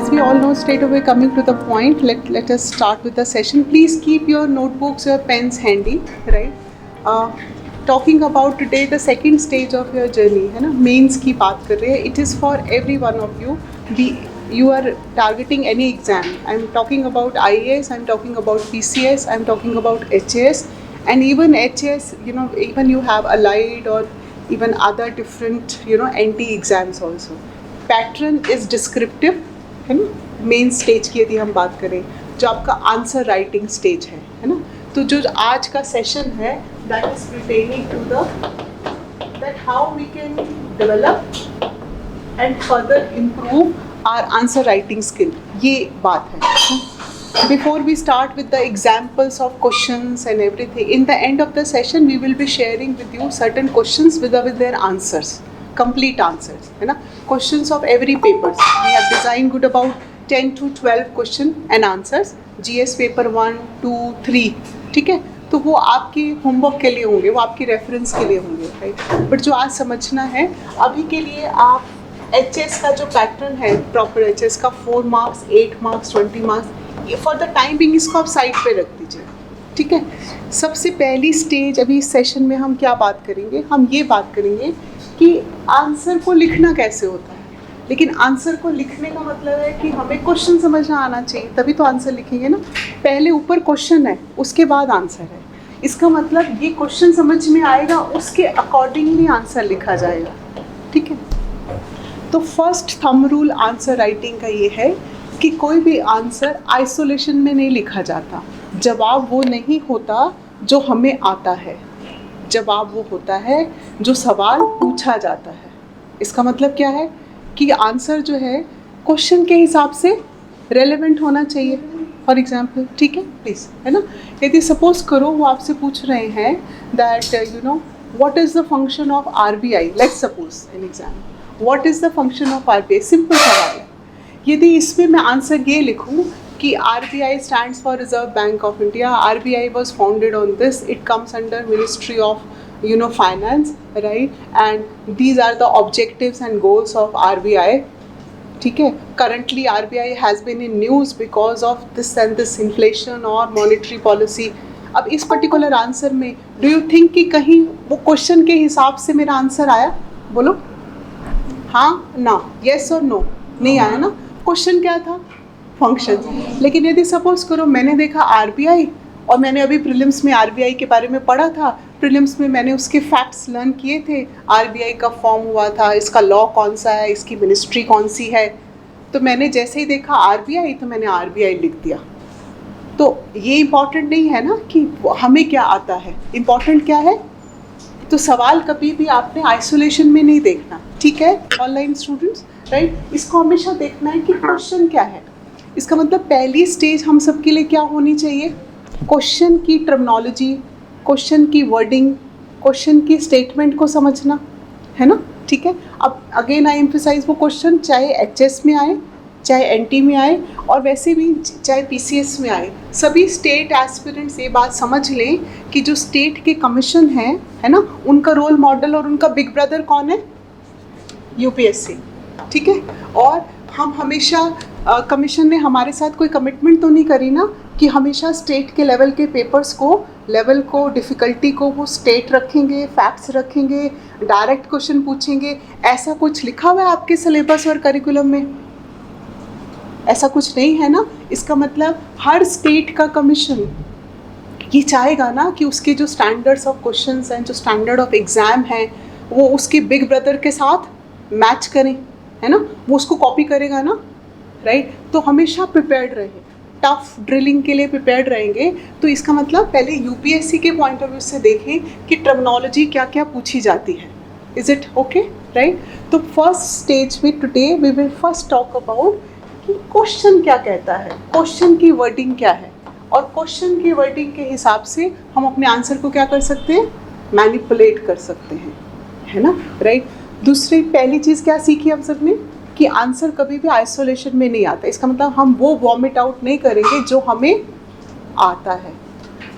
as we all know, straight away coming to the point, let us start with the session. Please keep your notebooks, your pens handy, right? Talking about today the second stage of your journey, है ना, mains की बात कर रहे हैं. It is for every one of you. You are targeting any exam. I'm talking about IAS, I'm talking about PCS, I'm talking about HAS, and even HAS, you know, even you have allied or even other different, you know, NT exams also. Pattern is descriptive, है ना. Main stage की यदि हम बात करें, जो आपका answer writing stage है ना. तो जो आज का सेशन है, that is pertaining to that how we can develop and further improve our answer writing skill. ये बात है. Before we start with the examples of questions and everything, in the end of the session we will be sharing with you certain questions with their answers, complete answers, है ना. Questions of every papers. We have designed good about 10 to 12 question and answers. GS paper 1, 2, 3, ठीक है. तो वो आपकी homework के लिए होंगे, वो आपकी रेफरेंस के लिए होंगे, राइट. बट जो आज समझना है अभी के लिए, आप HS का जो पैटर्न है, प्रॉपर HS का 4 marks, 8 marks, 20 marks, for the time being इसको आप साइड पे रख दीजिए, ठीक है. सबसे पहली स्टेज अभी इस सेशन में हम क्या बात करेंगे, हम ये बात करेंगे कि आंसर को लिखना कैसे होता है. लेकिन आंसर को लिखने का मतलब है कि हमें क्वेश्चन समझना आना चाहिए, तभी तो आंसर लिखेंगे ना. पहले ऊपर क्वेश्चन है, उसके बाद आंसर है. इसका मतलब ये क्वेश्चन समझ में आएगा, उसके अकॉर्डिंगली आंसर लिखा जाएगा, ठीक है. तो first thumb rule answer writing का ये है कि कोई भी आंसर आइसोलेशन में नहीं लिखा जाता. जवाब वो नहीं होता जो हमें आता है, जवाब वो होता है जो सवाल पूछा जाता है. इसका मतलब क्या है कि आंसर जो है क्वेश्चन के हिसाब से रेलेवेंट होना चाहिए. फॉर एग्जाम्पल, ठीक है, प्लीज़, है ना. यदि सपोज करो वो आपसे पूछ रहे हैं that you know what is the function of RBI, let's suppose an exam, what is the function of RBI, simple सवाल है. यदि इसमें मैं आंसर ये लिखूँ कि RBI stands for reserve bank of India, RBI was founded on this, it comes under ministry of finance, right, and these are the objectives and goals of RBI, ठीक है. currently RBI has been in news because of this and this inflation or monetary policy. अब इस particular answer में do you think कि कहीं वो question के हिसाब से मेरा आंसर आया? बोलो हाँ, ना, येस और नो, नहीं आया ना. क्वेश्चन क्या था? फंक्शन. लेकिन यदि सपोज करो मैंने देखा RBI और मैंने अभी प्रीलिम्स में RBI के बारे में पढ़ा था, प्रीलिम्स में मैंने उसके फैक्ट्स लर्न किए थे, RBI का फॉर्म हुआ था, इसका लॉ कौन सा है, इसकी मिनिस्ट्री कौन सी है. तो मैंने जैसे ही देखा RBI तो मैंने RBI लिख दिया. तो ये इम्पॉर्टेंट नहीं है ना कि हमें क्या आता है, इम्पॉर्टेंट क्या है. तो सवाल कभी भी आपने आइसोलेशन में नहीं देखना, ठीक है, ऑनलाइन स्टूडेंट्स, राइट. इसको हमेशा देखना है कि क्वेश्चन क्या है. इसका मतलब पहली स्टेज हम सबके लिए क्या होनी चाहिए, क्वेश्चन की टर्मिनोलॉजी, क्वेश्चन की वर्डिंग, क्वेश्चन की स्टेटमेंट को समझना, है ना, ठीक है. अब अगेन आई एम्फसाइज, वो क्वेश्चन चाहे HS में आए, चाहे NT में आए, और वैसे भी चाहे PCS में आए, सभी स्टेट एस्पिरेंट्स ये बात समझ लें कि जो स्टेट के कमीशन है ना, उनका रोल मॉडल और उनका बिग ब्रदर कौन है? UPSC, ठीक है. और हम हमेशा कमीशन ने हमारे साथ कोई कमिटमेंट तो नहीं करी ना कि हमेशा स्टेट के लेवल के पेपर्स को, लेवल को, डिफ़िकल्टी को वो स्टेट रखेंगे, फैक्ट्स रखेंगे, डायरेक्ट क्वेश्चन पूछेंगे. ऐसा कुछ लिखा हुआ है आपके सिलेबस और करिकुलम में? ऐसा कुछ नहीं है ना. इसका मतलब हर स्टेट का कमीशन ये चाहेगा ना कि उसके जो स्टैंडर्ड्स ऑफ क्वेश्चंस हैं, जो स्टैंडर्ड ऑफ एग्ज़ाम हैं, वो उसके बिग ब्रदर के साथ मैच करें, है ना. वो उसको कॉपी करेगा ना, राइट. तो हमेशा प्रिपेयर्ड रहे, टफ ड्रिलिंग के लिए प्रिपेयर्ड रहेंगे. तो इसका मतलब पहले UPSC के पॉइंट ऑफ व्यू से देखें कि टर्मिनोलॉजी क्या क्या पूछी जाती है. Is it okay, right. तो फर्स्ट स्टेज में today we will first talk about कि क्वेश्चन क्या कहता है, क्वेश्चन की वर्डिंग क्या है, और क्वेश्चन की वर्डिंग के हिसाब से हम अपने आंसर को क्या कर सकते हैं, मैनिपुलेट कर सकते हैं, है ना, राइट. दूसरी पहली चीज़ क्या सीखी हम सब ने कि आंसर कभी भी आइसोलेशन में नहीं आता. इसका मतलब हम वो वॉमिट आउट नहीं करेंगे जो हमें आता है,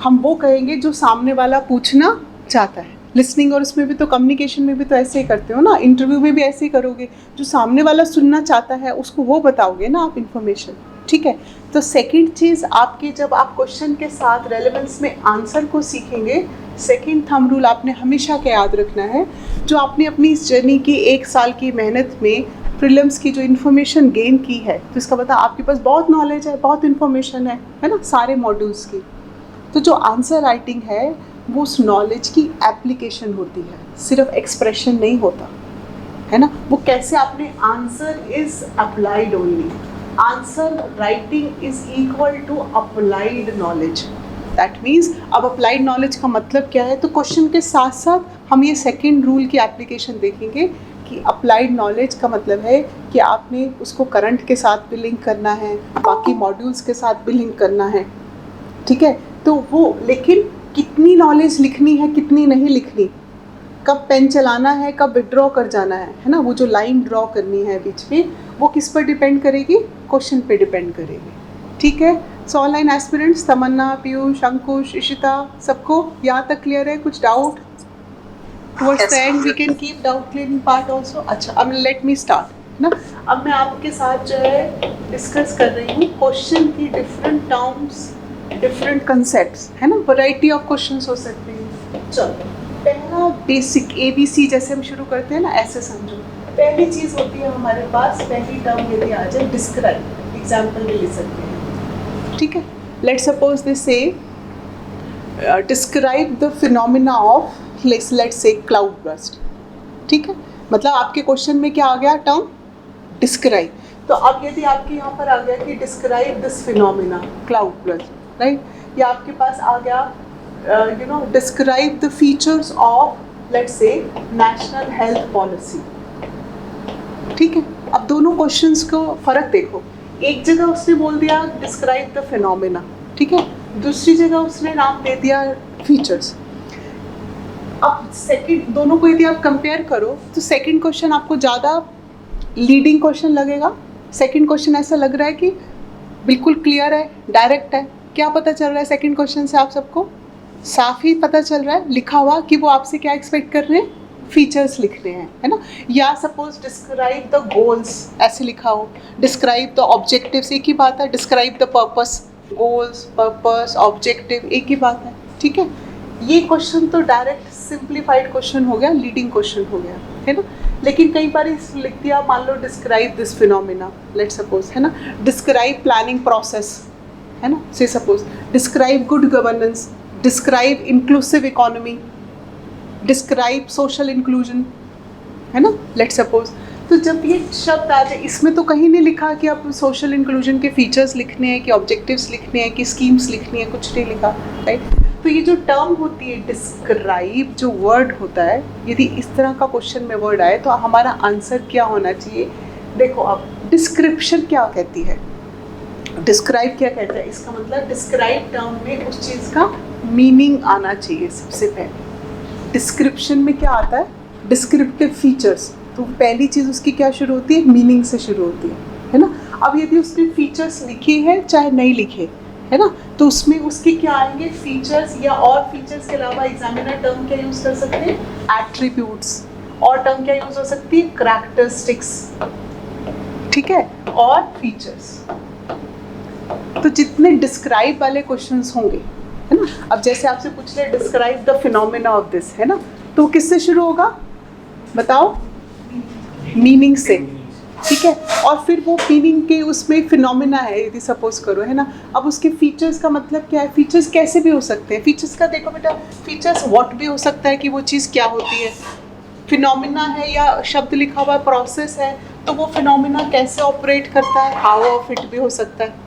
हम वो कहेंगे जो सामने वाला पूछना चाहता है. लिसनिंग और उसमें भी तो, कम्युनिकेशन में भी तो ऐसे ही करते हो ना, इंटरव्यू में भी ऐसे ही करोगे, जो सामने वाला सुनना चाहता है उसको वो बताओगे ना आप इन्फॉर्मेशन, ठीक है। तो सेकंड चीज़ आपकी, जब आप क्वेश्चन के साथ रेलेवेंस में आंसर को सीखेंगे, सेकंड थंब रूल आपने हमेशा क्या याद रखना है, जो आपने अपनी इस जर्नी की 1 साल की मेहनत में प्रीलिम्स की जो इन्फॉर्मेशन गेन की है, तो इसका मतलब आपके पास बहुत नॉलेज है, बहुत इन्फॉर्मेशन है ना, सारे मॉड्यूल्स की। तो जो आंसर राइटिंग है वो उस नॉलेज की एप्लीकेशन होती है, सिर्फ एक्सप्रेशन नहीं होता है ना। वो कैसे आपने, answer is applied only, answer writing is equal to applied knowledge. That means अब अप्लाइड नॉलेज का मतलब क्या है, तो क्वेश्चन के साथ साथ हम ये सेकेंड रूल की एप्लीकेशन देखेंगे कि अप्लाइड नॉलेज का मतलब है कि आपने उसको करंट के साथ भी लिंक करना है, बाकी मॉड्यूल्स के साथ भी लिंक करना है, ठीक है। तो वो, लेकिन कितनी नॉलेज लिखनी है, कितनी नहीं लिखनी, कब पेन चलाना है, कब विड्रॉ कर जाना है ना, वो जो लाइन ड्रॉ करनी है बीच में, वो किस पर डिपेंड करेगी, क्वेश्चन पे डिपेंड करेगी, ठीक है। So online aspirants, Tamanna, Piyush, Ankush, Ishita, सबको यहाँ तक क्लियर है? कुछ doubt? Towards the end we can keep doubt clearing part also. अच्छा, अब लेट मी स्टार्ट ना। अब मैं आपके साथ जो है डिस्कस कर रही हूँ क्वेश्चन की डिफरेंट टर्म्स, डिफरेंट कंसेप्ट्स, है ना, वैरायटी ऑफ क्वेश्चंस हो सकते हैं। चलो, पहला बेसिक ABC जैसे हम शुरू करते हैं ना, ऐसे समझो। पहली चीज़ होती है हमारे पास, पहली टर्म यदि आ जाए डिस्क्राइब, एग्जाम्पल भी ले सकते हैं, ठीक है। लेट सपोज दे से describe the phenomena of, let's say cloud burst, ठीक है। मतलब आपके क्वेश्चन में क्या आ गया, टर्म डिस्क्राइब। तो अब यदि आपके यहाँ पर आ गया कि describe this phenomena cloud burst, right, या आपके पास आ गया describe the features of, let's say, national health policy, ठीक है। अब दोनों क्वेश्चंस को फ़र्क देखो, एक जगह उसने बोल दिया डिस्क्राइब द फिनोमिना, ठीक है, दूसरी जगह उसने नाम दे दिया फीचर्स। अब सेकंड, दोनों को यदि आप कंपेयर करो तो सेकंड क्वेश्चन आपको ज़्यादा लीडिंग क्वेश्चन लगेगा। सेकंड क्वेश्चन ऐसा लग रहा है कि बिल्कुल क्लियर है, डायरेक्ट है। क्या पता चल रहा है सेकंड क्वेश्चन से आप सबको? साफ ही पता चल रहा है लिखा हुआ कि वो आपसे क्या एक्सपेक्ट कर रहे हैं, फीचर्स लिख रहे हैं, है ना। या सपोज डिस्क्राइब द गोल्स ऐसे लिखा हो, डिस्क्राइब द ऑब्जेक्टिव्स, एक ही बात है। Describe the purpose, goals, purpose, objective, एक ही बात है, ठीक है। ये क्वेश्चन तो डायरेक्ट सिंप्लीफाइड क्वेश्चन हो गया, लीडिंग क्वेश्चन हो गया, है ना। लेकिन कई बार लिख दिया, मान लो describe this phenomena, let suppose, है ना, डिस्क्राइब प्लानिंग प्रोसेस, है ना, से suppose describe good governance, describe inclusive economy, describe social inclusion, है ना, लेट सपोज। तो जब ये शब्द आ जाए, इसमें तो कहीं नहीं लिखा कि आप सोशल इंक्लूजन के फीचर्स लिखने हैं, कि ऑब्जेक्टिव्स लिखने हैं, कि स्कीम्स लिखनी है, कुछ नहीं लिखा, राइट। तो ये जो टर्म होती है डिस्क्राइब, जो वर्ड होता है, यदि इस तरह का क्वेश्चन में वर्ड आए तो हमारा आंसर क्या होना चाहिए? देखो, अब डिस्क्रिप्शन क्या कहती है, डिस्क्राइब क्या कहता है, इसका मतलब डिस्क्राइब टर्म में उस चीज़ का मीनिंग आना चाहिए सबसे पहले। डिस्क्रिप्शन में क्या आता है, डिस्क्रिप्टिव फीचर्स, तो पहली चीज़ उसकी क्या शुरू होती है, मीनिंग से शुरू होती है ना। अब यदि उसने फीचर्स लिखे हैं चाहे नहीं लिखे, है ना, तो उसमें उसके क्या आएंगे, फीचर्स, या और फीचर्स के अलावा एग्जामिनर टर्म क्या यूज़ कर सकते हैं, एट्रीब्यूट्स, और टर्म क्या यूज़ हो सकती है, करैक्टरिस्टिक्स, ठीक है, और फीचर्स। तो जितने डिस्क्राइब वाले क्वेश्चंस होंगे, है ना, अब जैसे आपसे पूछ ले describe the phenomena of this, है ना, तो किससे शुरू होगा, बताओ, मीनिंग से, ठीक है। और फिर वो मीनिंग के उसमें फिनोमिना है यदि सपोज करो, है ना। अब उसके फीचर्स का मतलब क्या है, फीचर्स कैसे भी हो सकते हैं, फीचर्स का देखो बेटा, फीचर्स व्हाट भी हो सकता है कि वो चीज़ क्या होती है, फिनोमिना है या शब्द लिखा हुआ प्रोसेस है, तो वो फिनोमिना कैसे ऑपरेट करता है, हाउ ऑफ इट भी हो सकता है,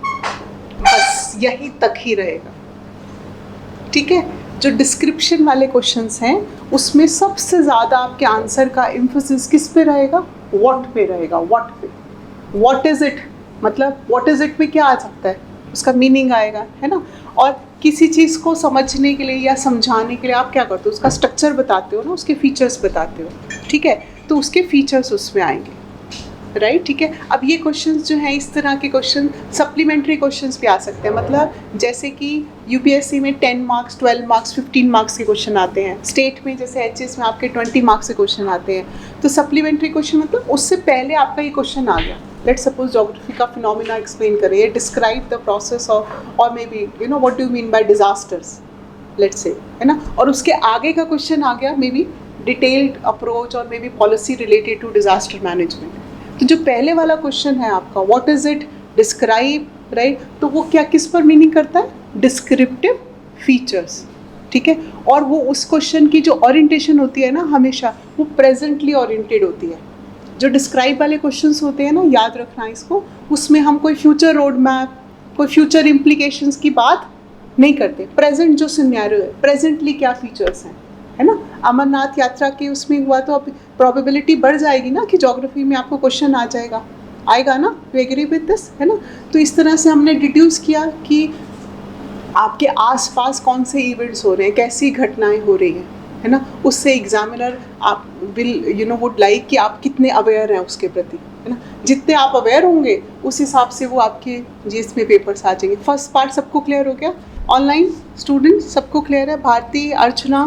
बस यही तक ही रहेगा, ठीक है। जो डिस्क्रिप्शन वाले क्वेश्चंस हैं उसमें सबसे ज़्यादा आपके आंसर का एम्फोसिस किस पे रहेगा, व्हाट पे रहेगा, व्हाट पे, व्हाट इज़ इट, मतलब व्हाट इज़ इट में क्या आ सकता है, उसका मीनिंग आएगा, है ना। और किसी चीज़ को समझने के लिए या समझाने के लिए आप क्या करते हो, उसका स्ट्रक्चर बताते हो ना, उसके फीचर्स बताते हो, ठीक है, तो उसके फीचर्स उसमें आएंगे, राइट, ठीक है। अब ये क्वेश्चंस जो हैं, इस तरह के क्वेश्चन सप्लीमेंट्री क्वेश्चंस भी आ सकते हैं, मतलब जैसे कि यूपीएससी में 10 मार्क्स, 12 मार्क्स, 15 मार्क्स के क्वेश्चन आते हैं, स्टेट में जैसे एचएस में आपके 20 मार्क्स के क्वेश्चन आते हैं। तो सप्लीमेंट्री क्वेश्चन मतलब उससे पहले आपका ये क्वेश्चन आ गया, लेट्स सपोज ज्योग्राफी का फिनोमिना एक्सप्लेन करें, डिस्क्राइब द प्रोसेस ऑफ, और may be you know what do you mean by disasters, let's say, है ना। और उसके आगे का क्वेश्चन आ गया मे बी डिटेल्ड अप्रोच और maybe policy related to disaster management. तो जो पहले वाला क्वेश्चन है आपका, what is it, describe, right, तो वो क्या किस पर मीनिंग करता है, डिस्क्रिप्टिव फीचर्स, ठीक है। और वो उस क्वेश्चन की जो ओरिएंटेशन होती है ना, हमेशा वो प्रेजेंटली ओरिएंटेड होती है। जो डिस्क्राइब वाले क्वेश्चंस होते हैं ना, याद रखना इसको, उसमें हम कोई फ्यूचर रोड मैप, कोई फ्यूचर इम्प्लीकेशंस की बात नहीं करते। प्रेजेंट जो सिनेरियो है, प्रेजेंटली क्या फीचर्स हैं, है ना। अमरनाथ यात्रा के उसमें हुआ तो अब प्रोबेबिलिटी बढ़ जाएगी ना कि ज्योग्राफी में आपको क्वेश्चन आ जाएगा, आएगा ना, यू एग्री विद दिस, है ना। तो इस तरह से हमने डिड्यूस किया कि आपके आसपास कौन से इवेंट्स हो रहे हैं, कैसी घटनाएं हो रही हैं, है ना। उससे एग्जामिनर आप will you know would like कि आप कितने अवेयर हैं उसके प्रति, है ना। जितने आप अवेयर होंगे उस हिसाब से वो आपके जीएस में पेपर्स आ जाएंगे। फर्स्ट पार्ट सबको क्लियर हो गया, ऑनलाइन स्टूडेंट सबको क्लियर है, भारती, अर्चना,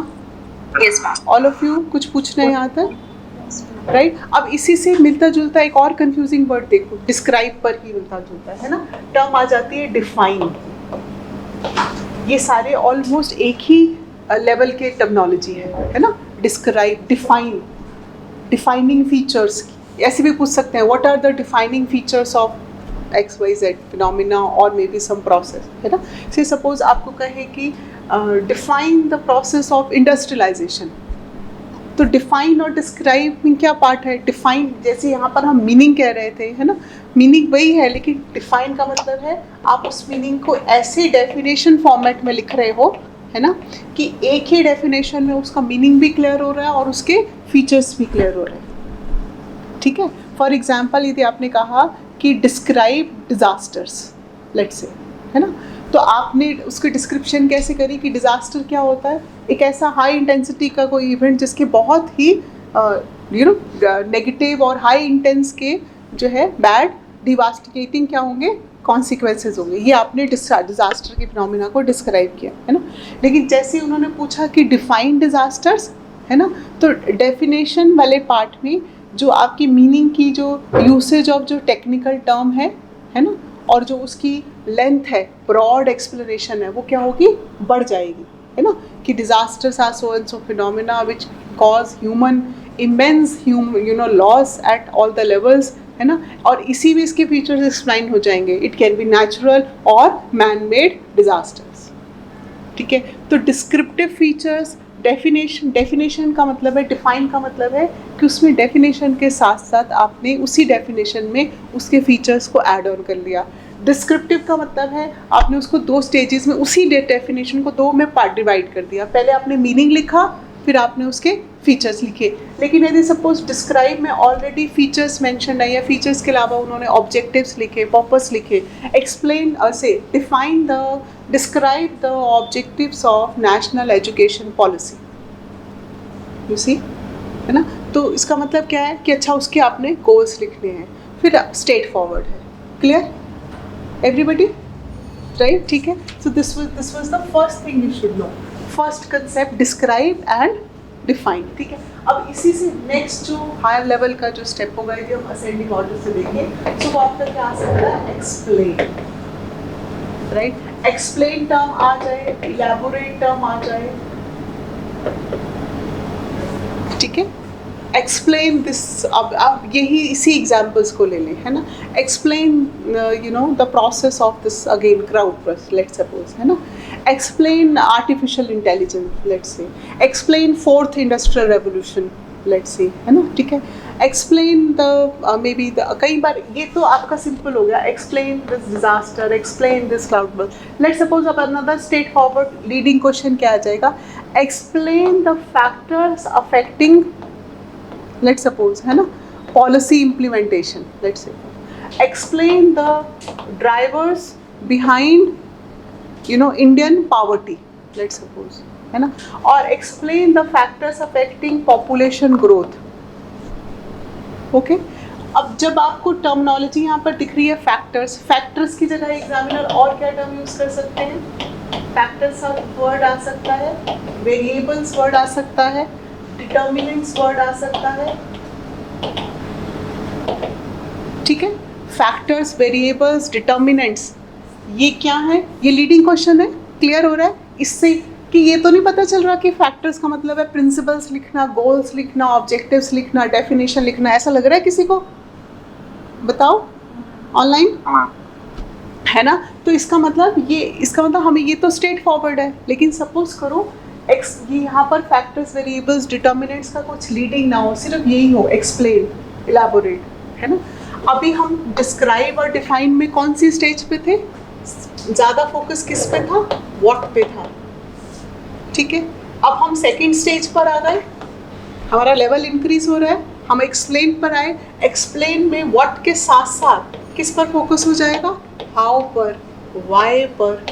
ऑल ऑफ यू, कुछ पूछना है यहाँ तक, राइट। अब इसी से मिलता जुलता एक और कंफ्यूजिंग वर्ड देखो, डिस्क्राइब पर ही मिलता जुलता है ना, टर्म आ जाती है डिफाइन। ये सारे ऑलमोस्ट एक ही लेवल के टर्मिनोलॉजी है ना। डिस्क्राइब, डिफाइन, डिफाइनिंग फीचर्स, ऐसे भी पूछ सकते हैं, what are the defining features of XYZ phenomena और मे बी सम प्रोसेस, है ना। से सपोज आपको कहे कि define the process of industrialization, तो डिफाइन और डिस्क्राइब में क्या पार्ट है, डिफाइन जैसे यहाँ पर हम मीनिंग कह रहे थे, है ना, मीनिंग वही है, लेकिन डिफाइन का मतलब है आप उस मीनिंग को ऐसे डेफिनेशन फॉर्मेट में लिख रहे हो, है ना, कि एक ही डेफिनेशन में उसका मीनिंग भी क्लियर हो रहा है और उसके फीचर्स भी क्लियर हो रहे हैं, ठीक है। फॉर एग्जाम्पल यदि आपने कहा कि डिस्क्राइब डिजास्टर्स, लेट्स से, है ना, तो आपने उसकी डिस्क्रिप्शन कैसे करी कि डिजास्टर क्या होता है, एक ऐसा हाई इंटेंसिटी का कोई इवेंट जिसके बहुत ही यू नो नेगेटिव और हाई इंटेंस के जो है बैड डिवास्टिकेटिंग क्या होंगे, कॉन्सिक्वेंसेज होंगे, ये आपने डिजास्टर के फिनोमिना को डिस्क्राइब किया, है ना। लेकिन जैसे ही उन्होंने पूछा कि डिफाइन डिजास्टर्स, है ना, तो डेफिनेशन वाले पार्ट में जो आपकी मीनिंग की जो यूसेज ऑफ जो टेक्निकल टर्म है ना, और जो उसकी लेंथ है, ब्रॉड एक्सप्लेनेशन है, वो क्या होगी, बढ़ जाएगी, है ना, कि disasters are so and so phenomena which cause human immense you know loss at all the levels, है ना। और इसी में इसके फीचर्स एक्सप्लेन हो जाएंगे, इट कैन बी नेचुरल और मैन मेड डिजास्टर्स, ठीक है। तो डिस्क्रिप्टिव फीचर्स, डेफिनेशन का मतलब है, डिफाइन का मतलब है कि उसमें डेफिनेशन के साथ साथ आपने उसी डेफिनेशन में उसके फीचर्स को ऐड ऑन कर लिया। डिस्क्रिप्टिव का मतलब है आपने उसको दो स्टेजेस में, उसी डेफिनेशन को दो में पार्ट डिवाइड कर दिया, पहले आपने मीनिंग लिखा, फिर आपने उसके फीचर्स लिखे। लेकिन यदि सपोज डिस्क्राइब में ऑलरेडी फीचर्स मेंशन है, या फीचर्स के अलावा उन्होंने ऑब्जेक्टिव्स लिखे, पर्पस लिखे, explain say define the, describe the objectives of national education policy, you see, है ना। तो इसका मतलब क्या है कि अच्छा उसके आपने गोल्स लिखने हैं, फिर स्ट्रेट फॉरवर्ड है, क्लियर एवरीबडी, राइट, ठीक है। So this was the first thing you should know, first concept describe and define, ठीक है। अब इसी से नेक्स्ट जो हायर लेवल का जो स्टेप होगा, यदि हम असेंडिंग ऑर्डर से देखें, तो वो आपका क्या आ सकता है, एक्सप्लेन, राइट। एक्सप्लेन टर्म आ जाए, इलैबोरेट टर्म आ जाए, ठीक है। एक्सप्लेन दिस, अब यही इसी एग्जाम्पल्स को ले लें, है ना। Explain you know the process of this again crowd burst, let's suppose, है ना। Explain artificial intelligence, let's say, explain fourth industrial revolution, let's say, है ना, ठीक है। Explain the maybe the, कई बार ये तो आपका सिंपल हो गया, explain this disaster, explain this cloud burst. Let's suppose अब another straightforward leading question क्या आ जाएगा, explain the factors affecting, let's suppose, है ना, policy implementation, let's say, explain the drivers behind you know Indian poverty, let's suppose, है ना, और explain the factors affecting population growth, okay। अब जब आपको टर्मिनोलॉजी यहाँ पर दिख रही है फैक्टर्स, फैक्टर्स की जगह एग्जामिनर और क्या टर्म यूज कर सकते हैं? फैक्टर्स का वर्ड आ सकता है, वेरिएबल्स वर्ड आ सकता है, डिटर्मिनेंट्स वर्ड आ सकता है, ठीक है। फैक्टर्स, वेरिएबल्स, डिटर्मिनेंट्स, ये क्या है? ये लीडिंग क्वेश्चन है, क्लियर हो रहा है इससे कि ये तो नहीं पता चल रहा कि फैक्टर्स का मतलब है प्रिंसिपल्स लिखना, गोल्स लिखना, ऑब्जेक्टिव्स लिखना, डेफिनेशन लिखना, ऐसा लग रहा है किसी को? बताओ ऑनलाइन, है ना? तो इसका मतलब हमें ये तो स्ट्रेट फॉरवर्ड है, लेकिन सपोज करो ये यहाँ पर फैक्टर्स, वेरिएबल्स, डिटर्मिनेंट्स का कुछ लीडिंग ना हो, सिर्फ यही हो एक्सप्लेन, इलैबोरेट, है ना? अभी हम डिस्क्राइब और डिफाइन में कौन सी स्टेज पे थे? ज़्यादा फोकस किस पे था? व्हाट पे था, ठीक है। अब हम सेकेंड स्टेज पर आ गए, हमारा लेवल इंक्रीज हो रहा है, हम एक्सप्लेन पर आए। एक्सप्लेन में व्हाट के साथ साथ किस पर फोकस हो जाएगा? हाउ पर, वाई पर।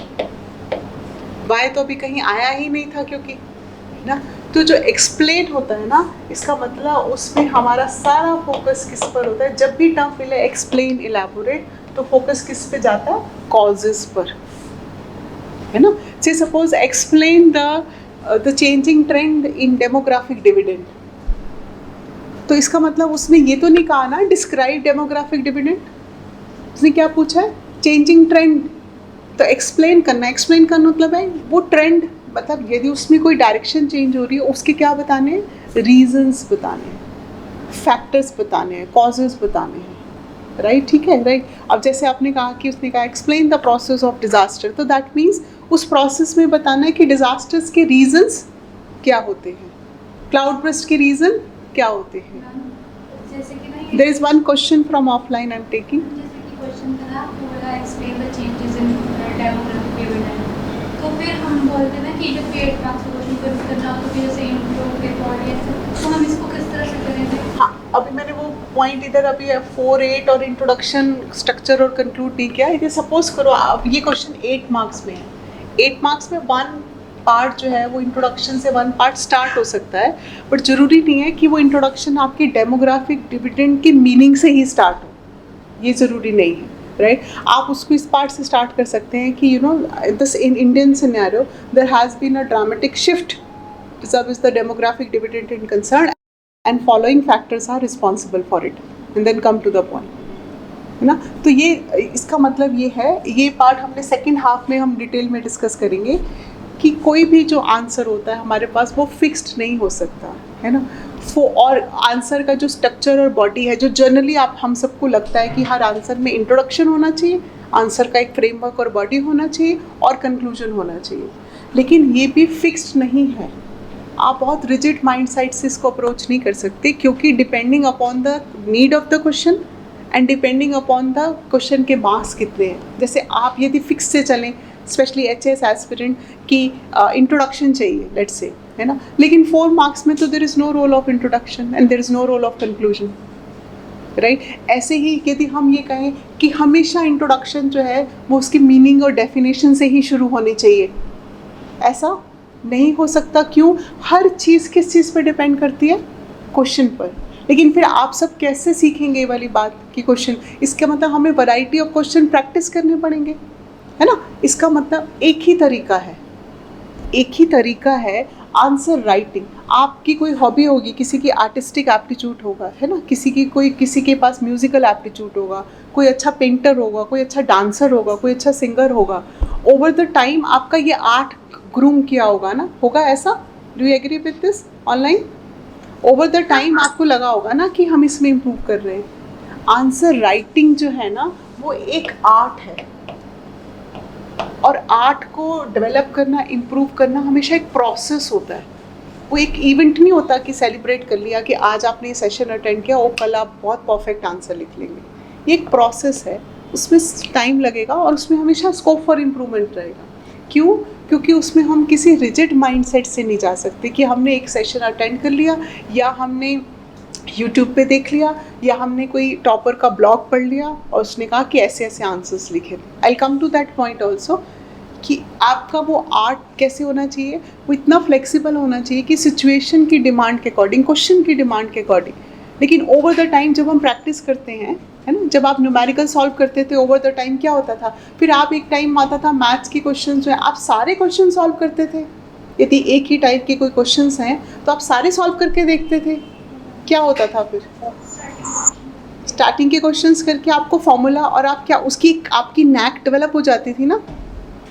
वाई तो अभी कहीं आया ही नहीं था क्योंकि, है ना? तो जो एक्सप्लेन होता है ना, इसका मतलब उसमें हमारा सारा फोकस किस पर होता है? जब भी टर्म मिले एक्सप्लेन, इलैबोरेट, तो फोकस किस पे जाता है? कॉजेस पर, है ना? से suppose explain the changing trend in demographic dividend, तो इसका मतलब उसने ये तो नहीं कहा ना डिस्क्राइब डेमोग्राफिक डिविडेंड, उसने क्या पूछा है? Changing trend. तो एक्सप्लेन करना मतलब है वो ट्रेंड, मतलब यदि उसमें कोई डायरेक्शन चेंज हो रही है उसके क्या बताने हैं? रीजंस बताने हैं, फैक्टर्स बताने हैं, कॉजेस बताने हैं, राइट? ठीक है, राइट। अब जैसे आपने कहा कि उसने कहा explain the process of disaster, तो दैट मीन्स उस प्रोसेस में बताना है कि डिजास्टर्स के रीजंस क्या होते हैं, क्लाउड बर्स्ट के रीजन क्या होते हैं। जैसे कि ना there is one question from offline I am taking. जैसे कि क्वेश्चन था ना, वो बोला explain the changes in demographic dividend, तो फिर हम बोलते हैं ना कि जब 8 मार्क्स का क्वेश्चन कर करना हो तो फिर जैसे इंट्रो के पॉइंट, तो हम इसको किस तरह से करेंगे? हाँ, अभी मैंने वो पॉइंट इधर अभी 4, 8 और इंट्रोडक्शन, स्ट्रक्चर और कंक्लूड नहीं किया। ये सपोज करो अब ये क्वेश्चन 8 मार्क्स में है, 8 मार्क्स में 1 पार्ट जो है वो इंट्रोडक्शन से 1 पार्ट स्टार्ट हो सकता है, बट ज़रूरी नहीं है कि वो इंट्रोडक्शन आपकी डेमोग्राफिक डिविडेंड की मीनिंग से ही स्टार्ट हो, ये ज़रूरी नहीं है, राइट? आप उसको इस पार्ट से स्टार्ट कर सकते हैं कि this in Indian scenario there has been a dramatic shift vis-a-vis the demographic dividend in concern and following factors are responsible for it, and then come to the point, है ना? तो ये इसका मतलब ये है, ये पार्ट हमने सेकेंड हाफ में हम डिटेल में डिस्कस करेंगे कि कोई भी जो आंसर होता है हमारे पास वो फिक्स्ड नहीं हो सकता, है ना? और आंसर का जो स्ट्रक्चर और बॉडी है, जो जनरली हम सबको लगता है कि हर आंसर में इंट्रोडक्शन होना चाहिए, आंसर का एक फ्रेमवर्क और बॉडी होना चाहिए और कंक्लूजन होना चाहिए, लेकिन ये भी फिक्स्ड नहीं है। आप बहुत रिजिड माइंड साइड से इसको अप्रोच नहीं कर सकते, क्योंकि depending upon the need of the question and depending upon the question के मार्क्स कितने हैं। जैसे आप यदि फिक्स से चलें, स्पेशली HS एस्पिरेंट की इंट्रोडक्शन चाहिए लेट्स से, है ना, लेकिन 4 मार्क्स में तो there is no role of introduction and there is no role of conclusion, right? ऐसे ही यदि हम ये कहें कि हमेशा इंट्रोडक्शन जो है वो उसकी मीनिंग और डेफिनेशन से ही शुरू होनी चाहिए, ऐसा नहीं हो सकता। क्यों? हर चीज़ किस चीज़ पर डिपेंड करती है? क्वेश्चन पर। लेकिन फिर आप सब कैसे सीखेंगे ये वाली बात कि क्वेश्चन, इसका मतलब हमें वैरायटी ऑफ क्वेश्चन प्रैक्टिस करने पड़ेंगे, है ना? इसका मतलब एक ही तरीका है आंसर राइटिंग। आपकी कोई हॉबी होगी, किसी की आर्टिस्टिक एप्टीट्यूड होगा, है ना, किसी के पास म्यूजिकल एप्टीट्यूड होगा, कोई अच्छा पेंटर होगा, कोई अच्छा डांसर होगा, कोई अच्छा सिंगर होगा। ओवर द टाइम आपका ये आर्ट ग्रूम किया होगा ना, होगा ऐसा? Do you agree with this online? Over the time आपको लगा होगा ना कि हम इसमें इम्प्रूव कर रहे हैं। आंसर राइटिंग जो है ना वो एक आर्ट है, और आर्ट को डेवलप करना, इम्प्रूव करना हमेशा एक प्रोसेस होता है। वो एक इवेंट नहीं होता कि सेलिब्रेट कर लिया कि आज आपने ये सेशन अटेंड किया और कल आप बहुत परफेक्ट आंसर लिख लेंगे। ये एक प्रोसेस है, उसमें टाइम लगेगा और उसमें हमेशा स्कोप फॉर इम्प्रूवमेंट रहेगा। क्यों? क्योंकि उसमें हम किसी रिजिड माइंडसेट से नहीं जा सकते कि हमने एक सेशन अटेंड कर लिया, या हमने यूट्यूब पे देख लिया, या हमने कोई टॉपर का ब्लॉग पढ़ लिया और उसने कहा कि ऐसे ऐसे आंसर्स लिखे। I come to that point also कि आपका वो आर्ट कैसे होना चाहिए, वो इतना फ्लेक्सिबल होना चाहिए कि सिचुएशन की डिमांड के अकॉर्डिंग, क्वेश्चन की डिमांड के अकॉर्डिंग, लेकिन ओवर द टाइम जब हम प्रैक्टिस करते हैं, है ना, जब आप न्यूमेरिकल सॉल्व करते थे ओवर द टाइम क्या होता था, फिर आप एक टाइम आता था मैथ्स के क्वेश्चन जो है आप सारे क्वेश्चन सॉल्व करते थे। यदि एक ही टाइप के कोई क्वेश्चंस हैं तो आप सारे सॉल्व करके देखते थे। क्या होता था फिर, स्टार्टिंग के क्वेश्चंस करके आपको फॉर्मूला और आप क्या उसकी आपकी नैक डेवलप हो जाती थी ना,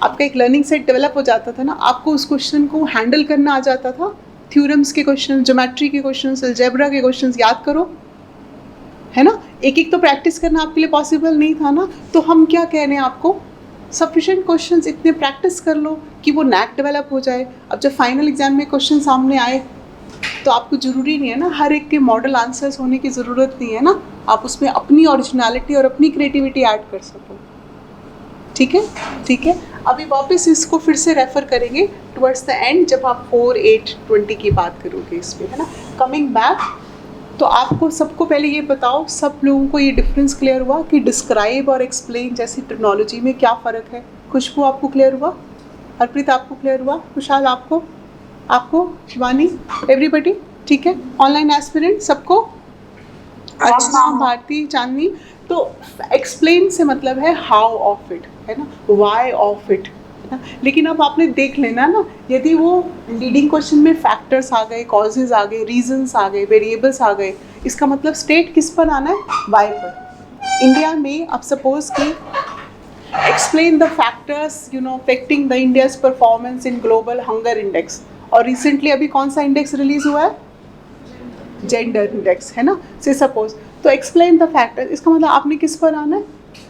आपका एक लर्निंग सेट डेवलप हो जाता था ना, आपको उस क्वेश्चन को हैंडल करना आ जाता था। थ्योरम्स के क्वेश्चन, ज्योमेट्री के क्वेश्चन, अलजेब्रा के क्वेश्चन याद करो, है ना, एक एक तो प्रैक्टिस करना आपके लिए पॉसिबल नहीं था ना। तो हम क्या कह रहे हैं आपको, सफिशिएंट क्वेश्चंस इतने प्रैक्टिस कर लो कि वो नैक डेवलप हो जाए। अब जब फाइनल एग्जाम में क्वेश्चन सामने आए तो आपको ज़रूरी नहीं है ना हर एक के मॉडल आंसर्स होने की ज़रूरत नहीं है ना, आप उसमें अपनी ओरिजिनलिटी और अपनी क्रिएटिविटी ऐड कर सको। ठीक है, ठीक है। अभी वापस इसको फिर से रेफ़र करेंगे टुवर्ड्स द एंड जब आप 4, 8, 20 की बात करोगे इसमें, है ना। कमिंग बैक, तो आपको सबको पहले ये बताओ, सब लोगों को ये डिफरेंस क्लियर हुआ कि डिस्क्राइब और एक्सप्लेन जैसी टेक्नोलॉजी में क्या फ़र्क है। खुशबू आपको क्लियर हुआ, हरप्रीत आपको क्लियर हुआ, खुशहाल आपको शिवानी, एवरीबडी, ठीक है। ऑनलाइन एस्पिरेंट सबको, अच्छा, भारती, चांदनी। तो एक्सप्लेन से मतलब है हाउ ऑफ इट, है ना, वाई ऑफ इट, है ना। लेकिन अब आपने देख लेना ना, यदि वो लीडिंग क्वेश्चन में फैक्टर्स आ गए, कॉजेज आ गए, रीजंस आ गए, वेरिएबल्स आ गए, इसका मतलब स्टेट किस पर आना है, वाई पर। इंडिया में अब सपोज कि explain the factors affecting the India's performance in global hunger index, और रिसेंटली अभी कौन सा इंडेक्स रिलीज हुआ है, जेंडर इंडेक्स, है ना, से सपोज। तो एक्सप्लेन द फैक्टर्स, इसका मतलब आपने किस पर आना है,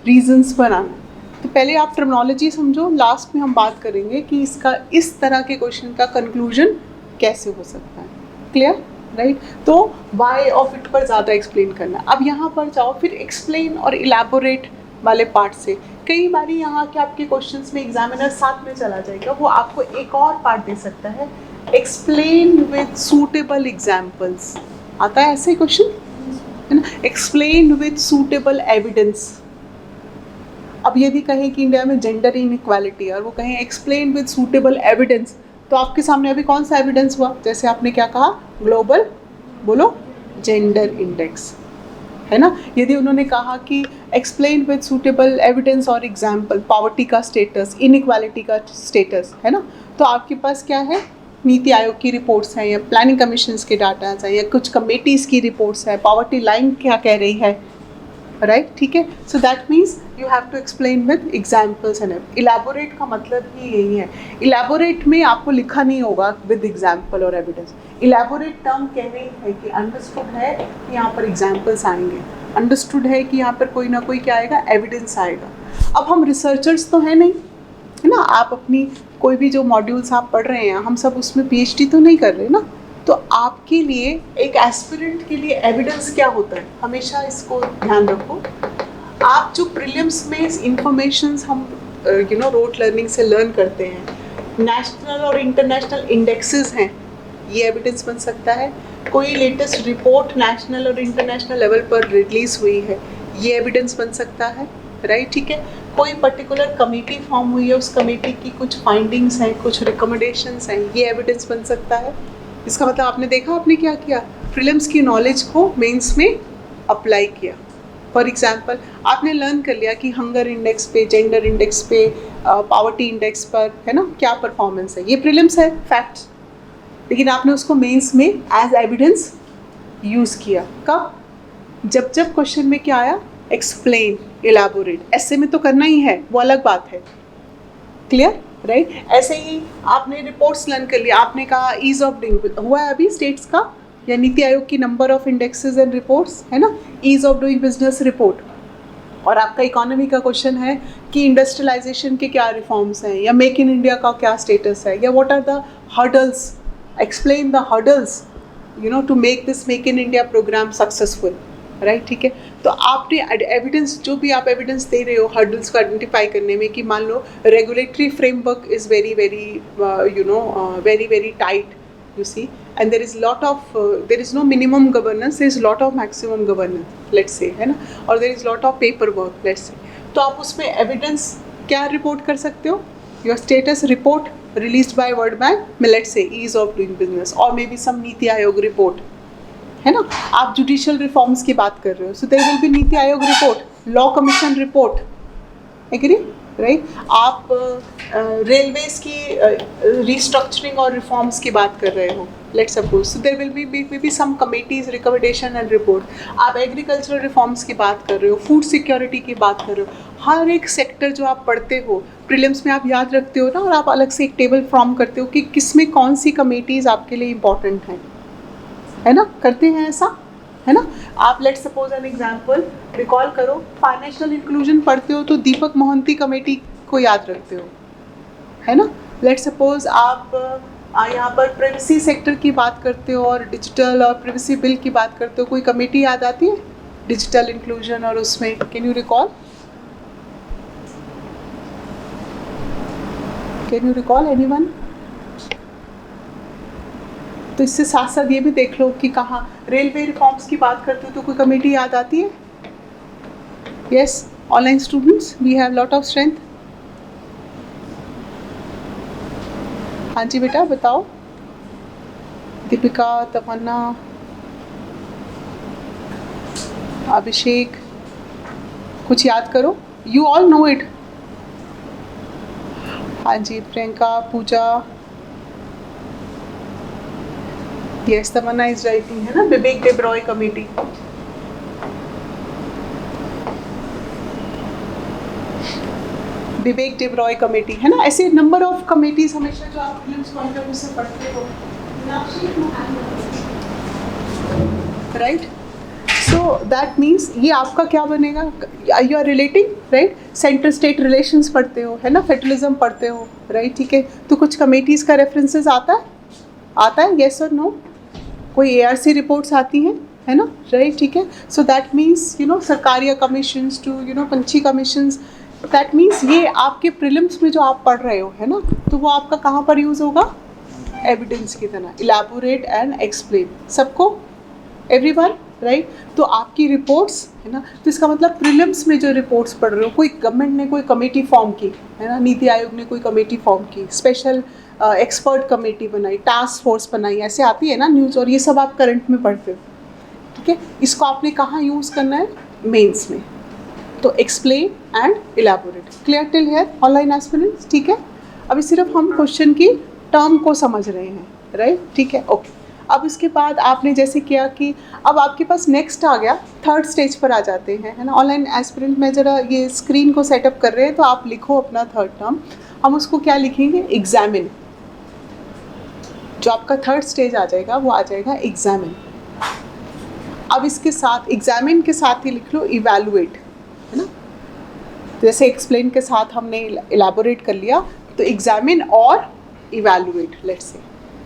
रीजंस पर आना है। तो पहले आप टर्मिनोलॉजी समझो, लास्ट में हम बात करेंगे कि इसका इस तरह के क्वेश्चन का कंक्लूजन कैसे हो सकता है। Clear, right. तो वाई ऑफ इट पर ज़्यादा एक्सप्लेन करना। अब यहाँ पर जाओ फिर एक्सप्लेन और इलेबोरेट वाले पार्ट से। कई बारी यहाँ के आपके क्वेश्चंस में एग्जामिनर साथ में चला जाएगा, वो आपको एक और पार्ट दे सकता है, एक्सप्लेन विद सूटेबल एग्जाम्पल्स। आता है ऐसे क्वेश्चन, है ना, एक्सप्लेन विद सूटेबल एविडेंस। अब यदि कहें कि इंडिया में जेंडर इनइक्वालिटी है और वो कहें एक्सप्लेन विद सूटेबल एविडेंस, तो आपके सामने अभी कौन सा एविडेंस हुआ, जैसे आपने क्या कहा, ग्लोबल, बोलो, जेंडर इंडेक्स, है ना। यदि उन्होंने कहा कि एक्सप्लेन विद सूटेबल एविडेंस और एग्जाम्पल पॉवर्टी का स्टेटस, इनइक्वालिटी का स्टेटस, है ना, तो आपके पास क्या है, नीति आयोग की रिपोर्ट्स हैं या प्लानिंग कमीशंस के डाटाज हैं या कुछ कमेटीज़ की रिपोर्ट्स हैं, पॉवर्टी लाइन क्या कह रही है, राइट, ठीक है। So that means you have to explain with examples and elaborate का मतलब ही यही है। इलेबोरेट में आपको लिखा नहीं होगा विद एग्जाम्पल और एविडेंस। इलेबोरेट टर्म कह रही है कि अंडरस्टूड है कि यहाँ पर एग्जाम्पल्स आएंगे, अंडरस्टूड है कि यहाँ पर कोई ना कोई क्या आएगा, एविडेंस आएगा। अब हम रिसर्चर्स तो हैं नहीं, है ना, आप अपनी कोई भी जो मॉड्यूल्स आप पढ़ रहे हैं, हम सब उसमें पीएचडी तो नहीं कर रहे ना। तो आपके लिए एक एस्पिरेंट के लिए एविडेंस क्या होता है, हमेशा इसको ध्यान रखो। आप जो प्रीलिम्स में इंफॉर्मेशंस हम रोट लर्निंग से लर्न करते हैं, नेशनल और इंटरनेशनल इंडेक्सेस हैं, ये एविडेंस बन सकता है। कोई लेटेस्ट रिपोर्ट नेशनल और इंटरनेशनल लेवल पर रिलीज हुई है, ये एविडेंस बन सकता है, राइट, ठीक है। कोई पर्टिकुलर कमेटी फॉर्म हुई है, उस कमेटी की कुछ फाइंडिंग्स हैं, कुछ रिकमेंडेशंस हैं, ये एविडेंस बन सकता है। इसका मतलब आपने देखा, आपने क्या किया, प्रीलिम्स की नॉलेज को मेंस में अप्लाई किया। फॉर एग्जांपल आपने लर्न कर लिया कि हंगर इंडेक्स पे, जेंडर इंडेक्स पे, पॉवर्टी इंडेक्स पर, है ना, क्या परफॉर्मेंस है, ये प्रीलिम्स है, फैक्ट्स। लेकिन आपने उसको मेंस में एज एविडेंस यूज़ किया। कब, जब जब क्वेश्चन में क्या आया, एक्सप्लेन, इलेबोरेट। ऐसे में तो करना ही है, वो अलग बात है, क्लियर, राइट। ऐसे ही आपने रिपोर्ट्स लर्न कर लिया, आपने कहा ईज ऑफ डूइंग हुआ है अभी स्टेट्स का या नीति आयोग की number of indexes and reports, है ना, ease of doing business report. और आपका इकोनॉमी का क्वेश्चन है कि इंडस्ट्रियलाइजेशन के क्या रिफॉर्म्स हैं या मेक इन इंडिया का क्या स्टेटस है, या what are the hurdles, explain the hurdles to make this make in India program successful, right, ठीक है। तो आपने एविडेंस, जो भी आप एविडेंस दे रहे हो हर्डल्स को आइडेंटिफाई करने में, कि मान लो regulatory framework is very very tight, you see, and there is no minimum governance, there is lot of maximum governance, let's say, है ना, और there is lot of paperwork, let's say। तो आप उसमें एविडेंस क्या रिपोर्ट कर सकते हो, your status report released by World Bank में, let's say ease of doing business, और मे बी सम नीति आयोग रिपोर्ट, है ना, आप जुडिशियल रिफॉर्म्स की बात कर रहे हो, सो there will be Niti Aayog report, law commission report, agree, right. आप रेलवेज की रिस्ट्रक्चरिंग और रिफॉर्म्स की बात कर रहे हो, let's suppose, so there will be some committees recommendation and report. आप एग्रीकल्चरल रिफॉर्म्स की बात कर रहे हो, फूड सिक्योरिटी की बात कर रहे हो, हर एक सेक्टर जो आप पढ़ते हो प्रीलिम्स में आप याद रखते हो ना, और आप अलग से एक टेबल फॉर्म करते हो कि किस में कौन सी कमेटीज़ आपके लिए इम्पॉर्टेंट हैं, है ना, करते हैं ऐसा, है ना। आप let's suppose an example recall करो, फाइनेंशियल इंक्लूजन पढ़ते हो तो दीपक मोहंती कमेटी को याद रखते हो, है ना। लेट्स सपोज आप यहाँ पर प्राइवेसी सेक्टर की बात करते हो और डिजिटल और प्राइवेसी बिल की बात करते हो, कोई कमेटी याद आती है डिजिटल इंक्लूजन और उसमें, can you recall, can you recall anyone? तो इससे साथ साथ ये भी देख लो कि कहाँ रेलवे रिफॉर्म्स की बात करते हो तो कोई कमेटी याद आती है? Yes, online students, we have lot of strength. हाँ जी बेटा बताओ, दीपिका, तमन्ना, अभिषेक, कुछ याद करो, यू ऑल नो इट। हाँ जी, प्रियंका, पूजा, यस, तमन्ना इज राइटिंग, है ना, विवेक डेब्रॉय कमेटी। विवेक डेब्रॉय कमेटी, है ना, ऐसे नंबर ऑफ कमेटीज हमेशा जो आप प्रीलिम्स पॉइंट ऑफ व्यू से पढ़ते हो, राइट। सो दैट मीन्स ये आपका क्या बनेगा, you are relating, right, centre state relations पढ़ते हो, है ना, फेडरलिज्म पढ़ते हो, राइट, ठीक है। तो कुछ कमेटीज़ का रेफरेंसेस आता है, येस और नो, कोई ARC रिपोर्ट्स आती हैं, है ना, राइट, ठीक है। So that means you know Sarkaria commissions to you know Punchhi commissions, that means ये आपके प्रीलिम्स में जो आप पढ़ रहे हो, है ना, तो वो आपका कहाँ पर यूज़ होगा, एविडेंस की तरह, इलैबोरेट एंड एक्सप्लेन, सबको, एवरीवन, राइट। तो आपकी रिपोर्ट्स, है ना, तो इसका मतलब प्रीलिम्स में जो रिपोर्ट्स पढ़ रहे हो, कोई गवर्नमेंट ने कोई कमेटी फॉर्म की, है ना, नीति आयोग ने कोई कमेटी फॉर्म की, स्पेशल एक्सपर्ट कमेटी बनाई, टास्क फोर्स बनाई, ऐसे आती है ना न्यूज़, और ये सब आप करंट में पढ़ते हो, ठीक है। इसको आपने कहाँ यूज़ करना है, मेंस में, तो explain and elaborate, clear till here online aspirants, ठीक है। अभी सिर्फ हम क्वेश्चन की टर्म को समझ रहे हैं, राइट, ठीक है, ओके। अब इसके बाद आपने जैसे किया कि अब आपके पास नेक्स्ट आ गया, थर्ड स्टेज पर आ जाते हैं, है ना। ऑनलाइन एस्पिरेंट में ज़रा ये स्क्रीन को सेटअप कर रहे हैं, तो आप लिखो अपना थर्ड टर्म, हम उसको क्या लिखेंगे, एग्जामिन। जो आपका थर्ड स्टेज आ जाएगा वो आ जाएगा एग्जामिन। अब इसके साथ एग्जामिन के साथ ही लिख लो इवैल्यूएट, है ना, जैसे एक्सप्लेन के साथ हमने इलैबोरेट कर लिया, तो एग्जामिन और इवैल्यूएट, लेट्स से,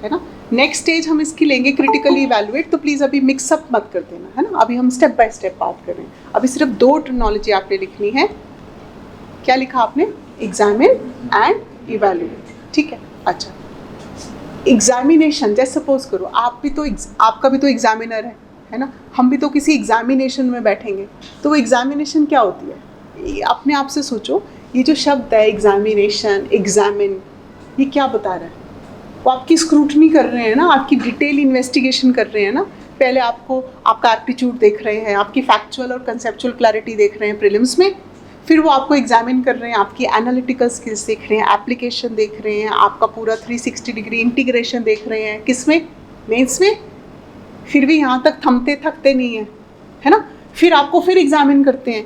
है ना। नेक्स्ट स्टेज हम इसकी लेंगे क्रिटिकली इवैल्यूएट, तो प्लीज़ अभी मिक्सअप मत कर देना, है ना, अभी हम स्टेप बाय स्टेप बात कर रहे हैं। अभी सिर्फ दो टर्मिनोलॉजी आपने लिखनी है, क्या लिखा आपने, एग्जामिन एंड इवैल्यूएट, ठीक है। अच्छा, एग्जामिनेशन, जैसे सपोज करो आप भी तो आपका भी तो एग्जामिनर है ना, हम भी तो किसी एग्जामिनेशन में बैठेंगे, तो वो एग्जामिनेशन क्या होती है, अपने आप से सोचो, ये जो शब्द है एग्जामिनेशन, एग्जामिन, ये क्या बता रहा है, वो आपकी स्क्रूटनी कर रहे हैं ना, आपकी डिटेल इन्वेस्टिगेशन कर रहे हैं ना, पहले आपको आपका एप्टीट्यूड देख रहे हैं, आपकी फैक्चुअल और कंसेप्चुअल क्लैरिटी देख रहे हैं प्रीलिम्स में, फिर वो आपको एग्जामिन कर रहे हैं, आपकी एनालिटिकल स्किल्स देख रहे हैं, एप्लीकेशन देख रहे हैं, आपका पूरा 360 डिग्री इंटीग्रेशन देख रहे हैं, किसमें, मेंस में। फिर भी यहाँ तक थमते थकते नहीं हैं, है ना, फिर आपको फिर एग्जामिन करते हैं,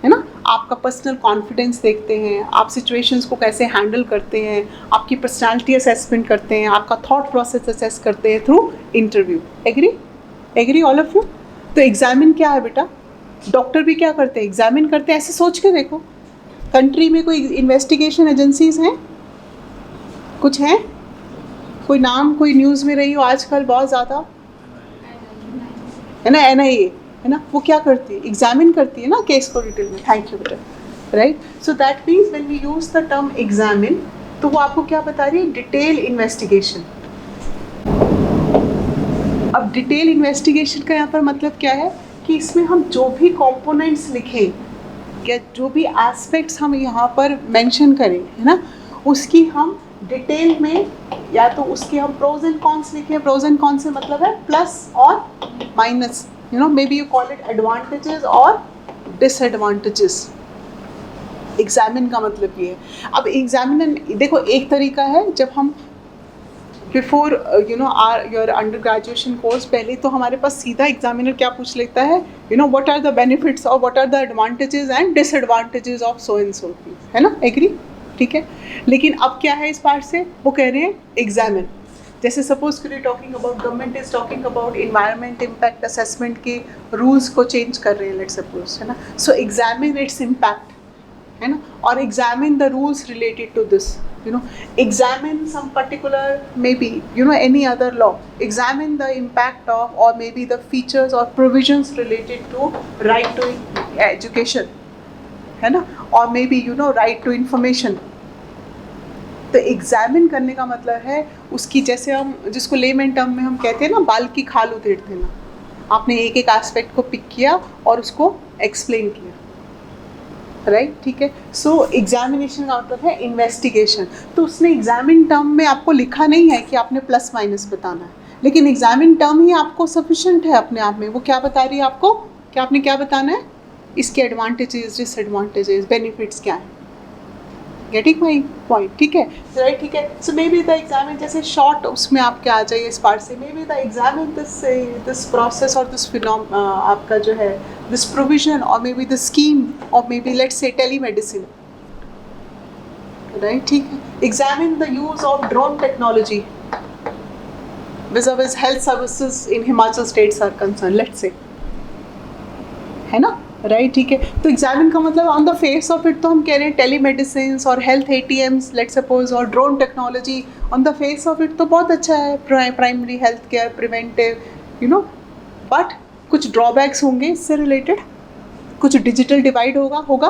है ना, आपका पर्सनल कॉन्फिडेंस देखते हैं, आप सिचुएशंस को कैसे हैंडल करते हैं, आपकी पर्सनालिटी असेसमेंट करते हैं, आपका थॉट प्रोसेस असेस करते हैं through interview, agree all of you. तो एग्जामिन क्या है बेटा, डॉक्टर भी क्या करते हैं, एग्जामिन करते हैं, ऐसे सोच के देखो, कंट्री में कोई इन्वेस्टिगेशन एजेंसीज हैं, कुछ हैं, कोई नाम कोई न्यूज़ में रही हो आजकल बहुत ज़्यादा, है ना, NIA, है ना, वो क्या करती है, एग्जामिन करती है ना केस को डिटेल में, थैंक यू बेटा, right. So that means when we use the term examine, तो वो आपको क्या बता रही है, डिटेल इन्वेस्टिगेशन। अब डिटेल इन्वेस्टिगेशन का यहाँ पर मतलब क्या है कि इसमें हम जो भी कंपोनेंट्स लिखें या जो भी एस्पेक्ट्स हम यहाँ पर मेंशन करें, है ना, उसकी हम डिटेल में या तो उसके हम प्रोज एंड कॉन्स लिखें. प्रोज एंड कॉन्स से मतलब है प्लस और minus, you know, may be you call it advantages और डिसएडवांटेजेस. एग्जामिन का मतलब ये है. अब एग्जामिन देखो, एक तरीका है जब हम before you know your under graduation course, पहले तो हमारे पास सीधा एग्जामिनर क्या पूछ लेता है, you know, what are the benefits और what are the advantages and disadvantages of so and so, है ना, एग्री, ठीक है. लेकिन अब क्या है इस पार्ट से, वो कह रहे हैं एग्जामिन. जैसे सपोज करिए talking about, government is talking about environment impact assessment के रूल्स को चेंज कर रहे हैं, लेट्स सपोज, है ना. सो एग्जामिन इट्स इम्पैक्ट, है ना, और examine the rules related to this, you know, examine some particular, maybe, you know, any other law, examine the impact of or maybe the features or provisions related to right to education, है ना, or maybe, you know, right to information. तो examine करने का मतलब है उसकी, जैसे हम जिसको लेमन टर्म में हम कहते हैं ना, बाल की खाल उधेड़ देना. आपने एक एक एस्पेक्ट को पिक किया और उसको एक्सप्लेन किया, राइट, ठीक है. सो एग्जामिनेशन का मतलब है इन्वेस्टिगेशन. तो उसने एग्जामिन टर्म में आपको लिखा नहीं है कि आपने प्लस माइनस बताना है, लेकिन एग्जामिन टर्म ही आपको सफिशिएंट है अपने आप में. वो क्या बता रही है आपको कि आपने क्या बताना है, इसके एडवांटेजेस, डिसएडवांटेजेस, बेनिफिट्स क्या है. गेटिंग माई पॉइंट, ठीक है, राइट, ठीक है. सो मे बी द एग्जामिन, जैसे शॉर्ट उसमें आप क्या आ जाइए इस पार्ट से, maybe the examine this process और दिस फिनोम आपका जो है this provision or maybe the scheme or maybe let's say telemedicine, right, ठीक है. Examine the use of drone technology vis-a-vis health services in Himachal states are concerned, let's say, है ना, right, ठीक है. तो एग्जामिन का मतलब on the face of it तो हम कह रहे हैं टेलीमेडिसिन और हेल्थ ATMs, लेट्स सपोज, और drone technology, on the face of it तो बहुत अच्छा है, primary health care, preventive, you know, but कुछ ड्रॉबैक्स होंगे इससे रिलेटेड, कुछ डिजिटल डिवाइड होगा,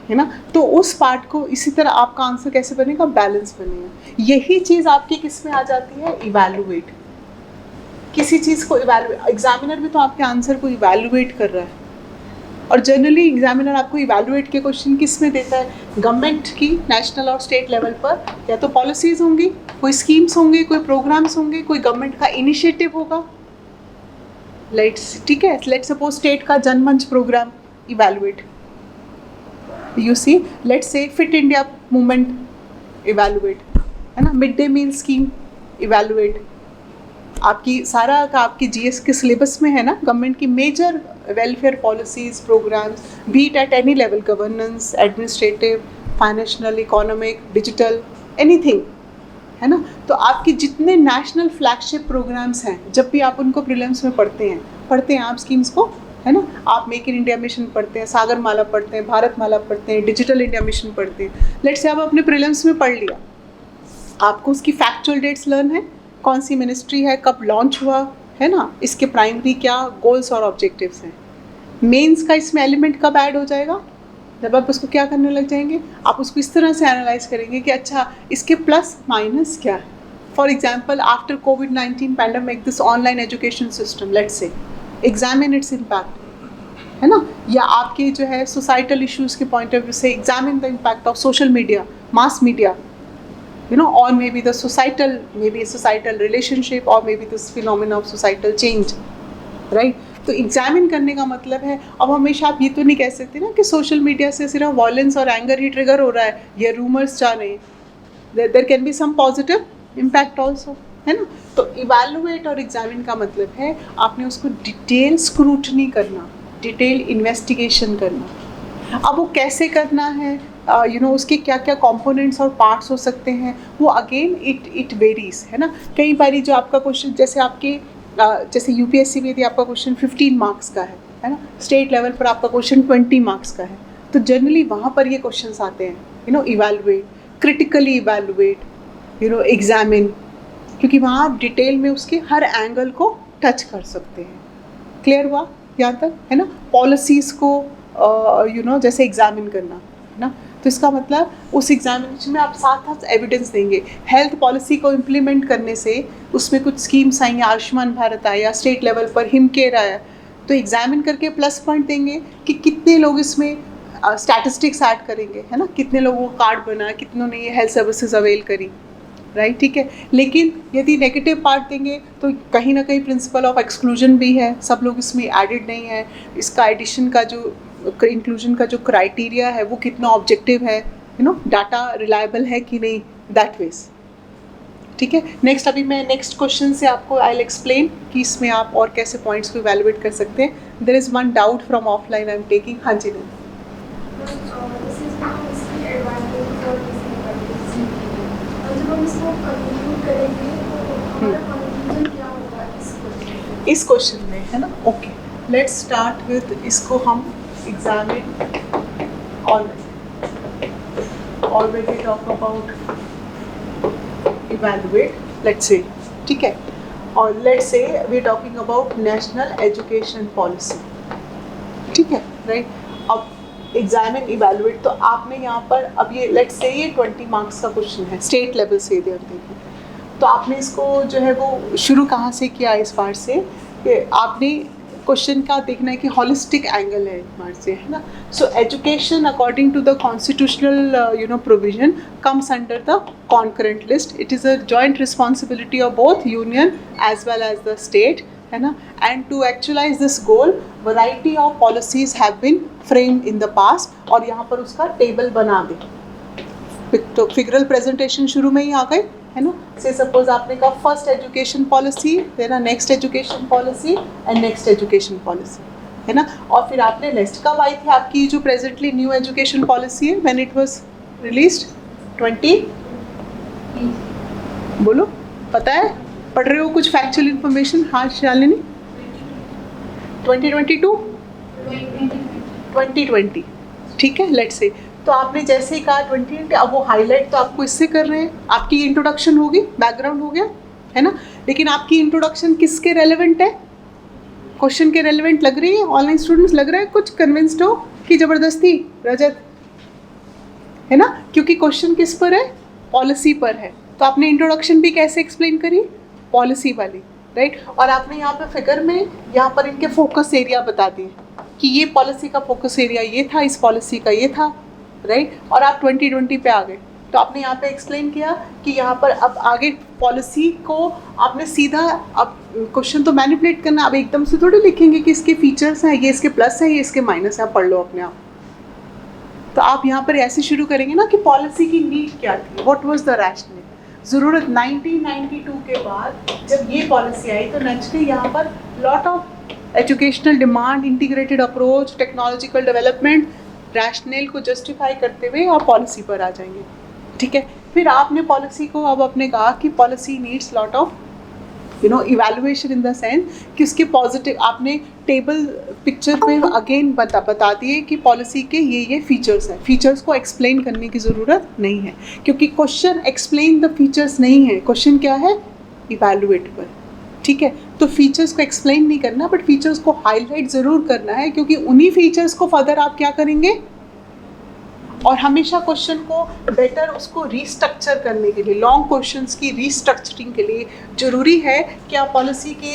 है ना. तो उस पार्ट को इसी तरह आपका आंसर कैसे बनेगा, बैलेंस बनेगा. यही चीज़ आपकी किस में आ जाती है, इवैल्यूएट. किसी चीज़ को इवैल्यूएट, एग्जामिनर भी तो आपके आंसर को इवैल्यूएट कर रहा है. और जनरली एग्जामिनर आपको इवैल्यूएट के क्वेश्चन किस में देता है, गवर्नमेंट की नेशनल और स्टेट लेवल पर या तो पॉलिसीज़ होंगी, कोई स्कीम्स होंगे, कोई प्रोग्राम्स होंगे, कोई गवर्नमेंट का इनिशिएटिव होगा, ठीक है. लेट्स सपोज स्टेट का Janmanch program, evaluate. You see, let's say fit India movement, evaluate, है ना. Mid day meal scheme, evaluate. आपकी सारा का आपकी GS के सिलेबस में है ना, गवर्नमेंट की major welfare policies, programs, be it at any level, governance, administrative, financial, economic, digital, anything, है ना. तो आपके जितने नेशनल फ्लैगशिप प्रोग्राम्स हैं, जब भी आप उनको प्रीलिम्स में पढ़ते हैं आप स्कीम्स को, है ना. आप मेक इन इंडिया मिशन पढ़ते हैं, सागर माला पढ़ते हैं, भारत माला पढ़ते हैं, डिजिटल इंडिया मिशन पढ़ते हैं. लेट्स से आप अपने प्रीलिम्स में पढ़ लिया, आपको उसकी फैक्चुअल डेट्स लर्न है, कौन सी मिनिस्ट्री है, कब लॉन्च हुआ, है ना, इसके प्राइमरी क्या गोल्स और ऑब्जेक्टिव्स हैं. मेंस का इसमें एलिमेंट कब ऐड हो जाएगा, जब आप उसको क्या करने लग जाएंगे, आप उसको इस तरह से एनालाइज करेंगे कि अच्छा इसके प्लस माइनस क्या है. For example, after covid pandemic, this online education system, let's say, examine its impact, है ना. या आपके जो है सोसाइटल इश्यूज के पॉइंट ऑफ व्यू से, examine the impact of social media, mass media, you know, or maybe the societal relationship, or maybe this phenomena of societal change, right. तो examine करने का मतलब है, अब हमेशा आप ये तो नहीं कह सकते ना कि सोशल मीडिया से सिर्फ वॉयलेंस और एंगर ही ट्रिगर हो रहा है, ये रूमर्स जा रहे हैं. There can be some positive impact also, है ना. तो इवैल्यूएट और एग्जामिन का मतलब है आपने उसको डिटेल स्क्रूटनी करना, डिटेल इन्वेस्टिगेशन करना. अब वो कैसे करना है, यू नो, उसके क्या क्या कंपोनेंट्स और पार्ट्स हो सकते हैं, वो अगेन इट वेरीज, है ना. कई बारी जो आपका क्वेश्चन, जैसे आपके जैसे UPSC में यदि आपका क्वेश्चन 15 मार्क्स का है ना, स्टेट लेवल पर आपका क्वेश्चन 20 मार्क्स का है, तो जनरली वहाँ पर ये क्वेश्चंस आते हैं, you know, evaluate, critically evaluate, you know, examine, क्योंकि वहाँ आप डिटेल में उसके हर एंगल को टच कर सकते हैं. क्लियर हुआ यहाँ तक, है ना. पॉलिसीज़ को यू नो जैसे एग्जामिन करना, है ना. तो इसका मतलब उस एग्जामिनेशन में आप साथ साथ एविडेंस देंगे. हेल्थ पॉलिसी को इम्प्लीमेंट करने से उसमें कुछ स्कीम्स आई, आयुष्मान भारत आया, state level per him care आया, तो एग्जामिन करके प्लस पॉइंट देंगे कि कितने लोग इसमें स्टैटिस्टिक्स ऐड करेंगे, है ना, कितने लोगों को कार्ड बना, कितनों ने ये हेल्थ सर्विसेज अवेल करी, राइट, ठीक है। लेकिन यदि नेगेटिव पार्ट देंगे तो कहीं ना कहीं प्रिंसिपल ऑफ एक्सक्लूजन भी है, सब लोग इसमें एडेड नहीं है, इसका एडिशन का जो इंक्लूजन का जो क्राइटेरिया है वो कितना ऑब्जेक्टिव है, यू नो, डाटा रिलायबल है कि नहीं, दैट वेज, ठीक है। नेक्स्ट, अभी मैं नेक्स्ट क्वेश्चन से आपको आई विल एक्सप्लेन कि इसमें आप और कैसे पॉइंट्स को इवेलुएट कर सकते हैं। There is one doubt from offline I am taking. हाँ जी, नहीं इस क्वेश्चन में, है ना, ओके, लेट्स स्टार्ट विद, इसको हम examine already talk about evaluate, let's say, ठीक है, और let's say we are talking about national education policy, ठीक है, right। अब examine evaluate, तो आपने यहाँ पर अब ये let's say ये 20 मार्क्स का क्वेश्चन है, स्टेट लेवल से दे देंगे, तो आपने इसको जो है वो शुरू कहाँ से किया इस बार से कि आपने क्वेश्चन का देखना है कि हॉलिस्टिक एंगल है इस बार से, है ना। So education according to the constitutional provision comes under the concurrent list, it is a joint responsibility of both union as well as the state, है ना। And to actualize this goal variety of policies have been framed in the past, और यहाँ पर उसका table बना दे, तो figural presentation शुरू में ही आ गए, है ना। से सपोज आपने कहा first education policy, then next education policy and next education policy, है ना। और फिर आपने नेक्स्ट कब आई थी आपकी जो प्रेजेंटली न्यू एजुकेशन पॉलिसी है, व्हेन इट वाज रिलीज्ड 20, बोलो, पता है, पढ़ रहे हो कुछ फैक्चुअल इन्फॉर्मेशन? हाँ शालिनी, 2022 2020, ठीक है, लेट्स से। तो आपने जैसे ही कहा 2020, अब वो हाईलाइट तो आपको इससे कर रहे हैं, आपकी इंट्रोडक्शन होगी, बैकग्राउंड हो गया, है ना। लेकिन आपकी इंट्रोडक्शन किसके रेलेवेंट है? क्वेश्चन के रेलेवेंट लग रही है? ऑनलाइन स्टूडेंट्स लग रहा है कुछ कन्विंस्ड हो कि ज़बरदस्ती? रजत, है ना, क्योंकि क्वेश्चन किस पर है? पॉलिसी पर है, तो आपने इंट्रोडक्शन भी कैसे एक्सप्लेन करी? पॉलिसी वाली, राइट। और आपने यहाँ पे फिगर में यहाँ पर इनके फोकस एरिया बता दिए कि ये पॉलिसी का फोकस एरिया ये था, इस पॉलिसी का ये था, राइट। और आप 2020 पे आ गए, तो आपने यहाँ पे एक्सप्लेन किया कि यहाँ पर अब आगे पॉलिसी को आपने सीधा, अब क्वेश्चन तो मैनिपुलेट करना, अब एकदम से थोड़ी लिखेंगे कि इसके फीचर्स हैं, ये इसके प्लस है, ये इसके माइनस है, आप पढ़ लो अपने आप। तो आप यहाँ पर ऐसे शुरू करेंगे ना कि पॉलिसी की नीड क्या थी, व्हाट वाज द रैशनल ज़रूरत। 1992 के बाद जब ये पॉलिसी आई तो नेचुरली यहाँ पर lot of educational demand, integrated approach, technological development, rational को जस्टिफाई करते हुए आप पॉलिसी पर आ जाएंगे, ठीक है। फिर आपने पॉलिसी को, अब आपने कहा कि policy needs lot of evaluation in the sense कि उसके पॉजिटिव, आपने टेबल पिक्चर पे अगेन बता दिए कि पॉलिसी के ये फीचर्स हैं। फीचर्स को एक्सप्लेन करने की ज़रूरत नहीं है, क्योंकि क्वेश्चन एक्सप्लेन द फीचर्स नहीं है, क्वेश्चन क्या है? इवैल्यूएटेबल, ठीक है। तो फीचर्स को एक्सप्लेन नहीं करना, बट फीचर्स को हाईलाइट ज़रूर करना है, क्योंकि उन्हीं फीचर्स को फर्दर आप क्या करेंगे, और हमेशा क्वेश्चन को बेटर उसको रीस्ट्रक्चर करने के लिए, लॉन्ग क्वेश्चंस की रीस्ट्रक्चरिंग के लिए ज़रूरी है कि आप पॉलिसी के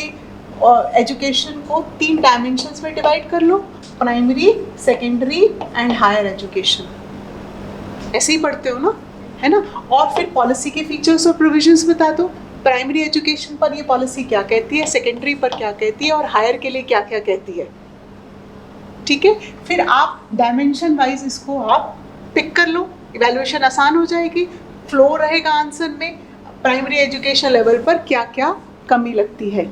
एजुकेशन को 3 डायमेंशंस में डिवाइड कर लो, primary, secondary and higher education. ऐसे ही पढ़ते हो ना, है ना। और फिर पॉलिसी के फीचर्स और प्रोविजंस बता दो, प्राइमरी एजुकेशन पर ये पॉलिसी क्या कहती है, सेकेंडरी पर क्या कहती है, और हायर के लिए क्या क्या कहती है, ठीक है। फिर आप डायमेंशन वाइज इसको आप पिक कर लो, इवैल्यूएशन आसान हो जाएगी, फ्लो रहेगा आंसर में, प्राइमरी एजुकेशन लेवल पर क्या क्या कमी लगती है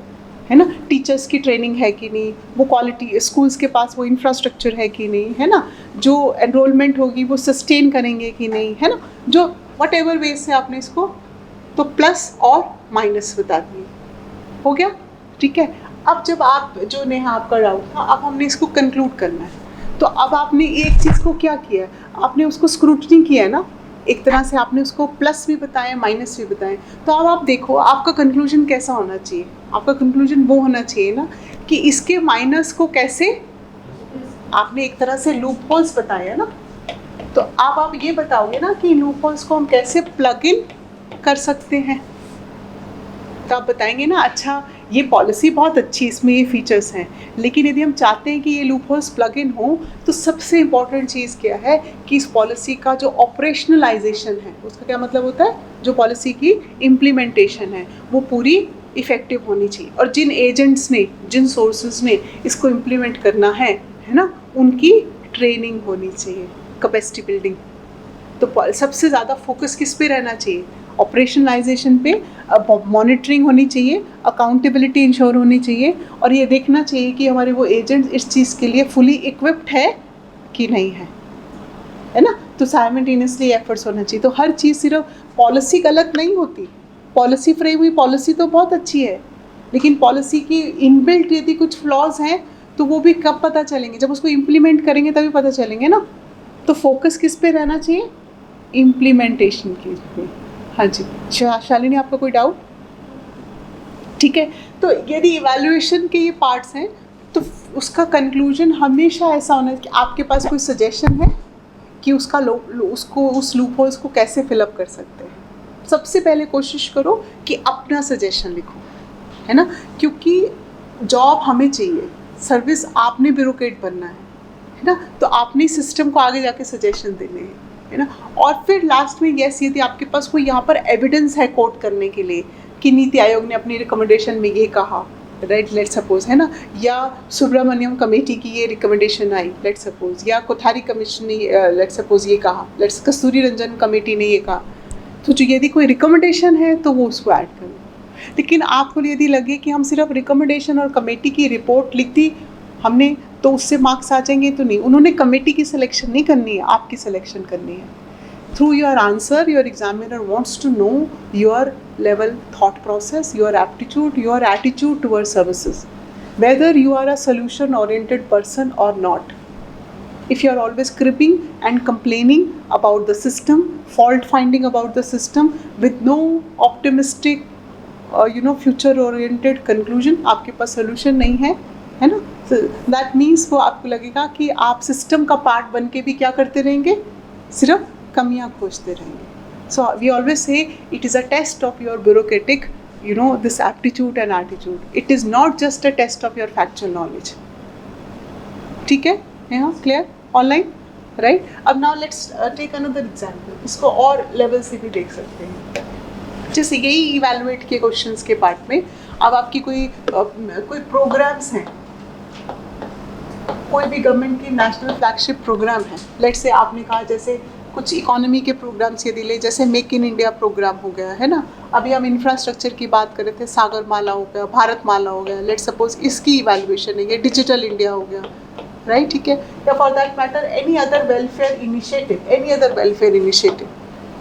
ना, टीचर्स की ट्रेनिंग है कि नहीं, वो क्वालिटी, स्कूल्स के पास वो इंफ्रास्ट्रक्चर है कि नहीं, है ना, जो एनरोलमेंट होगी वो सस्टेन करेंगे कि नहीं, है ना, जो वट एवर वेज से आपने इसको तो प्लस और माइनस बता दिए, हो गया, ठीक है। अब जब आप जो नेहा आपका डाउट था, अब हमने इसको कंक्लूड करना है, तो अब आपने एक चीज़ को क्या किया, आपने उसको स्क्रूटनी किया है ना, एक तरह से आपने उसको प्लस भी बताया, माइनस भी बताएं। तो अब आप देखो आपका कंक्लूजन कैसा होना चाहिए, आपका कंक्लूजन वो होना चाहिए ना कि इसके माइनस को कैसे, आपने एक तरह से लूप होल्स बताया ना, तो अब आप ये बताओगे ना कि लूप होल्स को हम कैसे प्लग इन कर सकते हैं, तो आप बताएंगे ना, अच्छा ये पॉलिसी बहुत अच्छी, इसमें ये फीचर्स हैं, लेकिन यदि हम चाहते हैं कि ये लूप होल्स प्लग इन हो तो सबसे इम्पॉर्टेंट चीज़ क्या है कि इस पॉलिसी का जो ऑपरेशनलाइजेशन है, उसका क्या मतलब होता है, जो पॉलिसी की इम्प्लीमेंटेशन है वो पूरी इफ़ेक्टिव होनी चाहिए, और जिन एजेंट्स ने, जिन सोर्सेज ने इसको इम्प्लीमेंट करना है ना, उनकी ट्रेनिंग होनी चाहिए, कैपेसिटी बिल्डिंग। तो सबसे ज़्यादा फोकस किस पे रहना चाहिए, ऑपरेशनलाइजेशन पे, मॉनिटरिंग होनी चाहिए, अकाउंटेबिलिटी इंश्योर होनी चाहिए, और ये देखना चाहिए कि हमारे वो एजेंट्स इस चीज़ के लिए फुली इक्विप्ड है कि नहीं है ना। तो साइमल्टेनियसली एफर्ट्स होना चाहिए। तो हर चीज़ सिर्फ पॉलिसी गलत नहीं होती, पॉलिसी फ्रेम हुई पॉलिसी तो बहुत अच्छी है, लेकिन पॉलिसी की इनबिल्ट यदि कुछ फ्लॉज हैं तो वो भी कब पता चलेंगे, जब उसको इम्प्लीमेंट करेंगे तभी पता चलेंगे ना। तो फोकस किस पे रहना चाहिए, इम्प्लीमेंटेशन की। हाँ जी शालिनी, आपका कोई डाउट? ठीक है, तो यदि इवैल्यूएशन के ये पार्ट्स हैं तो उसका कंक्लूजन हमेशा ऐसा होना है कि आपके पास कोई सजेशन है कि उसका उसको उस लूप होल्स को कैसे फिलअप कर सकते हैं। सबसे पहले कोशिश करो कि अपना सजेशन लिखो, है ना, क्योंकि जॉब हमें चाहिए, सर्विस आपने ब्यूरोक्रेट बनना है ना, तो आपने सिस्टम को आगे जाके सजेशन देने हैं, है ना। और फिर लास्ट में यस, यदि आपके पास कोई यहाँ पर एविडेंस है कोट करने के लिए कि नीति आयोग ने अपनी रिकमेंडेशन में ये कहा, राइट, लेट सपोज, है ना, या सुब्रमण्यम कमेटी की ये रिकमेंडेशन आई, लेट सपोज, या कोठारी कमीशन ने लेट सपोज ये कहा, लेट्स कस्तूरी रंजन कमेटी ने ये कहा, तो जो यदि कोई रिकमेंडेशन है तो वो उसको ऐड करो। लेकिन आपको यदि लगे कि हम सिर्फ रिकमेंडेशन और कमेटी की रिपोर्ट लिख दी हमने तो उससे मार्क्स आ जाएंगे, तो नहीं, उन्होंने कमेटी की सिलेक्शन नहीं करनी है, आपकी सिलेक्शन करनी है। Through your answer your examiner wants to know your level thought process, your aptitude, your attitude towards services, whether you are a solution oriented person or not. If you are always cribbing and complaining about the system, fault finding about the system with no optimistic future oriented conclusion, आपके पास solution नहीं है ना, so that means वो आपको लगेगा कि आप system का part बन के भी क्या करते रहेंगे, सिर्फ कमियां खोजते रहेंगे। So we always say it is a test of your bureaucratic, this aptitude and attitude. It is not just a test of your factual knowledge. ठीक है, यहाँ clear? Online, right? अब now let's take another example. इसको और level से भी देख सकते हैं। जैसे यही evaluate के questions के part में, अब आपकी कोई programs हैं, कोई भी government की national flagship program है, let's say आपने कहा जैसे कुछ इकोनॉमी के प्रोग्राम्स ये दिले, जैसे मेक इन इंडिया प्रोग्राम हो गया, है ना, अभी हम इंफ्रास्ट्रक्चर की बात कर रहे थे, सागर माला हो गया, भारत माला हो गया, लेट सपोज इसकी इवैल्यूएशन है, ये डिजिटल इंडिया हो गया, राइट, ठीक है, या for that matter any other welfare initiative,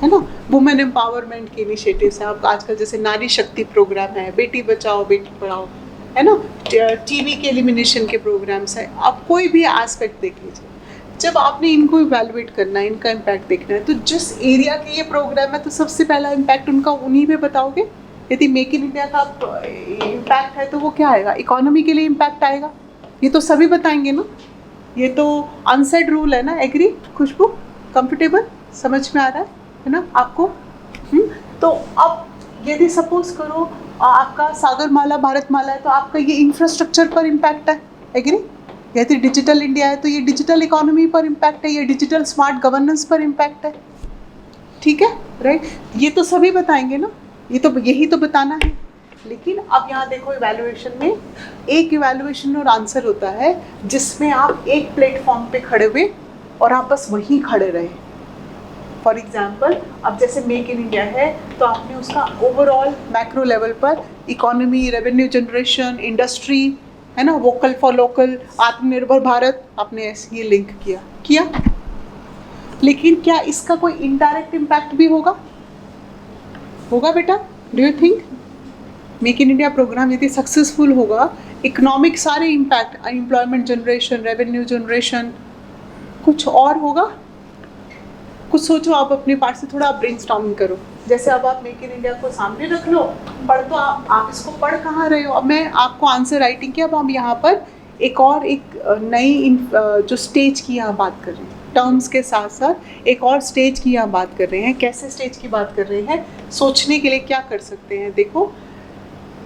है ना, वुमेन एम्पावरमेंट के इनिशिएटिव्स हैं। अब आजकल जैसे नारी शक्ति प्रोग्राम है, बेटी बचाओ बेटी पढ़ाओ, है ना, टीवी के एलिमिनेशन के प्रोग्राम्स हैं, आप कोई भी एस्पेक्ट देख लीजिए। जब आपने इनको इवैल्यूएट करना है, इनका इम्पैक्ट देखना है, तो जिस एरिया के ये प्रोग्राम है तो सबसे पहला इम्पैक्ट उनका उन्हीं पे बताओगे। यदि मेक इन इंडिया का इम्पैक्ट है तो वो क्या आएगा, इकोनॉमी के लिए इम्पैक्ट आएगा, ये तो सभी बताएंगे ना, ये तो अनसेड रूल है ना। एग्री खुशबू, कंफर्टेबल, समझ में आ रहा है ना आपको? तो अब यदि सपोज करो आपका सागरमाला भारतमाला है तो आपका ये इंफ्रास्ट्रक्चर पर इम्पैक्ट है, एग्री। यदि डिजिटल इंडिया है तो ये डिजिटल इकोनॉमी पर इम्पैक्ट है, ये डिजिटल स्मार्ट गवर्नेंस पर इम्पैक्ट है, ठीक है, राइट। ये तो सभी बताएंगे ना, ये तो यही तो बताना है। लेकिन अब यहाँ देखो, इवैल्यूएशन में एक इवैल्यूएशन और आंसर होता है जिसमें आप एक प्लेटफॉर्म पे खड़े हुए और आप बस वहीं खड़े रहे। फॉर एग्जाम्पल, अब जैसे मेक इन इंडिया है तो आपने उसका ओवरऑल मैक्रो लेवल पर इकोनॉमी, रेवेन्यू जनरेशन, इंडस्ट्री, है ना, वोकल फॉर लोकल, आत्मनिर्भर भारत, आपने ऐसे ये लिंक किया। लेकिन क्या इसका कोई इनडायरेक्ट इम्पैक्ट भी होगा बेटा? Do you think make in India program यदि सक्सेसफुल होगा, इकोनॉमिक सारे impact, employment generation, revenue generation, कुछ और होगा? कुछ सोचो, आप अपने पार्ट से थोड़ा ब्रेनस्टॉर्मिंग करो। जैसे अब आप मेक इन इंडिया को सामने रख लो, पढ़ तो आप इसको पढ़ कहाँ रहे हो। अब मैं आपको आंसर राइटिंग की, अब हम यहाँ पर एक नई जो स्टेज की यहाँ बात कर रहे हैं, टर्म्स के साथ साथ एक और स्टेज की यहाँ बात कर रहे हैं। कैसे स्टेज की बात कर रहे हैं, सोचने के लिए क्या कर सकते हैं। देखो,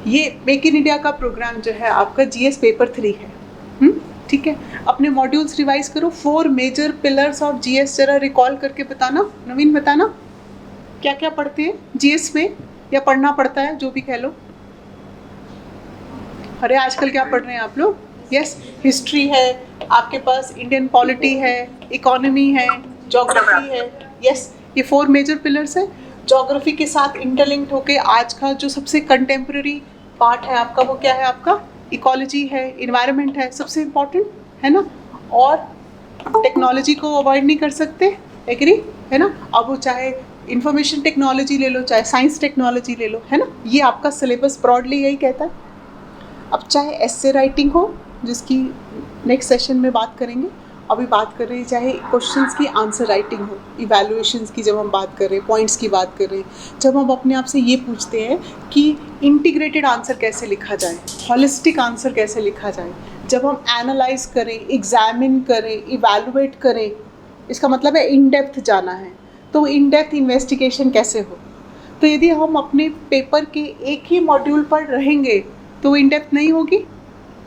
ये मेक इन इंडिया का प्रोग्राम जो है आपका जीएस पेपर 3 है। ठीक है, अपने मॉड्यूल्स रिवाइज करो। 4 मेजर पिलर्स ऑफ जीएस जरा रिकॉल करके बताना। नवीन बताना क्या क्या पढ़ते हैं जीएस में, या पढ़ना पड़ता है, जो भी कह लो। अरे आजकल क्या पढ़ रहे हैं आप लोग? यस, हिस्ट्री है आपके पास, इंडियन पॉलिटी है, इकोनॉमी है, ज्योग्राफी है। यस, ये 4 मेजर पिलर्स है। ज्योग्राफी के साथ इंटरलिंक्ड होके आज का जो सबसे कंटेम्प्रेरी पार्ट है आपका, वो क्या है आपका? इकोलॉजी है, इन्वायरमेंट है, सबसे इम्पोर्टेंट है ना। और टेक्नोलॉजी को अवॉइड नहीं कर सकते, एग्री है ना। अब वो चाहे इंफॉर्मेशन टेक्नोलॉजी ले लो, चाहे साइंस टेक्नोलॉजी ले लो, है ना। ये आपका सिलेबस ब्रॉडली यही कहता है। अब चाहे एस्से राइटिंग हो, जिसकी नेक्स्ट सेशन में बात करेंगे, अभी बात कर रहे हैं चाहे क्वेश्चंस की आंसर राइटिंग हो, इवैल्यूएशंस की जब हम बात कर रहे हैं, पॉइंट्स की बात कर रहे हैं, जब हम अपने आप से ये पूछते हैं कि इंटीग्रेटेड आंसर कैसे लिखा जाए, हॉलिस्टिक आंसर कैसे लिखा जाए, जब हम एनालाइज करें, एग्जामिन करें, इवैल्यूएट करें, इसका मतलब है इन डेप्थ जाना है। तो इन डेप्थ इन्वेस्टिगेशन कैसे हो। तो यदि हम अपने पेपर के एक ही मॉड्यूल पर रहेंगे तो वो इन डेप्थ नहीं होगी।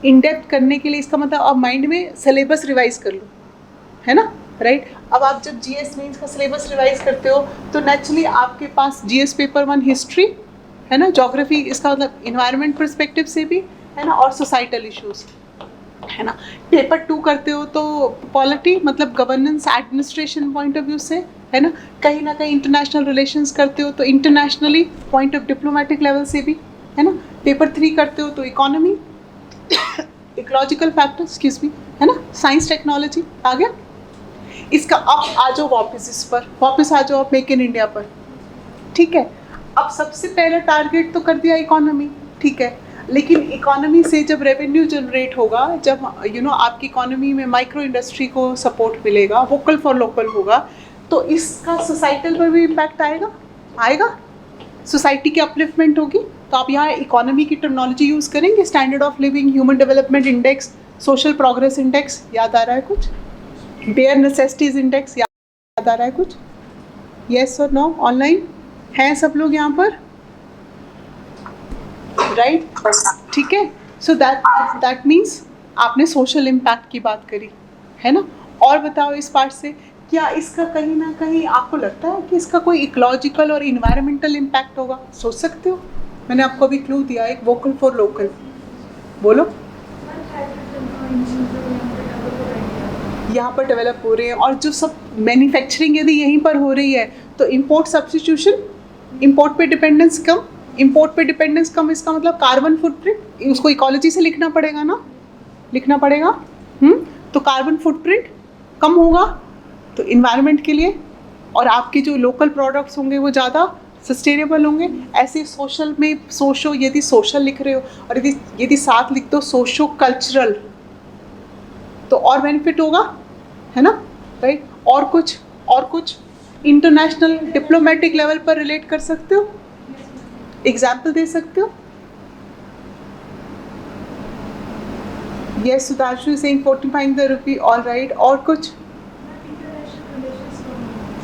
इन डेप्थ करने के लिए इसका मतलब आप माइंड में सिलेबस रिवाइज कर लो, है ना, राइट। अब आप जब जीएस मेंस का सिलेबस रिवाइज करते हो तो नेचुरली आपके पास जीएस पेपर 1 हिस्ट्री है ना, ज्योग्राफी इसका मतलब इन्वायरमेंट पर्सपेक्टिव से भी है ना, और सोसाइटल इश्यूज है ना। पेपर 2 करते हो तो पॉलिटी मतलब governance administration point of view से है ना कहीं इंटरनेशनल रिलेशंस करते हो तो internationally point of diplomatic level से भी है ना। पेपर 3 करते हो तो economy, ecological factors, excuse me, है ना, साइंस टेक्नोलॉजी आ गया। इसका अब आ जाओ वापस इस पर, वापस आ जाओ मेक इन इंडिया पर, ठीक है। अब सबसे पहला टारगेट तो कर दिया इकोनॉमी, ठीक है, लेकिन इकोनॉमी से जब रेवेन्यू जनरेट होगा, जब आपकी इकोनॉमी में माइक्रो इंडस्ट्री को सपोर्ट मिलेगा, वोकल फॉर लोकल होगा, तो इसका सोसाइटल पर भी इम्पैक्ट आएगा, सोसाइटी की अपलिफ्टमेंट होगी। तो आप यहाँ इकोनॉमी की टर्मिनोलॉजी यूज़ करेंगे, standard of living, human development index, social progress index, याद आ रहा है कुछ? बेयर नेसेसिटीज इंडेक्स, याद आ रहा है कुछ? येस और नो? ऑनलाइन हैं सब लोग यहाँ पर, राइट? ठीक है। सो दैट मीन्स आपने सोशल इम्पैक्ट की बात करी, है ना। और बताओ इस पार्ट से क्या इसका कहीं ना कहीं आपको लगता है कि इसका कोई इकोलॉजिकल और इन्वायरमेंटल इम्पैक्ट होगा? सोच सकते हो। मैंने आपको अभी क्लू दिया, एक वोकल फॉर लोकल, बोलो। यहाँ पर डेवलप हो रहे हैं, और जो सब मैन्युफैक्चरिंग यदि यहीं पर हो रही है तो इंपोर्ट सब्स्टिट्यूशन, इंपोर्ट पे डिपेंडेंस कम, इंपोर्ट पे डिपेंडेंस कम, इसका मतलब कार्बन फुटप्रिंट, उसको इकोलॉजी से लिखना पड़ेगा ना, लिखना पड़ेगा। तो कार्बन फुटप्रिंट कम होगा तो इन्वायरमेंट के लिए, और आपके जो लोकल प्रोडक्ट्स होंगे वो ज़्यादा सस्टेनेबल होंगे। ऐसे सोशल में यदि सोशल लिख रहे हो और यदि साथ लिख दो सोशो कल्चरल, तो और बेनिफिट होगा, है ना, राइट। और कुछ इंटरनेशनल डिप्लोमेटिक लेवल पर रिलेट कर सकते हो, एग्जाम्पल दे सकते हो? Yes, Sudhanshu is saying fortifying the rupee, all right. और कुछ?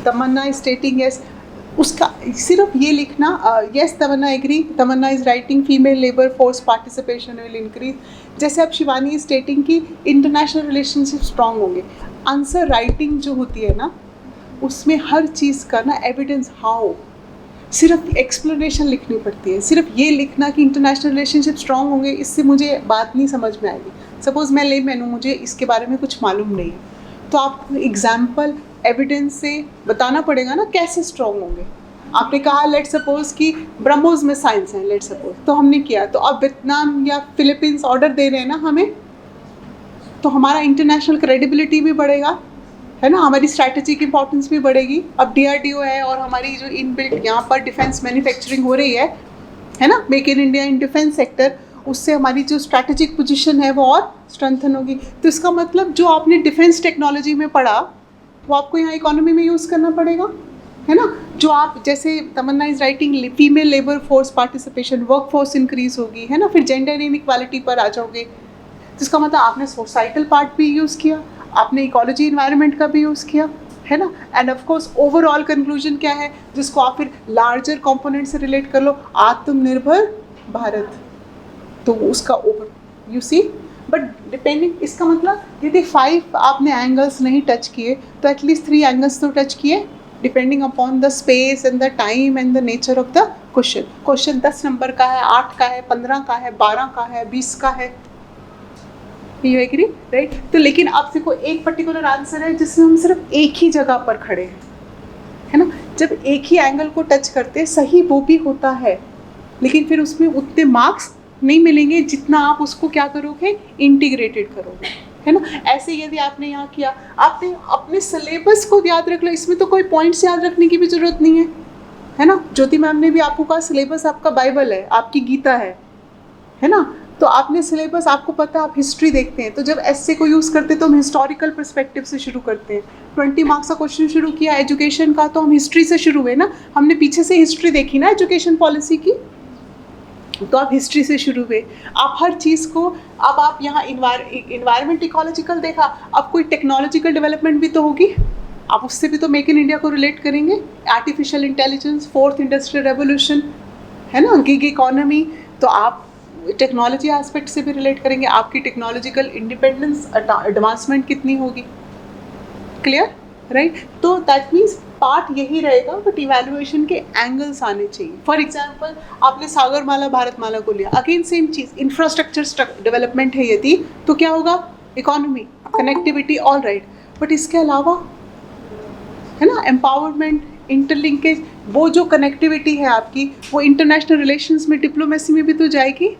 तमन्ना इज स्टेटिंग यस, उसका सिर्फ ये लिखना, yes Tamanna agree, Tamanna is writing female labour force participation will increase. जैसे अब शिवानी इज स्टेटिंग कि इंटरनेशनल रिलेशनशिप स्ट्रांग होंगे। आंसर राइटिंग जो होती है ना, उसमें हर चीज़ का ना एविडेंस, हाउ, सिर्फ एक्सप्लेनेशन लिखनी पड़ती है। सिर्फ ये लिखना कि इंटरनेशनल रिलेशनशिप स्ट्रांग होंगे, इससे मुझे बात नहीं समझ में आएगी। सपोज़ मैं लेमैन हूँ, मुझे इसके बारे में कुछ मालूम नहीं है, तो आपको एग्जाम्पल एविडेंस से बताना पड़ेगा ना कैसे स्ट्रांग होंगे। आपने कहा लेट सपोज कि ब्रह्मोस में साइंस है, लेट सपोज, तो हमने किया, तो अब वियतनाम या फिलीपींस ऑर्डर दे रहे हैं ना हमें, तो हमारा इंटरनेशनल क्रेडिबिलिटी भी बढ़ेगा, है ना, हमारी स्ट्रैटेजी की इंपॉर्टेंस भी बढ़ेगी। अब डीआरडीओ है और हमारी जो इनबिल्ट यहाँ पर डिफेंस मैन्युफैक्चरिंग हो रही है ना, make in India in defence sector, उससे हमारी जो स्ट्रैटेजिक पोजीशन है वो और स्ट्रेंथन होगी। तो इसका मतलब जो आपने डिफेंस टेक्नोलॉजी में पढ़ा वो आपको यहाँ इकोनॉमी में यूज़ करना पड़ेगा, है ना। जो आप जैसे Tamanna is writing female labour force participation, work force increase होगी, है ना, फिर जेंडर इनइक्वालिटी पर आ जाओगे, तो इसका मतलब आपने सोसाइटल पार्ट भी यूज़ किया, आपने इकोलॉजी इन्वायरमेंट का भी यूज़ किया, है ना। End of course overall conclusion क्या है, जिसको आप फिर लार्जर कंपोनेंट से रिलेट कर लो, आत्मनिर्भर भारत, तो उसका over you see. But depending, इसका मतलब यदि 5 आपने एंगल्स नहीं टच किए तो एटलीस्ट 3 एंगल्स तो टच किए, depending upon the space and the time and the nature of the question. Question 10 number का है, 8 का है, 15 का है, 12 का है, 20 का है, यू एग्री राइट? तो लेकिन अब देखो एक पर्टिकुलर आंसर है जिसमें हम सिर्फ एक ही जगह पर खड़े हैं, है ना? जब एक ही एंगल को टच करते हैं, सही वो भी होता है, लेकिन फिर उसमें उतने मार्क्स नहीं मिलेंगे जितना आप उसको क्या करोगे, इंटीग्रेटेड करोगे, है ना? ऐसे यदि आपने यहाँ किया, आपने अपने सिलेबस को याद रख लो, इसमें तो कोई पॉइंट्स याद रखने की भी जरूरत नहीं है ना? ज्योति मैम ने भी आपको कहा सिलेबस आपका बाइबल है, आपकी गीता है ना? तो आपने सिलेबस, आपको पता है, आप हिस्ट्री देखते हैं, तो जब ऐसे को यूज़ करते हैं तो हम हिस्टोरिकल पर्सपेक्टिव से शुरू करते हैं। 20 मार्क्स का क्वेश्चन शुरू किया एजुकेशन का, तो हम हिस्ट्री से शुरू हुए ना, हमने पीछे से हिस्ट्री देखी ना एजुकेशन पॉलिसी की, तो आप हिस्ट्री से शुरू हुए। आप हर चीज़ को, अब आप यहाँ इन्वायरमेंट इकोलॉजिकल देखा, अब कोई टेक्नोलॉजिकल डेवलपमेंट भी तो होगी, आप उससे भी तो मेक इन इंडिया को रिलेट करेंगे। Artificial intelligence, 4th industrial revolution, है ना, गिग इकोनॉमी, तो आप टेक्नोलॉजी एस्पेक्ट से भी रिलेट करेंगे, आपकी टेक्नोलॉजिकल इंडिपेंडेंस, एडवांसमेंट कितनी होगी, क्लियर राइट? तो दैट मीन्स पार्ट यही रहेगा, बट इवैल्यूएशन के एंगल्स आने चाहिए। फॉर एग्जांपल आपने सागरमाला भारतमाला को लिया, अगेन सेम चीज़, इंफ्रास्ट्रक्चर डेवलपमेंट है यदि, तो क्या होगा, economy, connectivity, all right, but इसके अलावा, है ना, एम्पावरमेंट, इंटरलिंकेज, वो जो कनेक्टिविटी है आपकी, वो इंटरनेशनल रिलेशंस में, डिप्लोमेसी में भी तो जाएगी,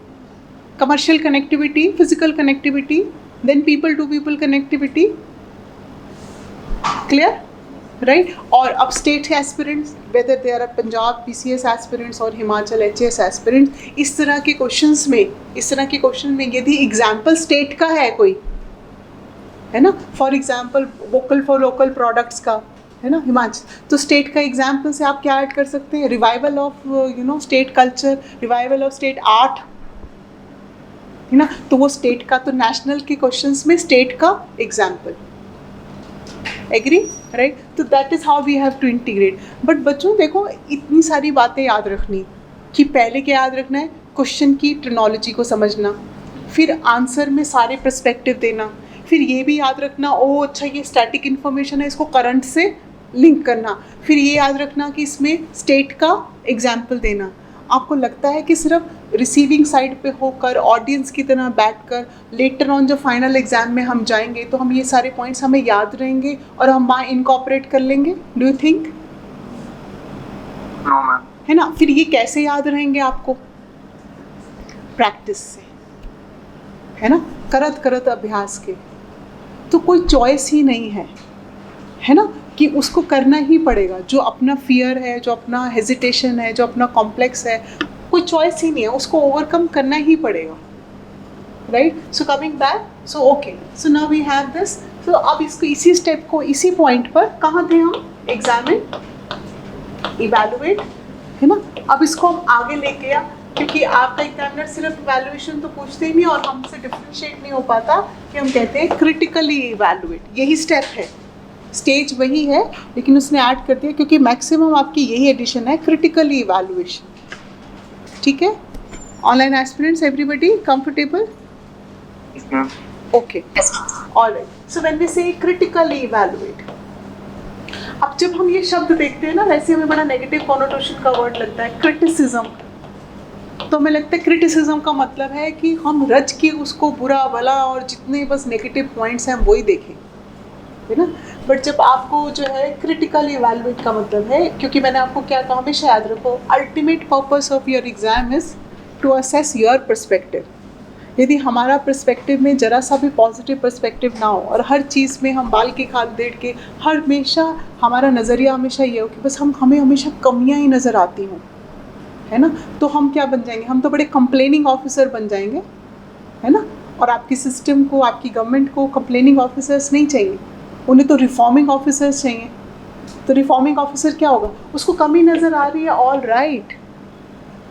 commercial connectivity, physical connectivity, then people to people connectivity, clear right? और अब state aspirants, whether they are Punjab PCS aspirants और हिमाचल HS एस्पिरेंट्स, इस तरह के क्वेश्चन में यदि एग्जाम्पल स्टेट का है कोई, है ना, for example vocal for local products का, है ना, हिमाचल, तो स्टेट का एग्जाम्पल से आप क्या ऐड कर सकते हैं, revival of state culture, revival of state art, है ना, तो वो स्टेट का, तो नेशनल के क्वेश्चंस में स्टेट का एग्जाम्पल, एग्री राइट? तो that is how we have to integrate. But बच्चों देखो, इतनी सारी बातें याद रखनी, कि पहले क्या याद रखना है, क्वेश्चन की टर्मिनोलॉजी को समझना, फिर आंसर में सारे पर्सपेक्टिव देना, फिर ये भी याद रखना, ओ अच्छा ये स्टैटिक इन्फॉर्मेशन है, इसको करंट से लिंक करना, फिर ये याद रखना कि इसमें स्टेट का एग्जाम्पल देना। आपको लगता है कि सिर्फ रिसीविंग साइड पे होकर, ऑडियंस की तरह बैठकर, लेटर ऑन जो फाइनल एग्जाम में हम जाएंगे तो हम ये सारे पॉइंट्स हमें याद रहेंगे और हम वहाँ इनकॉर्पोरेट कर लेंगे? Do you think? No ma'am. है ना? फिर ये कैसे याद रहेंगे आपको? प्रैक्टिस से, है ना, करत करत अभ्यास के। तो कोई चॉइस ही नहीं है ना, कि उसको करना ही पड़ेगा। जो अपना फियर है, जो अपना हेजिटेशन है, जो अपना कॉम्प्लेक्स है, कोई चॉइस ही नहीं है, उसको ओवरकम करना ही पड़ेगा, right? So coming back, so okay, so now we have this. So अब इसको, इसी स्टेप को, इसी पॉइंट पर कहाँ थे हम? एग्जामिन, इवैल्यूएट, है ना। अब इसको हम आगे लेके आ, क्योंकि आपका एग्जामिनर सिर्फ इवैल्यूएशन तो पूछते ही नहीं और हमसे डिफ्रेंशिएट नहीं हो पाता, कि हम कहते हैं क्रिटिकली इवैल्यूएट। यही स्टेप है, स्टेज वही है, लेकिन उसने ऐड कर दिया क्योंकि मैक्सिमम आपकी यही एडिशन है, क्रिटिकली इवैल्यूएशन। ठीक है, online aspirants, everybody comfortable? Okay, alright. So when we say critically evaluate, अब जब हम ये शब्द देखते हैं ना, वैसे हमें बड़ा नेगेटिव कॉनोटेशन का वर्ड लगता है, क्रिटिसिज्म। तो हमें लगता है क्रिटिसिज्म का मतलब है कि हम रच के उसको बुरा भला और जितने बस नेगेटिव पॉइंट्स हैं हम वही देखें, है ना। बट जब आपको जो है क्रिटिकल इवैल्यूएट का मतलब है, क्योंकि मैंने आपको क्या कहा, हमेशा याद रखो, ultimate purpose of your exam is to assess your perspective. यदि हमारा पर्सपेक्टिव में जरा सा भी पॉजिटिव पर्सपेक्टिव ना हो और हर चीज़ में हम बाल के खाल देड़ के, हमेशा हमारा नज़रिया हमेशा ये हो कि बस हमें हमेशा कमियां ही नज़र आती हों, है ना, तो हम क्या बन जाएंगे? हम तो बड़े कंप्लेनिंग ऑफिसर बन जाएंगे, है ना। और आपकी सिस्टम को, आपकी गवर्नमेंट को कंप्लेनिंग ऑफिसर्स नहीं चाहिए, उन्हें तो रिफॉर्मिंग ऑफिसर्स चाहिए। तो रिफॉर्मिंग ऑफिसर क्या होगा? उसको कमी नज़र आ रही है, ऑल राइट,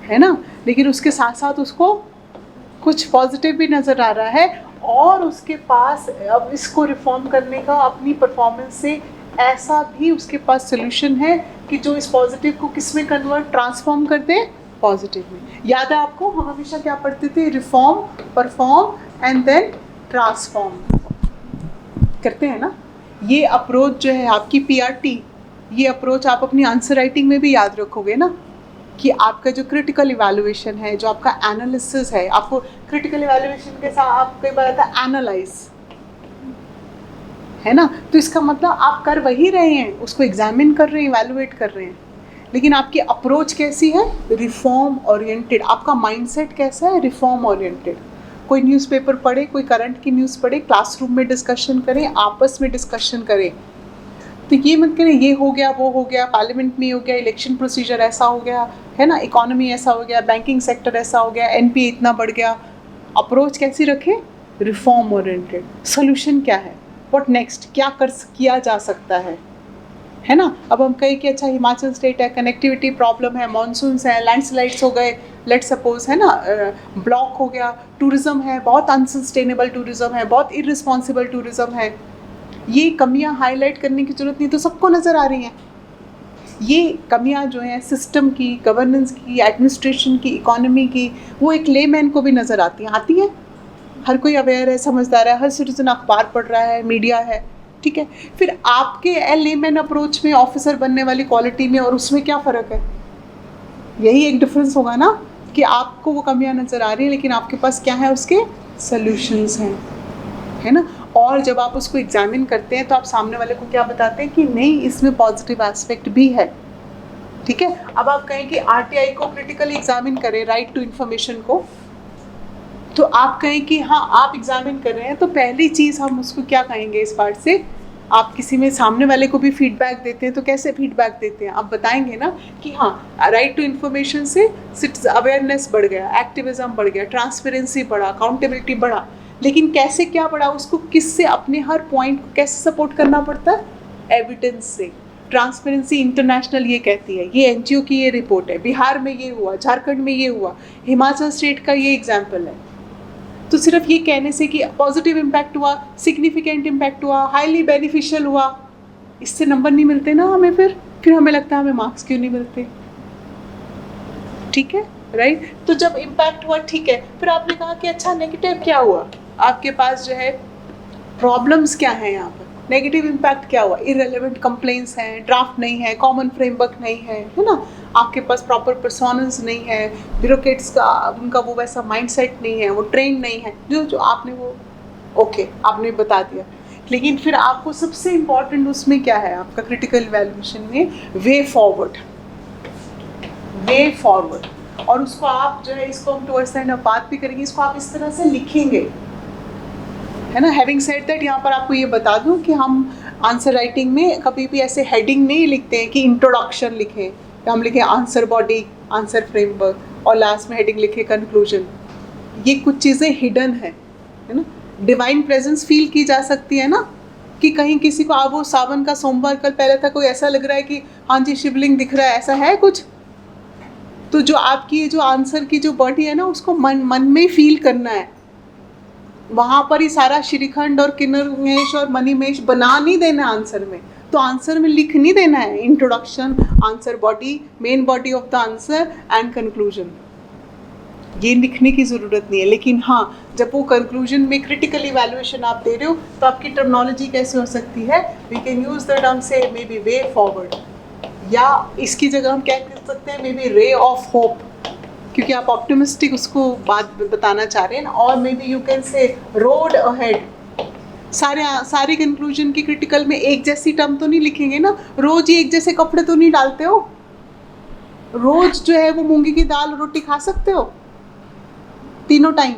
है ना, लेकिन उसके साथ साथ उसको कुछ पॉजिटिव भी नज़र आ रहा है और उसके पास अब इसको रिफॉर्म करने का अपनी परफॉर्मेंस से ऐसा भी उसके पास सोल्यूशन है कि जो इस पॉजिटिव को किस में कन्वर्ट, ट्रांसफॉर्म कर दे पॉजिटिव में। याद है आपको, हम हमेशा क्या पढ़ते थे? Reform, perform and then transform करते हैं ना। ये अप्रोच जो है आपकी PRT, ये अप्रोच आप अपनी आंसर राइटिंग में भी याद रखोगे ना, कि आपका जो क्रिटिकल इवैल्यूएशन है, जो आपका एनालिसिस है, आपको क्रिटिकल इवैल्यूएशन के साथ आप कई बार आता है एनालाइज, है ना। तो इसका मतलब आप कर वही रहे हैं, उसको एग्जामिन कर रहे हैं, इवैल्यूएट कर रहे हैं, लेकिन आपकी अप्रोच कैसी है? Reform oriented. आपका माइंडसेट कैसा है? Reform oriented. कोई न्यूज़पेपर पढ़े, कोई करंट की न्यूज़ पढ़े, क्लासरूम में डिस्कशन करें, आपस में डिस्कशन करें। तो ये मत करें ये हो गया, वो हो गया, पार्लियामेंट में हो गया, इलेक्शन प्रोसीजर ऐसा हो गया, है ना, इकोनॉमी ऐसा हो गया, बैंकिंग सेक्टर ऐसा हो गया, NPA इतना बढ़ गया। अप्रोच कैसी रखें? Reform oriented. सोल्यूशन क्या है? What next? क्या किया जा सकता है ना। अब हम कहें कि अच्छा हिमाचल स्टेट है, कनेक्टिविटी प्रॉब्लम है, मानसून्स हैं, लैंडस्लाइड्स हो गए, लेट सपोज, है ना, ब्लॉक हो गया, टूरिज़्म है, बहुत अनसस्टेनेबल टूरिज़्म है, बहुत इररिस्पॉन्सिबल टूरिज़्म है। ये कमियां हाईलाइट करने की ज़रूरत नहीं, तो सबको नज़र आ रही हैं। ये कमियां जो हैं सिस्टम की, गवर्नेंस की, एडमिनिस्ट्रेशन की, इकोनॉमी की, वो एक लेमैन को भी नज़र आती हैं। हर कोई अवेयर है, समझदार है, हर सिटीजन अखबार पढ़ रहा है, मीडिया है, ठीक है। फिर आपके लेमैन अप्रोच में, ऑफिसर बनने वाली क्वालिटी में और उसमें क्या फ़र्क है? यही एक डिफरेंस होगा ना, कि आपको वो कमियां नज़र आ रही हैं, लेकिन आपके पास क्या है? उसके सॉल्यूशंस हैं, है ना। और जब आप उसको एग्जामिन करते हैं तो आप सामने वाले को क्या बताते हैं कि नहीं, इसमें पॉजिटिव एस्पेक्ट भी है, ठीक है। अब आप कहें कि RTI को क्रिटिकली एग्जामिन करें, राइट टू इन्फॉर्मेशन को, तो आप कहें कि हाँ आप एग्जामिन कर रहे हैं, तो पहली चीज़ हम उसको क्या कहेंगे इस पार्ट से? आप किसी में सामने वाले को भी फीडबैक देते हैं तो कैसे फीडबैक देते हैं? आप बताएंगे ना कि हाँ राइट टू इन्फॉर्मेशन से अवेयरनेस बढ़ गया, एक्टिविज्म बढ़ गया, ट्रांसपेरेंसी बढ़ा, अकाउंटेबिलिटी बढ़ा। लेकिन कैसे क्या बढ़ा? उसको किससे, अपने हर पॉइंट को कैसे सपोर्ट करना पड़ता है? एविडेंस से। ट्रांसपेरेंसी इंटरनेशनल ये कहती है, ये NGO की ये रिपोर्ट है, बिहार में ये हुआ, झारखंड में ये हुआ, हिमाचल स्टेट का ये एग्जाम्पल है। तो सिर्फ ये कहने से कि पॉजिटिव इम्पैक्ट हुआ, सिग्निफिकेंट इम्पैक्ट हुआ, हाईली बेनिफिशियल हुआ, इससे नंबर नहीं मिलते ना हमें। फिर हमें लगता है हमें मार्क्स क्यों नहीं मिलते, ठीक है, राइट। तो जब इम्पैक्ट हुआ, ठीक है, फिर आपने कहा कि अच्छा नेगेटिव क्या हुआ? आपके पास जो है प्रॉब्लम्स क्या हैं यहाँ पर? नेगेटिव इम्पैक्ट क्या हुआ? इररिलेवेंट कंप्लेंट्स हैं, ड्राफ्ट नहीं है, कॉमन फ्रेमवर्क नहीं है ना, आपके पास प्रॉपर परसोनल्स नहीं है, ब्यूरोक्रेट्स का उनका वो वैसा माइंडसेट नहीं है, वो ट्रेन नहीं है, जो आपने वो ओके आपने बता दिया। लेकिन फिर आपको सबसे इम्पॉर्टेंट उसमें क्या है आपका क्रिटिकल इवैल्यूएशन में? Way forward. और उसको आप जो है, इसको हम टुवर्ड्स द एंड बात भी करेंगे, इसको आप इस तरह से लिखेंगे, है ना। हैविंग सेड दैट, यहाँ पर आपको ये बता दूँ कि हम आंसर राइटिंग में कभी भी ऐसे हेडिंग नहीं लिखते हैं कि इंट्रोडक्शन लिखें, या हम लिखें आंसर बॉडी, आंसर फ्रेमवर्क, और लास्ट में हेडिंग लिखे कंक्लूजन। ये कुछ चीज़ें हिडन है ना। डिवाइन प्रेजेंस फील की जा सकती है ना, कि कहीं किसी को वो सावन का सोमवार कल पहले था, कोई ऐसा लग रहा है कि हाँ जी शिवलिंग दिख रहा है, ऐसा है कुछ? तो जो आपकी जो आंसर की जो बॉडी है ना, उसको मन में फील करना है, वहाँ पर ही सारा श्रीखंड और किन्नरमेश और मणिमेश बना नहीं देना आंसर में। तो आंसर में लिख नहीं देना है introduction, answer body, main body of the answer and conclusion, ये लिखने की ज़रूरत नहीं है। लेकिन हाँ, जब वो कंक्लूजन में क्रिटिकल इवैल्यूएशन आप दे रहे हो, तो आपकी टर्मिनोलॉजी कैसे हो सकती है? We can use the term say may be way forward, या इसकी जगह हम क्या कह सकते हैं? मे बी रे ऑफ होप, क्योंकि आप ऑप्टिमिस्टिक उसको बात बताना चाह रहे हैं ना। और may be you can say road ahead. सारे कंक्लूजन की क्रिटिकल में एक जैसी टर्म तो नहीं लिखेंगे ना, रोज ही एक जैसे कपड़े तो नहीं डालते हो, रोज जो है वो मूंगी की दाल रोटी खा सकते हो तीनों टाइम?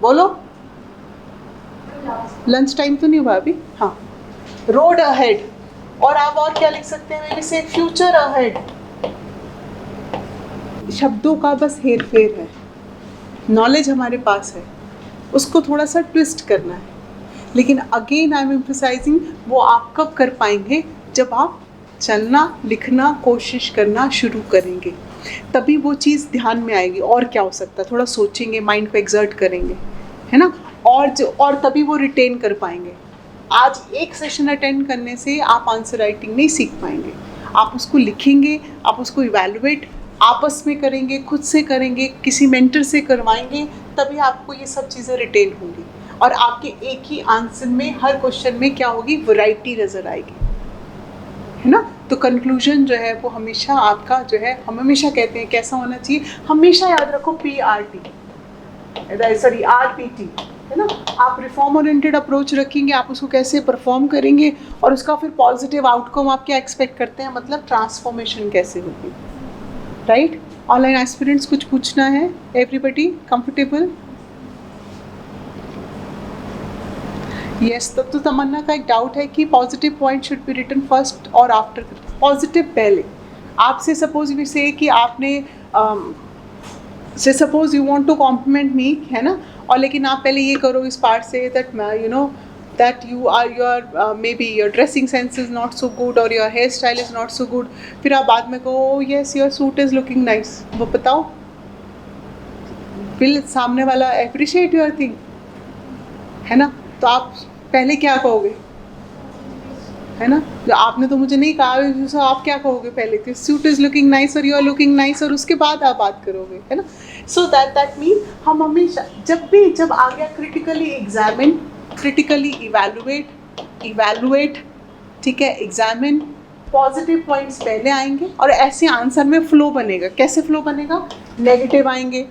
बोलो, लंच टाइम तो नहीं हुआ अभी। हाँ, रोड अहेड। और आप और क्या लिख सकते हैं? मे बी से फ्यूचर अहेड। शब्दों का बस हेर फेर है, नॉलेज हमारे पास है, उसको थोड़ा सा ट्विस्ट करना है। लेकिन अगेन आई एम एम्फसाइजिंग, वो आप कब कर पाएंगे? जब आप चलना, लिखना, कोशिश करना शुरू करेंगे, तभी वो चीज़ ध्यान में आएगी। और क्या हो सकता है? थोड़ा सोचेंगे, माइंड को एक्सर्ट करेंगे, है ना, और तभी वो रिटेन कर पाएंगे। आज एक सेशन अटेंड करने से आप आंसर राइटिंग नहीं सीख पाएंगे। आप उसको लिखेंगे, आप उसको इवैल्यूएट आपस में करेंगे, खुद से करेंगे, किसी मेंटर से करवाएंगे, तभी आपको ये सब चीज़ें रिटेन होंगी और आपके एक ही आंसर में हर क्वेश्चन में क्या होगी, वैरायटी नज़र आएगी, है ना। तो कंक्लूजन जो है वो हमेशा आपका जो है, हम हमेशा कहते हैं कैसा होना चाहिए, हमेशा याद रखो PRT, सॉरी RPT, है ना। आप रिफॉर्म ओरिएंटेड अप्रोच रखेंगे, आप उसको कैसे परफॉर्म करेंगे और उसका फिर पॉजिटिव आउटकम आप क्या एक्सपेक्ट करते हैं, मतलब ट्रांसफॉर्मेशन कैसे होगी, राइट। ऑनलाइन एस्पिरेंट्स कुछ पूछना है, एवरीबडी कंफर्टेबल? यस। तो तमन्ना का एक डाउट है कि positive point should be written first और आफ्टर। पॉजिटिव पहले, आपसे सपोज वी से कि आपने say suppose you want to compliment me, है ना, और लेकिन आप पहले ये करो इस part say that you no that you are your maybe your dressing sense is not so good or your hairstyle is not so good, फिर आप बाद में कहो oh yes your suit is looking nice, वो बताओ फिर सामने वाला appreciate your thing, है ना। तो आप पहले क्या कहोगे, है ना, जो आपने तो मुझे नहीं कहा, तो आप क्या कहोगे पहले, कि सूट इज लुकिंग नाइस और यू आर लुकिंग नाइस, और उसके बाद आप बात करोगे, है ना। सो दैट मीन हम हमेशा जब आ गया क्रिटिकली एग्जामिन, क्रिटिकली इवैल्यूएट, ठीक है, एग्जामिन, पॉजिटिव पॉइंट्स पहले आएंगे और ऐसे आंसर में फ्लो बनेगा। कैसे फ्लो बनेगा, नेगेटिव आएंगे,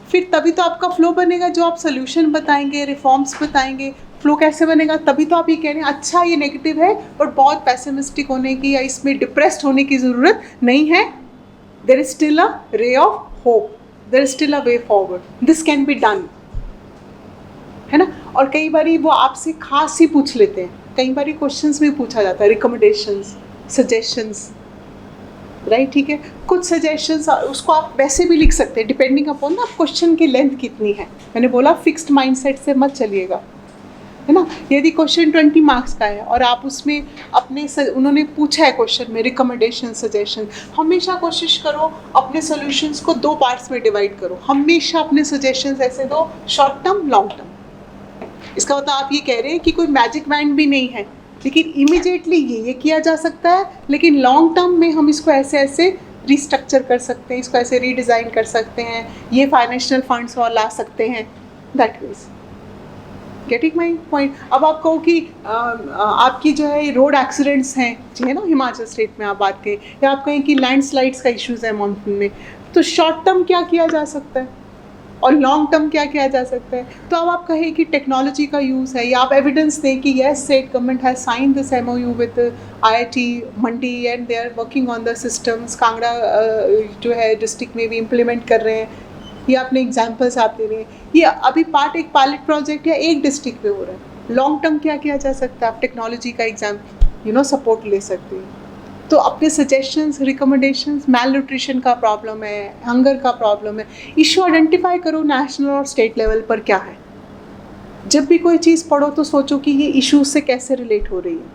फिर तभी तो आपका फ्लो बनेगा जो आप सोल्यूशन बताएंगे, रिफॉर्म्स बताएंगे। फ्लो कैसे बनेगा, तभी तो आप ये कह रहे हैं अच्छा ये नेगेटिव है बट बहुत पैसिमिस्टिक होने की या इसमें डिप्रेस्ड होने की ज़रूरत नहीं है, there is still a ray of hope, there is still a way forward, this can be done, है ना। और कई बार वो आपसे खास ही पूछ लेते हैं, कई बार क्वेश्चंस में पूछा जाता है, रिकमेंडेशंस, सजेशंस, राइट, ठीक है। कुछ सजेशंस उसको आप वैसे भी लिख सकते हैं डिपेंडिंग अपॉन ना क्वेश्चन की लेंथ कितनी है। मैंने बोला फिक्स्ड माइंडसेट से मत चलिएगा, है ना। यदि क्वेश्चन 20 मार्क्स का है और आप उसमें उन्होंने पूछा है क्वेश्चन में रिकमेंडेशन, सजेशन, हमेशा कोशिश करो अपने सॉल्यूशंस को 2 पार्ट्स में डिवाइड करो। हमेशा अपने सजेशंस ऐसे दो, शॉर्ट टर्म, लॉन्ग टर्म। इसका मतलब आप ये कह रहे हैं कि कोई मैजिक बैंड भी नहीं है, लेकिन इमीडिएटली ये किया जा सकता है, लेकिन लॉन्ग टर्म में हम इसको ऐसे ऐसे रिस्ट्रक्चर कर सकते हैं, इसको ऐसे रीडिज़ाइन कर सकते हैं, ये फाइनेंशियल फंड्स और ला सकते हैं, that means getting my point. अब आप कहो कि आपकी जो है रोड एक्सीडेंट्स हैं, है ना, हिमाचल स्टेट में आप बात करें, या आप कहें कि लैंडस्लाइड्स का इश्यूज़ है मानसून में, तो शॉर्ट टर्म क्या किया जा सकता है और लॉन्ग टर्म क्या किया जा सकता है। तो अब आप कहें कि टेक्नोलॉजी का यूज़ है, या आप एविडेंस दें कि yes state government has sign this MOU with IIT Mandi and they are working on the systems, Kangra जो है डिस्ट्रिक्ट में भी इम्प्लीमेंट कर रहे हैं, ये अपने एग्जाम्पल्स आप दे रहे हैं। ये अभी एक पायलट प्रोजेक्ट या एक डिस्ट्रिक्ट में हो रहा है। लॉन्ग टर्म क्या किया जा सकता है, आप टेक्नोलॉजी का एग्जाम सपोर्ट ले सकते हैं। तो अपने सजेशंस, रिकमेंडेशंस, मैल न्यूट्रिशन का प्रॉब्लम है, हंगर का प्रॉब्लम है, इशू आइडेंटिफाई करो नेशनल और स्टेट लेवल पर क्या है। जब भी कोई चीज़ पढ़ो तो सोचो कि ये इशू से कैसे रिलेट हो रही है,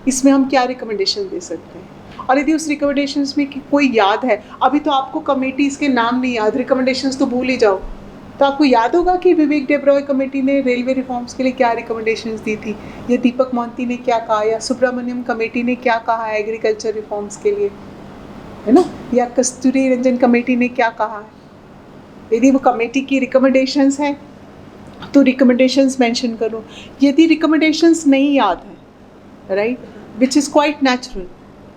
इसमें हम क्या रिकमेंडेशन दे सकते हैं। और यदि उस रिकमेंडेशंस में कि कोई याद है, अभी तो आपको कमेटीज़ के नाम नहीं याद, रिकमेंडेशंस तो भूल ही जाओ, तो आपको याद होगा कि विवेक डेब्रॉय कमेटी ने रेलवे रिफॉर्म्स के लिए क्या रिकमेंडेशंस दी थी, या दीपक मोहंती ने क्या कहा, या सुब्रमण्यम कमेटी ने क्या कहा है एग्रीकल्चर रिफॉर्म्स के लिए, है ना, या कस्तूरी रंजन कमेटी ने क्या कहा है। यदि वो कमेटी की रिकमेंडेशंस हैं तो रिकमेंडेशंस मेंशन करो। यदि रिकमेंडेशंस नहीं याद है, right, which is quite natural,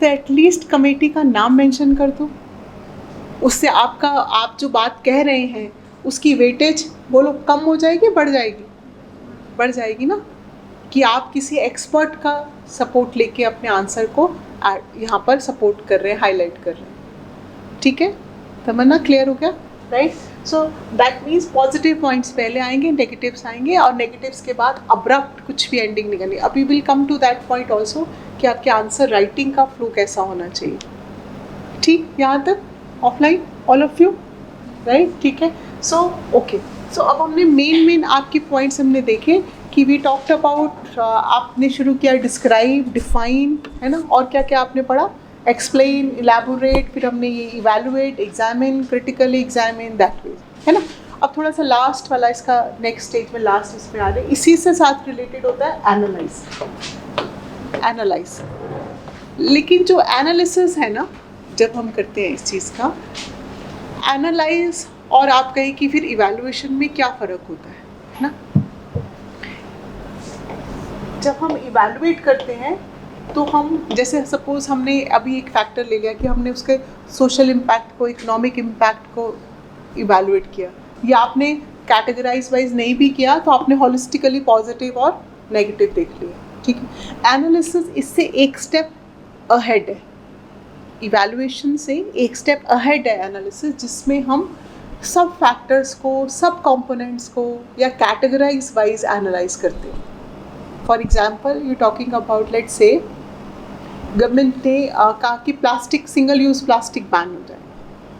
तो एटलीस्ट कमेटी का नाम मेंशन कर दो। उससे आप जो बात कह रहे हैं उसकी वेटेज बोलो कम हो जाएगी, बढ़ जाएगी, बढ़ जाएगी ना, कि आप किसी एक्सपर्ट का सपोर्ट लेके अपने आंसर को यहाँ पर सपोर्ट कर रहे हैं, हाईलाइट कर रहे हैं, ठीक है। तमन्ना क्लियर हो गया, right. So that means positive points पहले आएंगे, नेगेटिव्स आएंगे, और नेगेटिव्स के बाद अब्रप्ट कुछ भी एंडिंग नहीं करनी। अभी will come to that point also कि आपके आंसर राइटिंग का फ्लो कैसा होना चाहिए, ठीक, यहाँ तक offline all of you, right, ठीक है। सो ओके, सो अब हमने मेन आपके पॉइंट्स हमने देखे कि वी टॉक्ड अबाउट, आपने शुरू किया डिस्क्राइब, डिफाइन, है ना, और क्या क्या आपने पढ़ा, एक्सप्लेन, इलेबोरेट, फिर हमने ये evaluate, examine, critically examine, that way, है ना। अब थोड़ा सा लास्ट वाला इसका नेक्स्ट स्टेज में लास्ट इसमें आ रहे, इसी से साथ रिलेटेड होता है एनालाइज। लेकिन जो एनालिसिस है ना, जब हम करते हैं इस चीज़ का एनालाइज, और आप कहें कि फिर इवैल्यूएशन में क्या फ़र्क होता है ना। जब हम इवैल्यूएट करते हैं तो हम जैसे सपोज हमने अभी एक फैक्टर ले लिया कि हमने उसके सोशल इम्पैक्ट को, इकोनॉमिक इम्पैक्ट को इवैल्यूएट किया, या आपने कैटेगराइज वाइज नहीं भी किया तो आपने हॉलिस्टिकली पॉजिटिव और नेगेटिव देख लिया, ठीक है। एनालिसिस इससे एक स्टेप अहेड है, इवैल्यूएशन से एक स्टेप अहेड है एनालिसिस, जिसमें हम सब फैक्टर्स को, सब कंपोनेंट्स को या कैटेगराइज वाइज एनालाइज करते हैं। For example you talking about, let's say government ने कहा कि plastic, single use plastic ban हो जाए,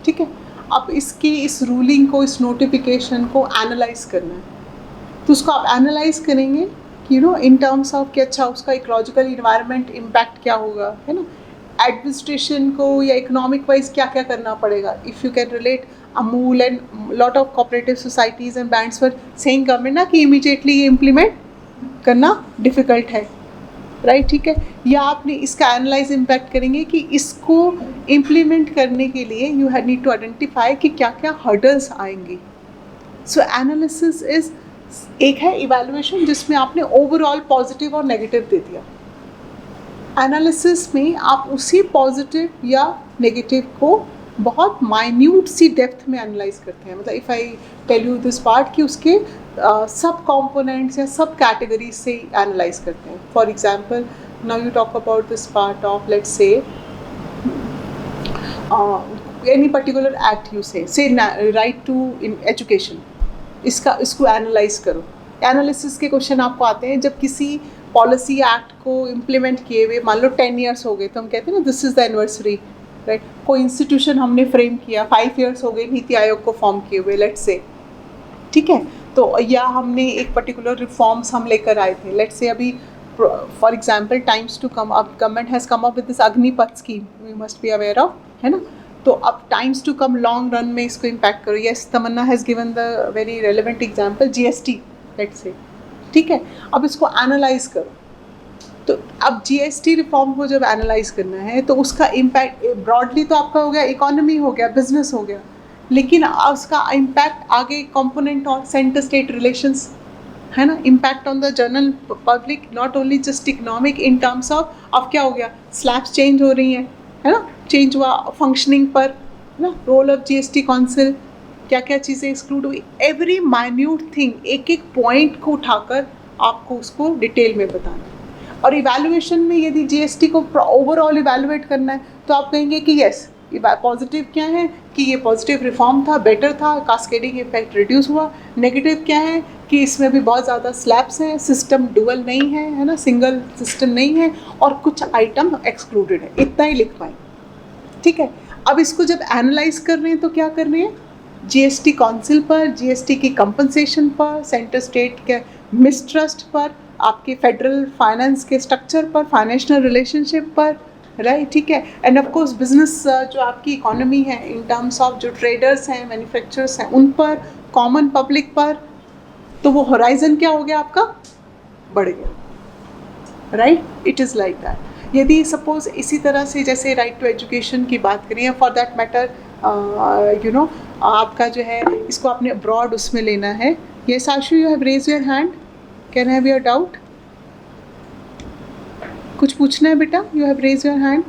ठीक है। अब इस रूलिंग को, इस नोटिफिकेशन को एनालाइज करना है, तो उसको आप एनालाइज करेंगे कि इन टर्म्स ऑफ कि अच्छा उसका इकोलॉजिकल इन्वायरमेंट इम्पैक्ट क्या होगा, है ना, एडमिनिस्ट्रेशन को या इकोनॉमिक वाइज क्या क्या करना पड़ेगा। If you can relate Amul and lot of cooperative societies and bands for saying government ना कि इमीडिएटली ये इम्प्लीमेंट करना डिफ़िकल्ट है, राइट, ठीक है। या आपने इसका एनालाइज इम्पैक्ट करेंगे कि इसको इम्प्लीमेंट करने के लिए यू नीड टू आइडेंटिफाई कि क्या क्या हर्डल्स आएंगी। सो एनालिसिस इज एक है इवैल्यूएशन जिसमें आपने ओवरऑल पॉजिटिव और नेगेटिव दे दिया। एनालिसिस में आप उसी पॉजिटिव या नेगेटिव को बहुत माइन्यूट सी डेप्थ में एनालाइज करते हैं। मतलब if I tell you this part कि उसके सब कंपोनेंट्स या सब कैटेगरीज से एनालाइज करते हैं। For example now you talk about this part of, let's say any particular act, you से राइट टू एजुकेशन, इसको एनालाइज करो। एनालिसिस के क्वेश्चन आपको आते हैं जब किसी पॉलिसी एक्ट को इम्प्लीमेंट किए हुए मान लो 10 ईयर्स हो गए, तो हम कहते हैं ना this is the anniversary, right. कोई इंस्टीट्यूशन हमने फ्रेम किया, 5 ईयर्स हो गए नीति आयोग को फॉर्म किए हुए, लेट्स से, ठीक है। तो या हमने एक पर्टिकुलर रिफॉर्म्स हम लेकर आए थे, लेट्स से अभी for example times to come, अब government has come up with this Agnipath scheme, we must be aware of, है ना। तो अब times to come long run में इसको इम्पैक्ट करो। Yes, Tamanna has given the very relevant example GST, let's say, ठीक है। अब इसको एनालाइज करो, तो अब जीएसटी रिफॉर्म को जब एनालाइज करना है तो उसका इम्पैक्ट ब्रॉडली तो आपका हो गया, इकोनॉमी हो गया, बिजनेस हो गया, लेकिन उसका इम्पैक्ट आगे कंपोनेंट और सेंटर स्टेट रिलेशंस, है ना, impact on the general public, not only just economic in terms of, अब क्या हो गया, स्लैब्स चेंज हो रही हैं, है ना, चेंज हुआ फंक्शनिंग पर, है ना, रोल ऑफ जीएसटी काउंसिल, क्या क्या चीज़ें एक्सक्लूड हुई, एवरी माइन्यूट थिंग, एक एक पॉइंट को उठाकर आपको उसको डिटेल में बताना है। और इवैल्यूएशन में यदि जीएसटी को ओवरऑल इवैल्यूएट करना है तो आप कहेंगे कि यस, पॉजिटिव क्या है कि ये पॉजिटिव रिफॉर्म था, बेटर था, कास्केडिंग इफेक्ट रिड्यूस हुआ। नेगेटिव क्या है कि इसमें भी बहुत ज़्यादा स्लैब्स हैं, सिस्टम डुअल नहीं है ना, सिंगल सिस्टम नहीं है, और कुछ आइटम एक्सक्लूडेड है। इतना ही लिख पाए, ठीक है। अब इसको जब एनालाइज कर रहे हैं तो क्या कर रहे हैं, जीएसटी काउंसिल पर, जीएसटी की कंपनसेशन पर, सेंटर स्टेट के मिसट्रस्ट पर, आपके फेडरल फाइनेंस के स्ट्रक्चर पर, फाइनेंशियल रिलेशनशिप पर, राइट, ठीक है। एंड ऑफ कोर्स बिजनेस जो आपकी इकोनॉमी है इन टर्म्स ऑफ जो ट्रेडर्स हैं, मैन्युफैक्चरर्स हैं, उन पर, कॉमन पब्लिक पर, तो वो होराइजन क्या हो गया आपका, बढ़ गया, right. It is like that. यदि सपोज इसी तरह से जैसे राइट टू एजुकेशन की बात करें, या फॉर दैट मैटर आपका जो है इसको आपने अब्रॉड उसमें लेना है। Yes Ashu, you have raise your hand, can have your doubt, कुछ पूछना है बेटा, you have raise your hand.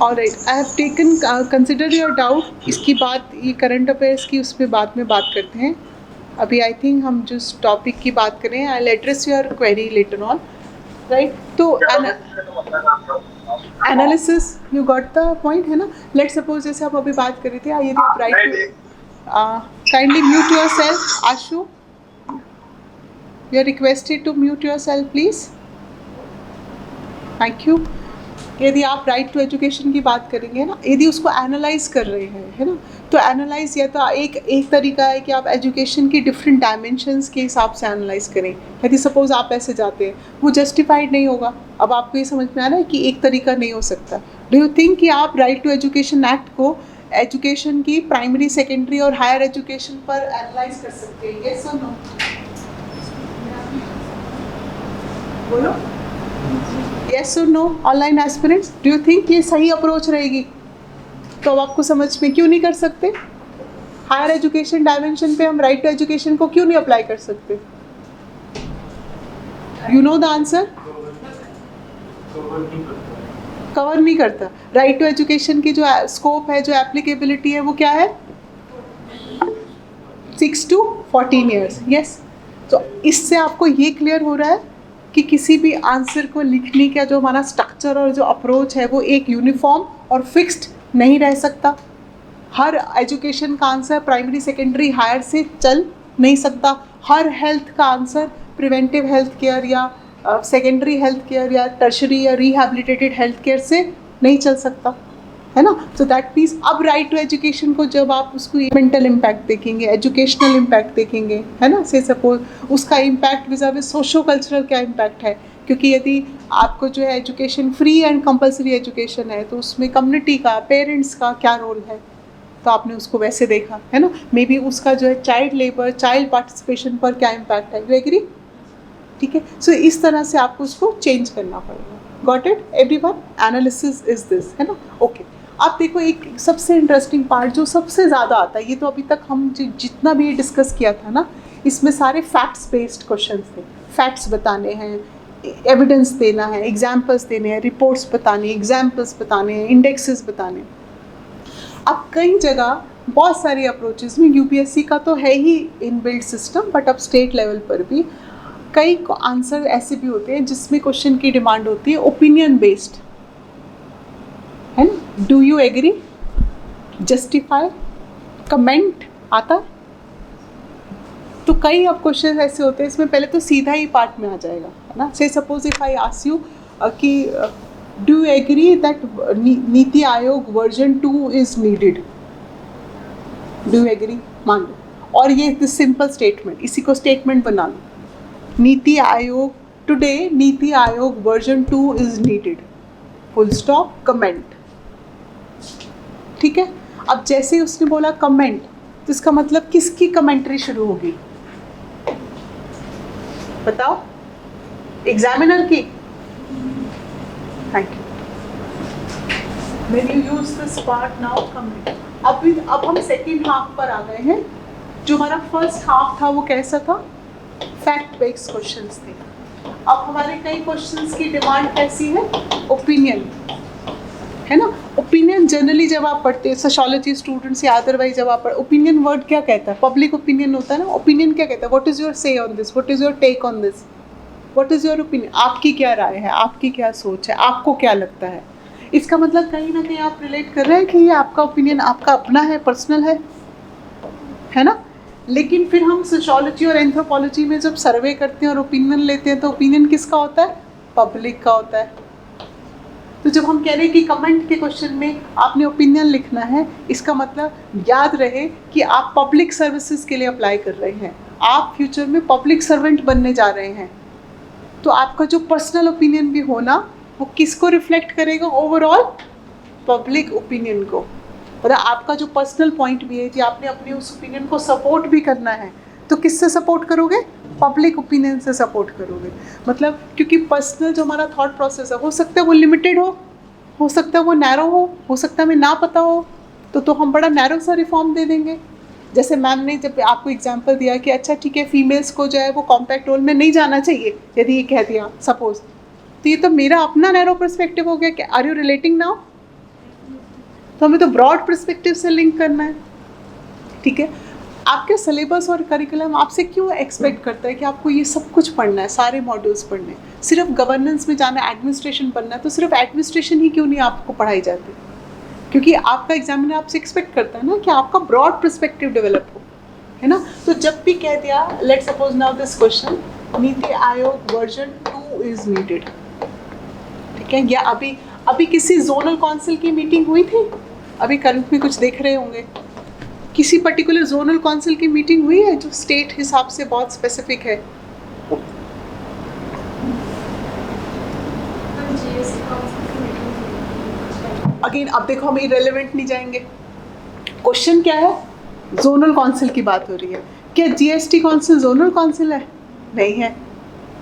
Alright, I have taken consider your doubt. इसकी बात, ये करंट अफेयर्स की उस पर बाद में बात करते हैं। अभी आई थिंक हम जिस टॉपिक की बात करें, I will address your query later on, right. तो analysis, you got the point, है ना। लेट सपोज जैसे हम अभी बात कर रहे थे, यदि आप right, kindly mute yourself, Ashu, you are requested to mute yourself please, thank you. यदि आप राइट टू एजुकेशन की बात करेंगे ना, यदि उसको एनालाइज कर रहे हैं, है ना, तो एनालाइज या तो एक तरीका है कि आप एजुकेशन की डिफरेंट डायमेंशंस के हिसाब से एनालाइज करें। यदि सपोज आप ऐसे जाते हैं, वो जस्टिफाइड नहीं होगा। अब आपको ये समझ में आ रहा है कि एक तरीका नहीं हो सकता। डू यू थिंक कि आप राइट टू एजुकेशन एक्ट को एजुकेशन की प्राइमरी, सेकेंडरी और हायर एजुकेशन पर एनालाइज कर सकते हैं? यस और नो? बोलो यस और no. Online aspirants, do you think ये सही अप्रोच रहेगी? तो अब आपको समझ में क्यों नहीं कर सकते? हायर एजुकेशन डायमेंशन पे हम राइट टू एजुकेशन को क्यों नहीं अप्लाई कर सकते? You know the answer? Cover नहीं करता। राइट टू एजुकेशन की जो स्कोप है, जो एप्लीकेबिलिटी है, वो क्या है? 6 to 14 ईयर्स। यस, तो इससे आपको ये क्लियर हो रहा है कि किसी भी आंसर को लिखने का जो हमारा स्ट्रक्चर और जो अप्रोच है वो एक यूनिफॉर्म और फिक्स्ड नहीं रह सकता। हर एजुकेशन का आंसर प्राइमरी, सेकेंडरी, हायर से चल नहीं सकता। हर हेल्थ का आंसर प्रिवेंटिव हेल्थ केयर या सेकेंडरी हेल्थ केयर या टर्शरी या रिहैबिलिटेटेड हेल्थ केयर से नहीं चल सकता, है ना? सो दैट मीन्स अब राइट टू एजुकेशन को जब आप उसको मेंटल इम्पैक्ट देखेंगे, एजुकेशनल इम्पैक्ट देखेंगे, है ना, से सपोज उसका इम्पैक्ट विज़ाविज़ सोशो कल्चरल क्या इम्पैक्ट है, क्योंकि यदि आपको जो है education free and compulsory education है तो उसमें कम्युनिटी का, पेरेंट्स का क्या रोल है, तो आपने उसको वैसे देखा, है ना? मे बी उसका जो है चाइल्ड लेबर, चाइल्ड पार्टिसिपेशन पर क्या इम्पैक्ट है, यू एग्री? ठीक है, सो इस तरह से आपको उसको चेंज करना पड़ेगा। Got it everyone? Analysis is this, है ना? ओके, आप देखो एक सबसे इंटरेस्टिंग पार्ट जो सबसे ज़्यादा आता है, ये तो अभी तक हम जितना भी डिस्कस किया था ना, इसमें सारे फैक्ट्स बेस्ड क्वेश्चंस थे। फैक्ट्स बताने हैं, एविडेंस देना है, एग्जाम्पल्स देने हैं, रिपोर्ट्स बताने, एग्जाम्पल्स बताने हैं, इंडेक्सेस बताने। अब कई जगह बहुत सारी अप्रोचेस में यूपीएससी का तो है ही इनबिल्ट सिस्टम, बट अब स्टेट लेवल पर भी कई आंसर ऐसे भी होते हैं जिसमें क्वेश्चन की डिमांड होती है ओपिनियन बेस्ड, है ना? Do you agree? Justify, comment आता है? तो कई अब क्वेश्चन ऐसे होते हैं, इसमें पहले तो सीधा ही पार्ट में आ जाएगा, है ना? से suppose if I ask you कि do you agree that Niti Aayog version 2 is needed? Do you agree? मान लो, और ये सिंपल स्टेटमेंट, इसी को स्टेटमेंट बना लो, नीति आयोग टुडे नीति Aayog version 2 is needed, full stop, comment. ठीक है, अब जैसे ही उसने बोला कमेंट, तो इसका मतलब किसकी कमेंट्री शुरू होगी? बताओ, एग्जामिनर की? Thank you. When you use this part now, comment. अब हम सेकेंड हाफ पर आ गए हैं। जो हमारा फर्स्ट हाफ था वो कैसा था? फैक्ट बेस्ड क्वेश्चंस थे। अब हमारे कई क्वेश्चंस की डिमांड कैसी है? ओपिनियन, है ना? ओपिनियन जनरली जब आप पढ़ते हैं, सोशियोलॉजी स्टूडेंट्स या अदरवाइज जब आप ओपिनियन वर्ड क्या कहता है? पब्लिक ओपिनियन होता है ना। ओपिनियन क्या कहता है? What is your say on this, what is your take on this, what is your opinion, आपकी क्या राय है, आपकी क्या सोच है, आपको क्या लगता है? इसका मतलब कहीं ना कहीं आप रिलेट कर रहे हैं कि ये आपका ओपिनियन आपका अपना है, पर्सनल है ना? लेकिन फिर हम सोशियोलॉजी और एंथ्रोपोलॉजी में जब सर्वे करते हैं और ओपिनियन लेते हैं तो ओपिनियन किसका होता है? पब्लिक का होता है। तो जब हम कह रहे हैं कि कमेंट के क्वेश्चन में आपने ओपिनियन लिखना है, इसका मतलब याद रहे कि आप पब्लिक सर्विसेज के लिए अप्लाई कर रहे हैं, आप फ्यूचर में पब्लिक सर्वेंट बनने जा रहे हैं। तो आपका जो पर्सनल ओपिनियन भी होना वो किसको रिफ्लेक्ट करेगा? ओवरऑल पब्लिक ओपिनियन को। मतलब आपका जो पर्सनल पॉइंट भी है कि आपने अपने उस ओपिनियन को सपोर्ट भी करना है, तो किससे सपोर्ट करोगे? पब्लिक ओपिनियन से सपोर्ट करोगे। मतलब क्योंकि पर्सनल जो हमारा थॉट प्रोसेस है, हो सकता है वो लिमिटेड हो सकता है वो नैरो हो सकता है हमें ना पता हो, तो हम बड़ा नैरो सा रिफॉर्म दे देंगे। जैसे मैम ने जब आपको एग्जांपल दिया कि अच्छा ठीक है, फीमेल्स को जो है वो कॉम्पैक्ट रोल में नहीं जाना चाहिए, यदि ये कह दिया सपोज, तो ये तो मेरा अपना नैरो पर्सपेक्टिव हो गया कि आर यू रिलेटिंग नाउ? तो हमें तो ब्रॉड पर्सपेक्टिव से लिंक करना है। ठीक है, आपके सिलेबस और करिकुलम आपसे क्यों एक्सपेक्ट करता है कि आपको ये सब कुछ पढ़ना है, सारे मॉड्यूल्स पढ़ने हैं? सिर्फ गवर्नेंस में जाना, एडमिनिस्ट्रेशन पढ़ना है, तो सिर्फ एडमिनिस्ट्रेशन ही क्यों नहीं आपको पढ़ाई जाती? क्योंकि आपका एग्जामिनर आपसे एक्सपेक्ट करता है ना कि आपका ब्रॉड पर्सपेक्टिव डेवलप हो, है ना? तो जब भी कह दिया, let's suppose now this question, नीति आयोग वर्जन 2 इज नीडेड, ठीक है, या अभी किसी जोनल काउंसिल की मीटिंग हुई थी? अभी करंट में कुछ देख रहे होंगे, किसी पर्टिकुलर जोनल काउंसिल की मीटिंग हुई है जो स्टेट हिसाब से बहुत स्पेसिफिक है? अगेन अब देखो, हम इरेलेवेंट नहीं जाएंगे, क्वेश्चन क्या है? जोनल काउंसिल की बात हो रही है। क्या जीएसटी काउंसिल जोनल काउंसिल है? नहीं है।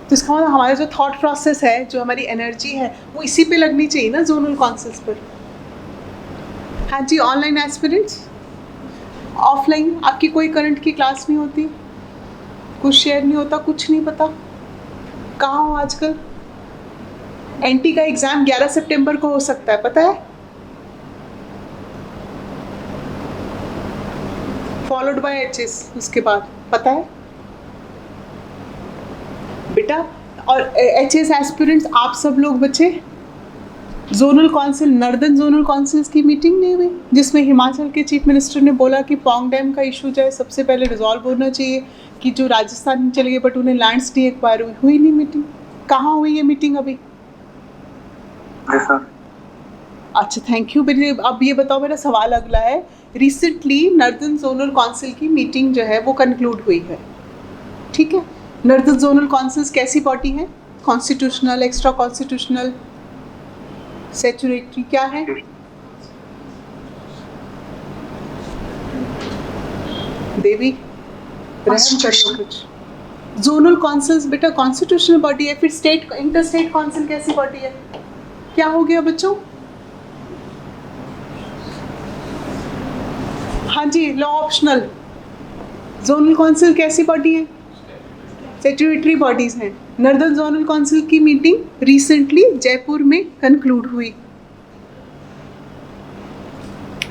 तो इसका मतलब हमारा जो थॉट प्रोसेस है, जो हमारी एनर्जी है, वो इसी पे लगनी चाहिए ना, जोनल काउंसिल्स पर। हाँ जी, ऑनलाइन एस्पिरेंट्स, ऑफलाइन आपकी कोई करंट की क्लास नहीं होती, कुछ शेयर नहीं होता, कुछ नहीं पता कहाँ हो आजकल। एनटी का एग्जाम 11 सितंबर को हो सकता है, पता है? फॉलोड बाय एचएस उसके बाद, पता है बेटा? और एचएस एस्पिरेंट्स आप सब लोग बच्चे, zonal council, northern zonal councils की मीटिंग नहीं हुई, जिसमें हिमाचल के चीफ मिनिस्टर ने बोला कि पौंग डैम का इशू जो है सबसे पहले रिजॉल्व होना चाहिए, कि जो राजस्थान में चले गए बट उन्हें लैंड्स नहीं एक्वायर हुई नहीं मीटिंग। कहाँ हुई ये मीटिंग अभी? अच्छा, थैंक यू। अब ये बताओ, मेरा सवाल अगला है, रिसेंटली नॉर्दर्न जोनल काउंसिल की मीटिंग जो है वो कंक्लूड हुई है, ठीक है? नॉर्दर्न जोनल काउंसिल्स कैसी बॉडी है? कॉन्स्टिट्यूशनल, एक्स्ट्रा कॉन्स्टिट्यूशनल, स्टैट्यूटरी, क्या है? देवी रहम कर लो कुछ। जोनल काउंसिल्स बेटा कॉन्स्टिट्यूशनल बॉडी है। फिर स्टेट, इंटर स्टेट काउंसिल कैसी बॉडी है? क्या हो गया बच्चों? हाँ जी, लॉ ऑप्शनल। जोनल काउंसिल कैसी बॉडी है? स्टैट्यूटरी बॉडीज हैं। नॉर्दर्न जोनल काउंसिल की मीटिंग रिसेंटली जयपुर में कंक्लूड हुई।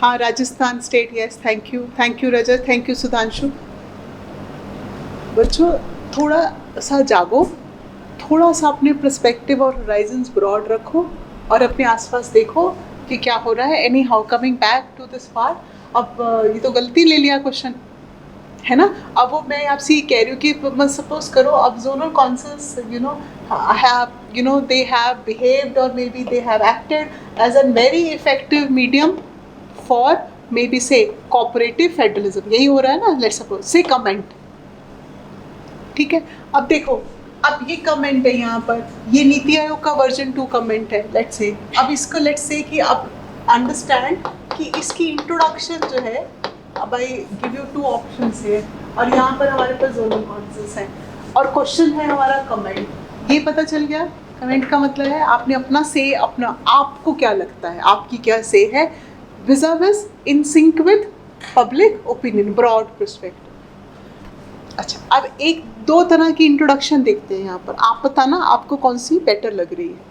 हाँ, Rajasthan state, yes, thank you Rajat, thank you Sudhanshu. बच्चों थोड़ा सा जागो, थोड़ा सा अपने पर्सपेक्टिव और होराइजन्स ब्रॉड रखो और अपने आसपास देखो कि क्या हो रहा है। Anyhow, coming back to this part, अब ये तो गलती ले लिया क्वेश्चन, है ना? अब वो मैं आपसे ये कह रही हूँ कि मैं सपोज करो अब zonal councils they have behaved or maybe they have acted as a very effective medium for maybe say cooperative federalism, यही हो रहा है ना, let's suppose say comment, ठीक है? अब देखो, अब ये कमेंट है यहाँ पर, ये नीति आयोग का वर्जन 2 कमेंट है, लेट्स से। अब इसको लेट्स से कि अब अंडरस्टैंड कि इसकी इंट्रोडक्शन जो है, अब आई गिव यू 2 ऑप्शंस है और यहाँ पर हमारे पास जोनल काउंसिल्स हैं और क्वेश्चन है हमारा कमेंट। ये पता चल गया कमेंट का मतलब है आपने अपना से, अपना आपको क्या लगता है, आपकी क्या से है viz in sync with public opinion, broad perspective. अच्छा, अब एक 2 तरह की इंट्रोडक्शन देखते हैं यहाँ पर, आप बताना आपको कौन सी बेटर लग रही है।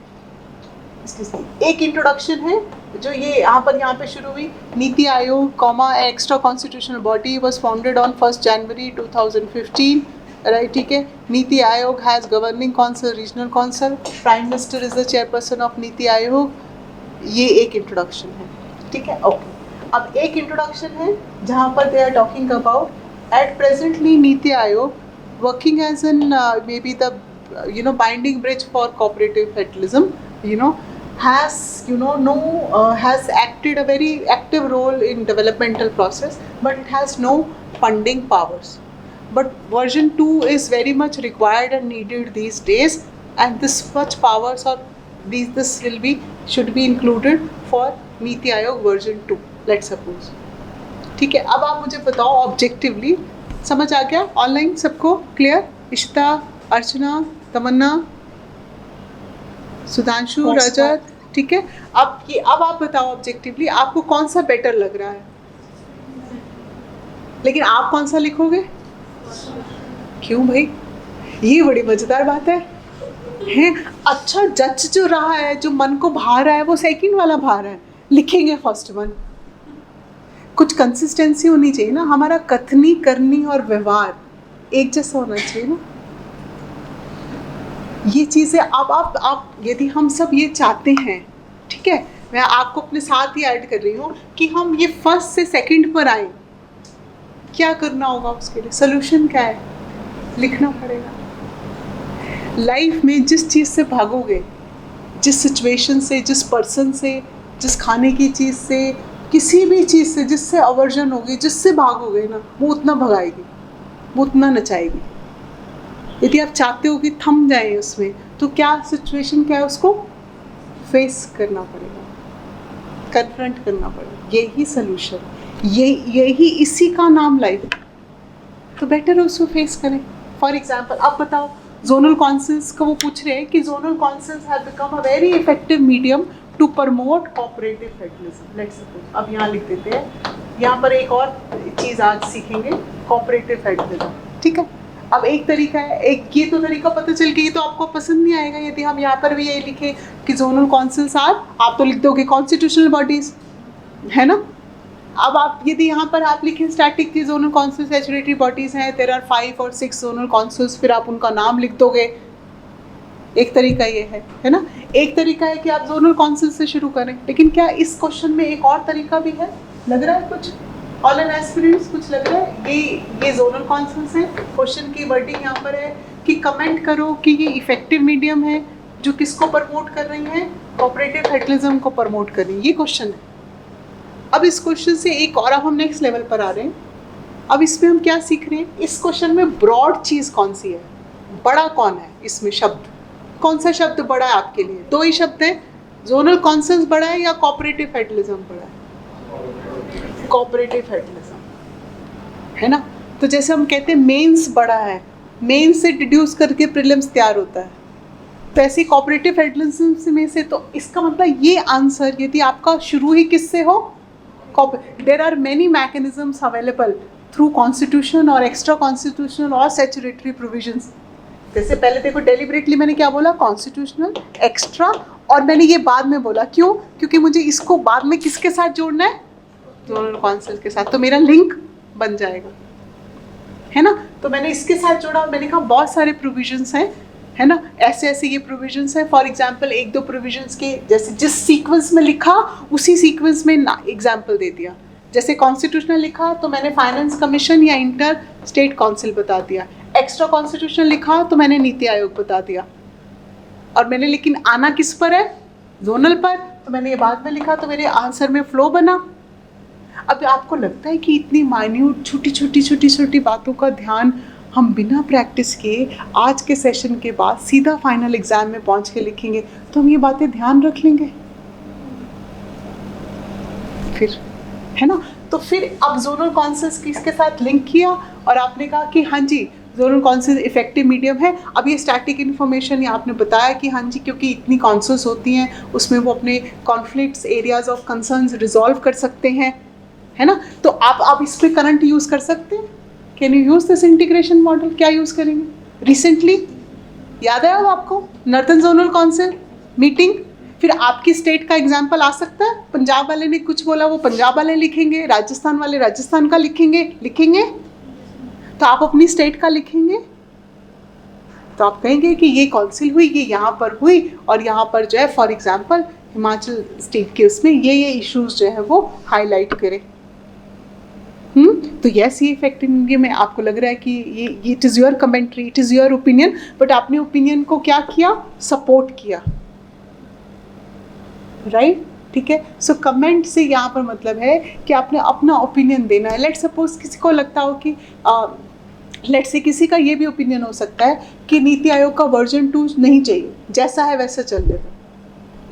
एक इंट्रोडक्शन है जो ये यहाँ पे शुरू हुई, NITI Aayog comma extra constitutional body was founded on 1 January 2015, right, ठीक है? NITI Aayog has governing council, regional council, prime minister is the chairperson of नीति आयोग। ये एक इंट्रोडक्शन है, ठीक है? ओके, अब एक इंट्रोडक्शन है जहाँ पर they are talking about at presently Niti Aayog working as an maybe the binding bridge for cooperative federalism, has has acted a very active role in developmental process, but it has no funding powers. But version 2 is very much required and needed these days, and this much powers or this should be included for Niti Aayog version 2, let's suppose, ठीक है? अब आप मुझे बताओ objectively, समझ आ गया? Online सबको clear? Ishita, अर्चना, तमन्ना, सुधांशु, रजत, ठीक है? अब आप बताओ ऑब्जेक्टिवली आपको कौन सा बेटर लग रहा है, लेकिन आप कौन सा लिखोगे? क्यों भाई? ये बड़ी मजेदार बात है। अच्छा, जज जो रहा है, जो मन को भा रहा है, वो सेकंड वाला भा रहा है, लिखेंगे फर्स्ट वन। कुछ कंसिस्टेंसी होनी चाहिए ना, हमारा कथनी, करनी और व्यवहार एक जैसा होना चाहिए ना। ये चीज़ें अब आप यदि हम सब ये चाहते हैं, ठीक है, मैं आपको अपने साथ ही ऐड कर रही हूँ कि हम ये फर्स्ट से सेकंड पर आए, क्या करना होगा उसके लिए? सोल्यूशन क्या है? लिखना पड़ेगा। लाइफ में जिस चीज़ से भागोगे, जिस सिचुएशन से, जिस पर्सन से, जिस खाने की चीज़ से, किसी भी चीज़ से जिससे अवर्जन होगी, जिससे भागोगे ना, वो उतना भगाएगी, वो उतना नचाएगी। यदि आप चाहते हो कि थम जाए उसमें, तो क्या सिचुएशन क्या है, उसको फेस करना पड़ेगा, कन्फ्रंट करना पड़ेगा। यही सोल्यूशन, यही इसी का नाम लाइफ, तो बेटर उसको फेस करें। फॉर एग्जाम्पल आप बताओ, जोनल काउंसिल्स का वो पूछ रहे हैं कि zonal councils have become a very effective medium to promote cooperative federalism. Let's suppose, अब यहाँ लिख देते हैं, यहाँ पर एक और चीज़ आज सीखेंगे, कोऑपरेटिव फेडरलिज्म। ठीक है, अब एक तरीका है, एक ये तो तरीका पता चल गया, ये तो आपको पसंद नहीं आएगा यदि हम यहाँ पर भी ये लिखे कि जोनल काउंसिल्स आर, आप तो लिख दोगे कॉन्स्टिट्यूशनल बॉडीज, है ना। अब आप यदि यहाँ पर आप लिखें स्टैटिक की जोनल काउंसिल्स स्टैट्यूटरी बॉडीज हैं, देयर आर 5 और 6 जोनल काउंसिल्स, फिर आप उनका नाम लिख दोगे। एक तरीका ये है ना। एक तरीका है कि आप जोनल काउंसिल से शुरू करें, लेकिन क्या इस क्वेश्चन में एक और तरीका भी है? लग रहा है कुछ ऑल एन एस्पिरेंट्स, कुछ लग रहा है? ये जोनल काउंसिल्स हैं। क्वेश्चन की वर्डिंग यहाँ पर है कि कमेंट करो कि ये इफेक्टिव मीडियम है जो किसको प्रमोट कर रही है, कोऑपरेटिव फेडरलिज्म को प्रमोट कर रही है। ये क्वेश्चन है। अब इस क्वेश्चन से एक और, अब हम नेक्स्ट लेवल पर आ रहे हैं। अब इसमें हम क्या सीख रहे हैं? इस क्वेश्चन में ब्रॉड चीज़ कौन सी है, बड़ा कौन है इसमें शब्द, कौन सा शब्द बड़ा है आपके लिए? दो ही शब्द हैं, जोनल काउंसिल्स बड़ा है या कोऑपरेटिव फेडरलिज्म बड़ा है? कोऑपरेटिव फेडरलिज्म, है ना। तो जैसे हम कहते हैं मेंस बड़ा है, मेंस से डिड्यूस करके प्रीलिम्स तैयार होता है, तो ऐसे कोऑपरेटिव फेडरलिज्म में से, तो इसका मतलब ये आंसर यदि आपका शुरू ही किससे हो, there are many mechanisms available through constitution और एक्स्ट्रा कॉन्स्टिट्यूशनल और स्टैट्यूटरी प्रोविजंस। जैसे पहले देखो डेलिबरेटली मैंने क्या बोला, कॉन्स्टिट्यूशनल, एक्स्ट्रा, और मैंने ये बाद में बोला, क्यों? क्योंकि मुझे इसको बाद में किसके साथ जोड़ना है, जोनल काउंसिल के साथ, तो मेरा लिंक बन जाएगा, है ना। तो मैंने इसके साथ जोड़ा, मैंने कहा बहुत सारे प्रोविजंस हैं, है ना, ऐसे ऐसे ये प्रोविजंस हैं। फॉर एग्जांपल एक दो प्रोविजंस के जैसे जिस सीक्वेंस में लिखा उसी सीक्वेंस में एग्जांपल दे दिया। जैसे कॉन्स्टिट्यूशनल लिखा तो मैंने फाइनेंस कमीशन या इंटर स्टेट काउंसिल बता दिया, एक्स्ट्रा कॉन्स्टिट्यूशनल लिखा तो मैंने नीति आयोग बता दिया, और मैंने लेकिन आना किस पर है, जोनल पर, तो मैंने ये बाद में लिखा, तो मेरे आंसर में फ्लो बना। अब आपको लगता है कि इतनी माइन्यूट छोटी छोटी बातों का ध्यान हम बिना प्रैक्टिस के आज के सेशन के बाद सीधा फाइनल एग्जाम में पहुंच के लिखेंगे, तो हम ये बातें ध्यान रख लेंगे फिर, है ना। तो फिर अब जोनल काउंसिल्स किसके साथ लिंक किया, और आपने कहा कि हाँ जी जोनल काउंसिल इफेक्टिव मीडियम है। अब ये स्टैटिक इन्फॉर्मेशन या आपने बताया कि हाँ जी क्योंकि इतनी काउंसिल्स होती हैं उसमें वो अपने conflicts, areas of concerns resolve कर सकते हैं, है ना। तो आप इस पर करंट यूज़ कर सकते हैं। Can you use this integration model? क्या यूज़ करेंगे? रिसेंटली याद है अब आपको नॉर्थर्न जोनल काउंसिल मीटिंग, फिर आपकी स्टेट का एग्जाम्पल आ सकता है। पंजाब वाले ने कुछ बोला, वो पंजाब वाले लिखेंगे, राजस्थान वाले राजस्थान का लिखेंगे, तो आप अपनी स्टेट का लिखेंगे, तो आप कहेंगे कि ये काउंसिल हुई, ये यहाँ पर हुई, और यहाँ पर जो है फॉर एग्जाम्पल हिमाचल स्टेट के उसमें ये इश्यूज जो है वो हाईलाइट करें। तो यस, ये इफेक्टिव मीडियम में आपको लग रहा है कि ये it is your commentary, it is your opinion, but आपने ओपिनियन को क्या किया, सपोर्ट किया, राइट? ठीक है। सो कमेंट से यहाँ पर मतलब है कि आपने अपना ओपिनियन देना है। लेट्स सपोज किसी को लगता हो कि लेट्स से किसी का ये भी ओपिनियन हो सकता है कि नीति आयोग का वर्जन 2 नहीं चाहिए, जैसा है वैसा चल रहा है,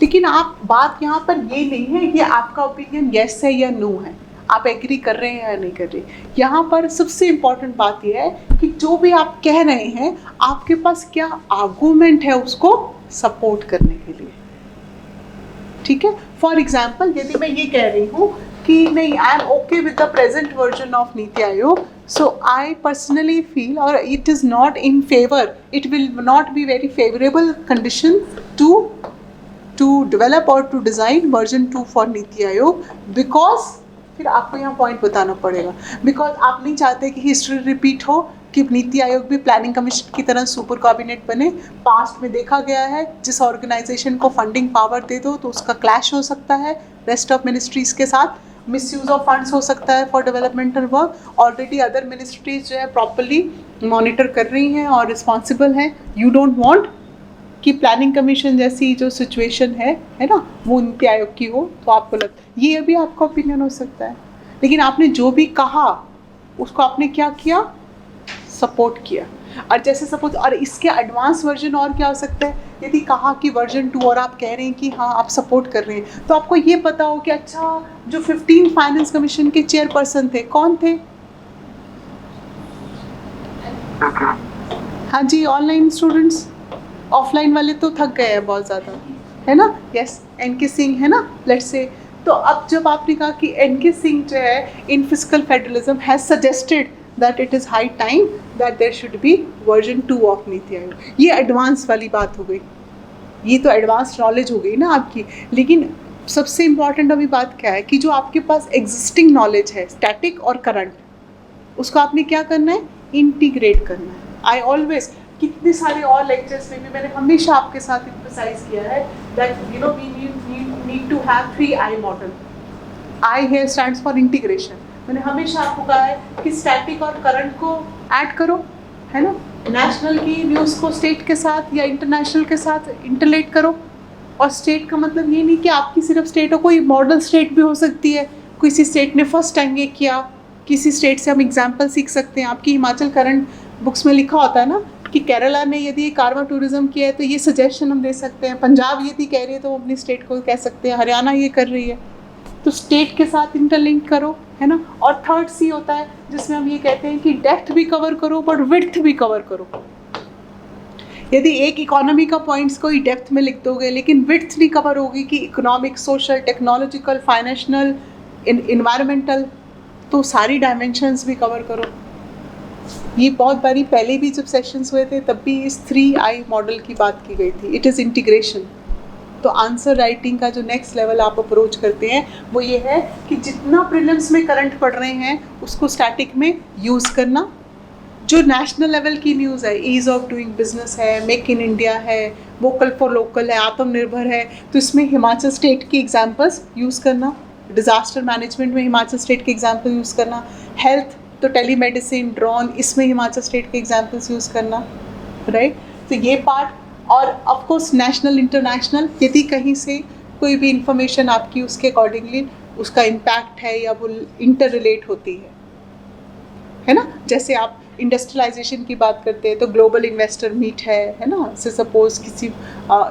लेकिन आप बात यहाँ पर ये नहीं है कि आपका ओपिनियन येस है या नो है, आप एग्री कर रहे हैं या नहीं कर रहे। यहाँ पर सबसे इम्पॉर्टेंट बात यह है कि जो भी आप कह रहे हैं आपके पास क्या आर्गूमेंट है उसको सपोर्ट करने के लिए, ठीक है। फॉर एग्जाम्पल यदि मैं ये कह रही हूँ कि नहीं, I am okay with the present version of नीति Aayog, so I personally feel और it is not in favour, it will not be very favourable condition to develop और to design version 2 for Niti Aayog, because फिर आपको यहाँ point बताना पड़ेगा, because आप नहीं चाहते कि हिस्ट्री रिपीट हो, कि नीति आयोग भी प्लानिंग कमीशन की तरह सुपर कैबिनेट बने। पास्ट में देखा गया है जिस ऑर्गेनाइजेशन को फंडिंग पावर दे दो तो उसका क्लैश हो सकता है रेस्ट ऑफ मिनिस्ट्रीज के साथ, मिसयूज ऑफ फंड्स हो सकता है for developmental work. Already other ministries जो है प्रॉपरली मॉनिटर कर रही हैं और रिस्पॉन्सिबल हैं। यू डोंट वांट कि प्लानिंग कमीशन जैसी जो सिचुएशन है ना, वो नीति आयोग की हो, तो आपको लगता है ये अभी आपका ओपिनियन हो सकता है, लेकिन आपने जो भी कहा उसको आपने क्या किया, सपोर्ट किया। और जैसे सपोज, और इसके एडवांस वर्जन और क्या हो सकता है, यदि कहा कि वर्जन 2 और आप कह रहे हैं कि हाँ आप सपोर्ट कर रहे हैं, तो आपको ये पता हो कि अच्छा जो 15 फाइनेंस कमीशन के चेयरपर्सन थे कौन थे? हाँ जी, ऑनलाइन स्टूडेंट्स, ऑफलाइन वाले तो थक गए हैं बहुत ज़्यादा, है ना? यस, एनके सिंह है ना, लेट्स से। तो अब जब आपने कहा कि एनके सिंह जो है in fiscal federalism has suggested that it is high time that there should be version 2 of नीति आयोग, ये एडवांस वाली बात हो गई, ये तो एडवांस नॉलेज हो गई ना आपकी। लेकिन सबसे इम्पॉर्टेंट अभी बात क्या है कि जो आपके पास एग्जिस्टिंग नॉलेज है स्टैटिक और करंट, उसको आपने क्या करना है, इंटीग्रेट करना है। आई ऑलवेज, कितने सारे और लेक्चर्स में भी मैंने हमेशा आपके साथ एम्फसाइज किया है that you know we need to have 3I model. I here stands for integration. मैंने हमेशा आपको कहा है कि स्टैटिक और करंट को ऐड करो, है ना, नेशनल की न्यूज़ को स्टेट के साथ या इंटरनेशनल के साथ इंटरलेट करो। और स्टेट का मतलब ये नहीं कि आपकी सिर्फ स्टेट हो, कोई मॉडल स्टेट भी हो सकती है, किसी स्टेट ने फर्स्ट टाइम ये किया, किसी स्टेट से हम एग्जाम्पल सीख सकते हैं। आपकी हिमाचल करंट बुक्स में लिखा होता है ना कि केरला ने यदि कार्वा टूरिज्म किया है तो ये सजेशन हम दे सकते हैं, पंजाब यदि कह रही है तो हम अपनी स्टेट को कह सकते हैं, हरियाणा ये कर रही है, तो स्टेट के साथ इंटरलिंक करो, है ना। और 3rd C होता है जिसमें हम ये कहते हैं कि डेप्थ भी कवर करो बट विड्थ भी कवर करो। यदि एक इकोनॉमी का पॉइंट्स को ही डेप्थ में लिख दोगे लेकिन विड्थ नहीं कवर होगी कि economic, social, technological, financial, environmental, तो सारी डायमेंशंस भी कवर करो। ये बहुत बारी पहले भी जब सेशंस हुए थे तब भी इस 3I मॉडल की बात की गई थी, इट इज़ इंटीग्रेशन। तो आंसर राइटिंग का जो नेक्स्ट लेवल आप अप्रोच करते हैं वो ये है कि जितना प्रीलिम्स में करंट पढ़ रहे हैं उसको स्टैटिक में यूज़ करना। जो नेशनल लेवल की न्यूज़ है, ईज़ ऑफ डूइंग बिजनेस है, मेक इन इंडिया है, वोकल फॉर लोकल है, आत्मनिर्भर है, तो इसमें हिमाचल स्टेट की एग्जाम्पल्स यूज़ करना। डिज़ास्टर मैनेजमेंट में हिमाचल स्टेट के एग्जाम्पल यूज़ करना। हेल्थ तो टेलीमेडिसिन, ड्रोन, इसमें हिमाचल स्टेट के एग्जाम्पल्स यूज़ करना, राइट। तो ये पार्ट, और ऑफ कोर्स नेशनल, इंटरनेशनल, यदि कहीं से कोई भी इंफॉर्मेशन आपकी उसके अकॉर्डिंगली उसका इम्पैक्ट है या वो इंटर रिलेट होती है ना। जैसे आप इंडस्ट्रियलाइजेशन की बात करते हैं तो ग्लोबल इन्वेस्टर मीट है ना, से सपोज किसी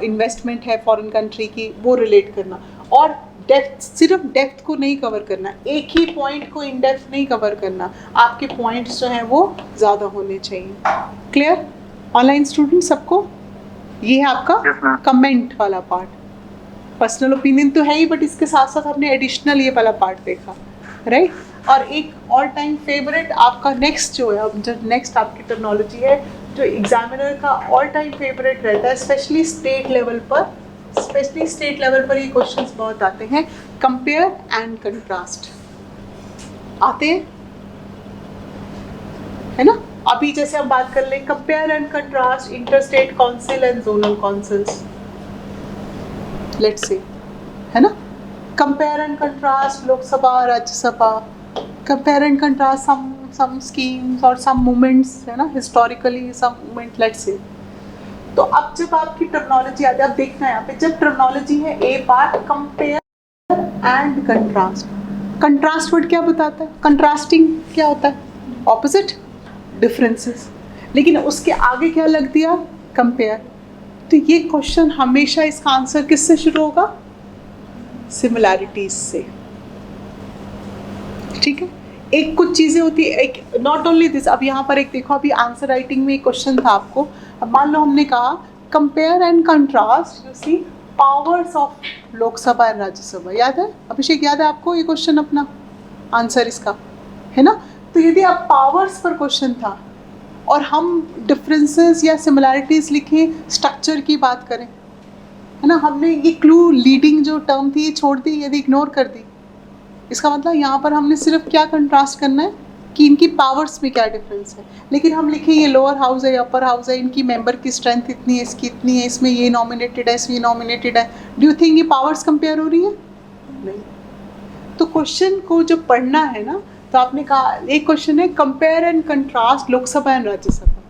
इन्वेस्टमेंट है फॉरेन कंट्री की, वो रिलेट करना। और डेप्थ, सिर्फ डेप्थ को नहीं कवर करना, एक ही पॉइंट को इन डेप्थ नहीं कवर करना, आपके पॉइंट्स जो हैं वो ज़्यादा होने चाहिए। क्लियर ऑनलाइन स्टूडेंट सबको? ये है आपका कमेंट वाला पार्ट। पर्सनल ओपिनियन तो है ही बट इसके साथ साथ हमने एडिशनल ये वाला पार्ट देखा, राइट। और एक ऑल टाइम फेवरेट आपका नेक्स्ट जो है, अब जो नेक्स्ट आपकी टर्मिनोलॉजी है जो एग्जामिनर का ऑल टाइम फेवरेट रहता है, स्पेशली स्टेट लेवल पर ये क्वेश्चंस बहुत आते हैं, कंपेयर एंड कंट्रास्ट आते हैं, है ना। अभी जैसे हम बात कर लें compare and contrast inter state council and zonal councils, let's say, है ना। Compare and contrast Lok Sabha, Rajya Sabha, compare and contrast some schemes or some moments, है ना, historically some moment, let's say। तो अब जब आपकी टर्मिनोलॉजी आती है, अब देखना है यहाँ पे, जब टर्मिनोलॉजी है a part compare and contrast. Contrast word क्या बताता है? कंट्रास्टिंग क्या होता है? Opposite, differences. लेकिन उसके आगे क्या लग दिया? कंपेयर। तो ये क्वेश्चन हमेशा इसका आंसर किससे शुरू होगा? सिमिलैरिटीज से, ठीक है। एक कुछ चीज़ें होती है, एक नॉट ओनली दिस। अब यहाँ पर एक देखो, अभी आंसर राइटिंग में एक क्वेश्चन था आपको। अब मान लो हमने कहा compare and contrast, you see powers of Lok Sabha and Rajya Sabha, याद है अभिषेक? याद है आपको ये क्वेश्चन, अपना आंसर इसका, है ना। तो यदि आप पावर्स पर क्वेश्चन था और हम डिफरेंसेस या सिमिलैरिटीज़ लिखें, स्ट्रक्चर की बात करें, है ना, हमने ये क्लू लीडिंग जो टर्म थी ये छोड़ दी, यदि इग्नोर कर दी, इसका मतलब यहाँ पर हमने सिर्फ क्या कंट्रास्ट करना है कि इनकी पावर्स में क्या डिफरेंस है। लेकिन हम लिखें ये लोअर हाउस है, अपर हाउस है, इनकी मेंबर की स्ट्रेंथ इतनी है, इसकी इतनी है, इसमें ये नॉमिनेटेड है, इसमें ये नॉमिनेटेड है, डू यू थिंक ये पावर्स कंपेयर हो रही है? नहीं। तो क्वेश्चन को जो पढ़ना है ना, तो आपने कहा एक क्वेश्चन है compare and contrast Lok Sabha and Rajya Sabha,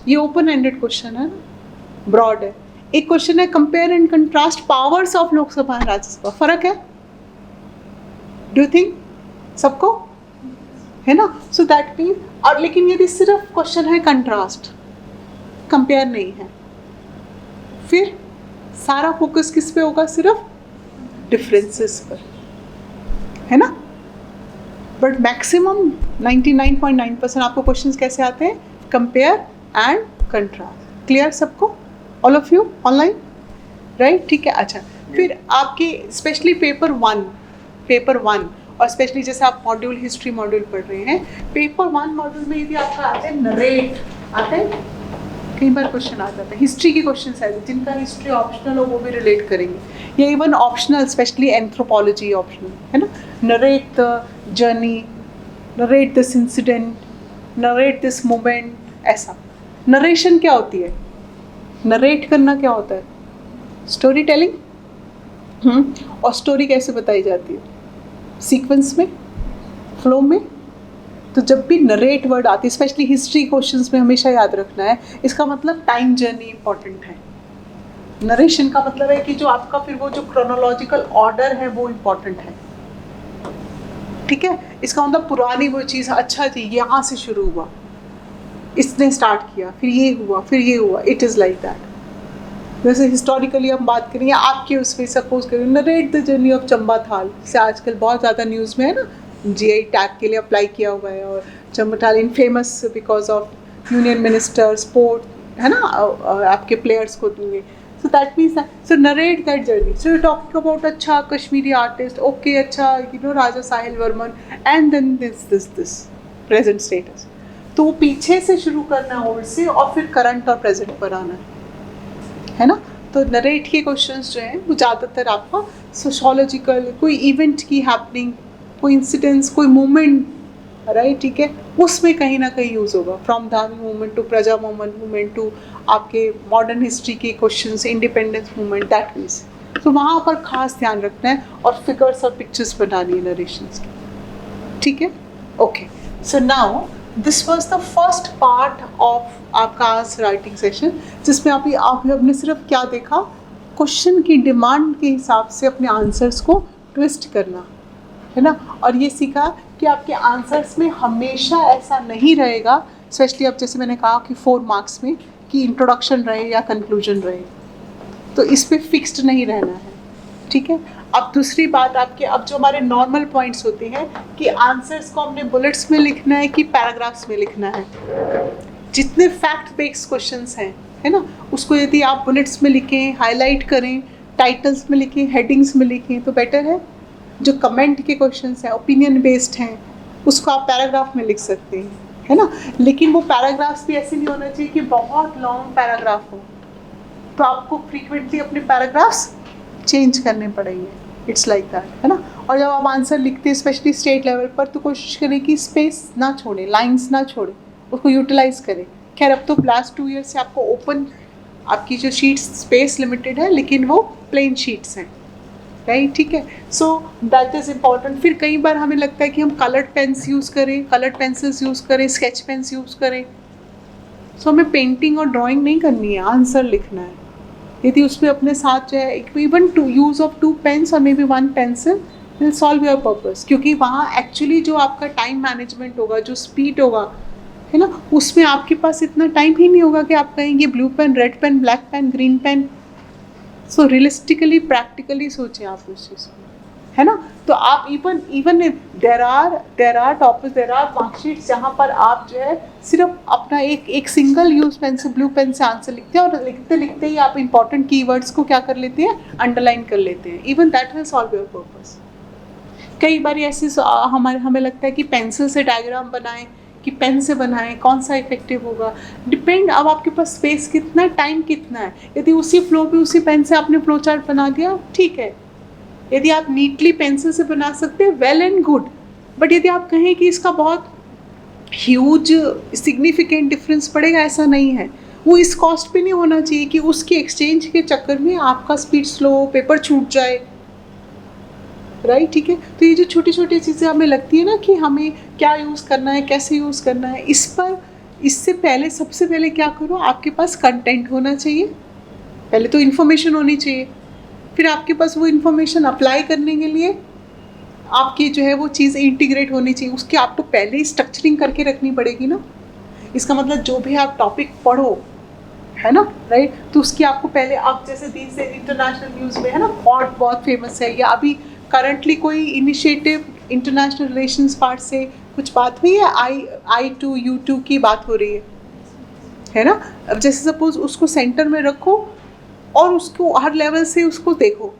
ये ओपन एंडेड क्वेश्चन है ना, ब्रॉड है। एक क्वेश्चन है compare and contrast powers of Lok Sabha and Rajya Sabha, फर्क है? डू यू थिंक सबको, है ना. सो दैट मीन, और लेकिन यदि सिर्फ क्वेश्चन है कंट्रास्ट, कंपेयर नहीं है, फिर सारा फोकस किस पे होगा, सिर्फ डिफरेंसेस पर, है ना. बट मैक्सिमम 99.9% आपको क्वेश्चंस कैसे आते हैं, कंपेयर एंड कंट्रास्ट. क्लियर सबको, all of you online, right. ठीक है. अच्छा, फिर आपके स्पेशली पेपर वन और स्पेशली जैसे आप मॉड्यूल हिस्ट्री मॉड्यूल पढ़ रहे हैं, पेपर 1 मॉड्यूल में यदि आपका आता है नरेट, आता है कई बार क्वेश्चन आ जाता है, हिस्ट्री के क्वेश्चन आते हैं, जिनका हिस्ट्री ऑप्शनल हो वो भी रिलेट करेंगे, या even optional specially anthropology optional, है ना. Narrate the journey, narrate this incident, narrate this moment. ऐसा नरेशन क्या होती है, नरेट करना क्या होता है, स्टोरी टेलिंग. और स्टोरी कैसे बताई जाती है, सीक्वेंस में, फ्लो में. तो जब भी नरेट वर्ड आती है, स्पेशली हिस्ट्री क्वेश्चंस में हमेशा याद रखना है, इसका मतलब टाइम जर्नी इंपॉर्टेंट है. नरेशन का मतलब है कि जो आपका फिर वो जो क्रोनोलॉजिकल ऑर्डर है वो इंपॉर्टेंट है. ठीक है. इसका मतलब पुरानी वो चीज़, अच्छा जी यहाँ से शुरू हुआ, इसने स्टार्ट किया, फिर ये हुआ, फिर ये हुआ. It is like that. जैसे हिस्टोरिकली हम बात करेंगे, आपके उसमें सपोज करें narrate the journey of Chamba थाल, से आजकल बहुत ज़्यादा न्यूज़ में है ना, जीआई टैग के लिए अप्लाई किया हुआ है, और चंबा थाल in famous because of union minister, sport, है ना, आपके प्लेयर्स को दूंगे. So that means, so narrate that journey. So you talking about अच्छा कश्मीरी आर्टिस्ट, ओके, अच्छा you know Raja Sahil Varman, and then this present status. तो वो पीछे से शुरू करना है, ओल्ड से, और फिर करंट और प्रेजेंट पर आना है ना. तो नरेट के क्वेश्चंस जो हैं वो ज़्यादातर आपका सोशोलॉजिकल, कोई इवेंट की हैपनिंग, कोई इंसिडेंस, कोई मूवमेंट, राइट. ठीक है. उसमें कहीं ना कहीं यूज़ होगा, फ्रॉम धामी मूवमेंट टू प्रजा मूवमेंट टू आपके मॉडर्न हिस्ट्री के questions, independence movement, that means. तो वहाँ पर खास ध्यान रखना है, और फिगर्स और पिक्चर्स बनानी है नरेशंस की. ठीक है. Okay. So now this was the first part of आपका आज राइटिंग सेशन, जिसमें आपने सिर्फ क्या देखा, क्वेश्चन की डिमांड के हिसाब से अपने आंसर्स को ट्विस्ट करना, है ना. और ये सीखा कि आपके आंसर्स में हमेशा ऐसा नहीं रहेगा, स्पेशली अब जैसे मैंने कहा कि 4 मार्क्स में, कि इंट्रोडक्शन रहे या कंक्लूजन रहे, तो इस पर फिक्स्ड नहीं रहना है. ठीक है. अब दूसरी बात, आपके अब जो हमारे नॉर्मल पॉइंट्स होते हैं कि आंसर्स को हमने बुलेट्स में लिखना है कि पैराग्राफ्स में लिखना है. जितने फैक्ट बेस्ड क्वेश्चंस हैं, है ना, उसको यदि आप बुलेट्स में लिखें, हाईलाइट करें, टाइटल्स में लिखें, हेडिंग्स में लिखें तो बेटर है. जो कमेंट के क्वेश्चंस हैं, ओपिनियन बेस्ड हैं, उसको आप पैराग्राफ में लिख सकते हैं, है ना. लेकिन वो पैराग्राफ्स भी ऐसे नहीं होना चाहिए कि बहुत लॉन्ग पैराग्राफ हो, तो आपको फ्रीक्वेंटली अपने पैराग्राफ्स चेंज करने पड़ेंगे. इट्स लाइक दैट, है ना. और जब आप आंसर लिखते हैं स्पेशली स्टेट लेवल पर, तो कोशिश करें कि स्पेस ना छोड़े, लाइंस ना छोड़े, उसको यूटिलाइज करें. खैर अब तो लास्ट 2 ईयर से आपको ओपन, आपकी जो शीट्स स्पेस लिमिटेड है, लेकिन वो प्लेन शीट्स हैं, राइट. ठीक है. So that is important. फिर कई बार हमें लगता है कि हम कलर्ड पेन्स यूज़ करें, कलर्ड पेंसिल्स यूज़ करें, स्केच पेन्स यूज़ करें. सो हमें पेंटिंग और ड्राइंग नहीं करनी है, आंसर लिखना है. यदि उसमें अपने साथ जो है even to use of 2 pens और maybe 1 pencil will solve your purpose, क्योंकि वहाँ एक्चुअली जो आपका टाइम मैनेजमेंट होगा, जो स्पीड होगा, है ना, उसमें आपके पास इतना टाइम ही नहीं होगा कि आप कहेंगे blue pen, red pen, black pen, green pen. So realistically, practically सोचें आप उस चीज़ को, है ना. तो आप even there are topics, there are marksheets जहाँ पर आप जो है सिर्फ अपना एक सिंगल यूज़ पेन से, ब्लू पेन से आंसर लिखते हैं, और लिखते लिखते ही आप इंपॉर्टेंट कीवर्ड्स को क्या कर लेते हैं, अंडरलाइन कर लेते हैं. Even that will solve your purpose. कई बार ऐसे हमें लगता है कि पेंसिल से डायग्राम बनाएं कि पेन से बनाएं, कौन सा इफेक्टिव होगा. डिपेंड, अब आपके पास स्पेस कितना है, टाइम कितना है. यदि उसी फ्लो पे उसी पेन से आपने फ्लो चार्ट बना दिया, ठीक है. यदि आप नीटली पेंसिल से बना सकते हैं, वेल एंड गुड. बट यदि आप कहें कि इसका बहुत ह्यूज सिग्निफिकेंट डिफरेंस पड़ेगा, ऐसा नहीं है. वो इस कॉस्ट पे नहीं होना चाहिए कि उसके एक्सचेंज के चक्कर में आपका स्पीड स्लो, पेपर छूट जाए, राइट. ठीक है. तो ये जो छोटी छोटी चीज़ें हमें लगती है ना कि हमें क्या यूज़ करना है, कैसे यूज़ करना है, इससे पहले सबसे पहले क्या करो, आपके पास कंटेंट होना चाहिए. पहले तो इन्फॉर्मेशन होनी चाहिए, फिर आपके पास वो इन्फॉर्मेशन अप्लाई करने के लिए आपकी जो है वो चीज़ इंटीग्रेट होनी चाहिए, उसकी आपको पहले ही स्ट्रक्चरिंग करके रखनी पड़ेगी ना। इसका मतलब जो भी आप टॉपिक पढ़ो, है ना, राइट, तो उसकी आपको पहले, आप जैसे दीज इंटरनेशनल न्यूज़ में है ना, बहुत फेमस है, या अभी करंटली कोई इनिशिएटिव इंटरनेशनल रिलेशंस पार्ट से कुछ बात हुई है, I2U2 की बात हो रही है ना। अब जैसे सपोज उसको सेंटर में रखो और उसको हर लेवल से उसको देखो,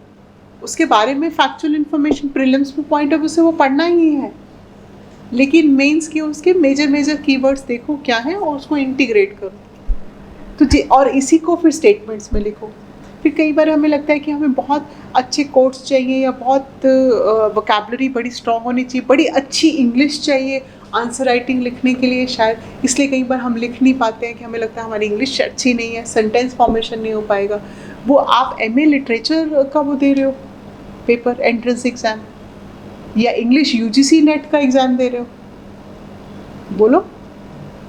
उसके बारे में फैक्चुअल इन्फॉर्मेशन प्रीलिम्स में पॉइंट ऑफ व्यू से वो पढ़ना ही है, लेकिन मेंस के उसके मेजर कीवर्ड्स देखो क्या है और उसको इंटीग्रेट करो। तो जी, और इसी को फिर स्टेटमेंट्स में लिखो। फिर कई बार हमें लगता है कि हमें बहुत अच्छे कोट्स चाहिए या बहुत वोकैबुलरी बड़ी स्ट्रॉन्ग होनी चाहिए, बड़ी अच्छी इंग्लिश चाहिए आंसर राइटिंग लिखने के लिए शायद, इसलिए कई बार हम लिख नहीं पाते हैं कि हमें लगता है हमारी इंग्लिश अच्छी नहीं है, सेंटेंस फॉर्मेशन नहीं हो पाएगा। वो आप MA लिटरेचर का वो दे रहे हो पेपर, एंट्रेंस एग्ज़ाम, या इंग्लिश UGC नेट का एग्ज़ाम दे रहे हो, बोलो,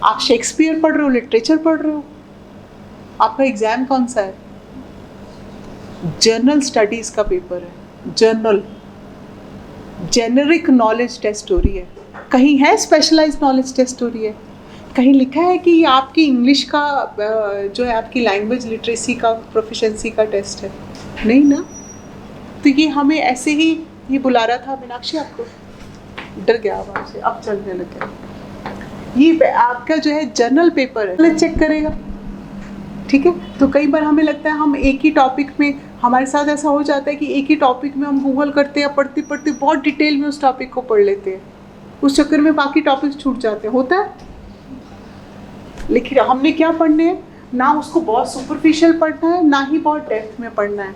आप शेक्सपियर पढ़ रहे हो, लिटरेचर पढ़ रहे हो, आपका एग्ज़ाम कौन सा है? जर्नल स्टडीज़ का पेपर है, जर्नल, जेनरिक नॉलेज टेस्ट हो रही है, कहीं है स्पेशलाइज्ड नॉलेज टेस्ट हो रही है, कहीं लिखा है कि आपकी इंग्लिश का जो है आपकी लैंग्वेज लिटरेसी का प्रोफिशिएंसी का टेस्ट है, नहीं ना। तो ये हमें ऐसे ही ये बुला रहा था मीनाक्षी, आपको डर गया आवाज़ से, अब चलने लग गया। ये आपका जो है जर्नल पेपर है, चेक करेगा, ठीक है। तो कई बार हमें लगता है हम एक ही टॉपिक में, हमारे साथ ऐसा हो जाता है कि एक ही टॉपिक में हम गूगल करते हैं, पढ़ते पढ़ते बहुत डिटेल में उस टॉपिक को पढ़ लेते हैं, उस चक्कर में बाकी टॉपिक्स छूट जाते हैं, होता है। लेकिन हमने क्या पढ़ने हैं, ना उसको बहुत सुपरफिशियल पढ़ना है, ना ही बहुत डेप्थ में पढ़ना है,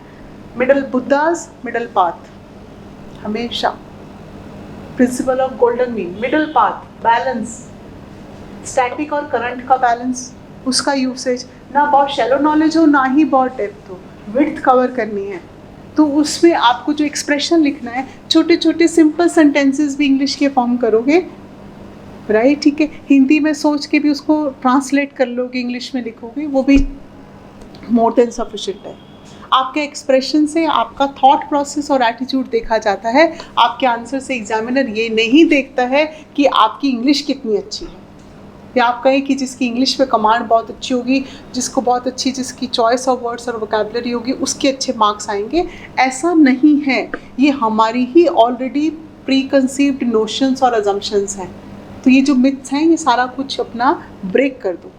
मिडल, बुद्धास मिडल पाथ, हमेशा principle of golden mean, middle path, balance, static और करंट का बैलेंस, उसका यूसेज, ना बहुत शैलो नॉलेज हो ना ही बहुत डेप्थ हो, विड्थ कवर करनी है। तो उसमें आपको जो एक्सप्रेशन लिखना है, छोटे छोटे सिंपल सेंटेंसेस भी इंग्लिश के फॉर्म करोगे, राइट, ठीक है। हिंदी में सोच के भी उसको ट्रांसलेट कर लोगे, इंग्लिश में लिखोगे, वो भी मोर देन सफिशिएंट है। आपके एक्सप्रेशन से आपका थॉट प्रोसेस और एटीट्यूड देखा जाता है, आपके आंसर से एग्जामिनर ये नहीं देखता है कि आपकी इंग्लिश कितनी अच्छी है, या आप कहें कि जिसकी इंग्लिश पे कमांड बहुत अच्छी होगी, जिसको बहुत अच्छी, जिसकी चॉइस ऑफ वर्ड्स और वोकैबुलरी होगी, उसके अच्छे मार्क्स आएंगे, ऐसा नहीं है। ये हमारी ही ऑलरेडी प्री कंसीव्ड नोशंस और अजम्पशंस हैं। तो ये जो मिथ्स हैं, ये सारा कुछ अपना ब्रेक कर दो।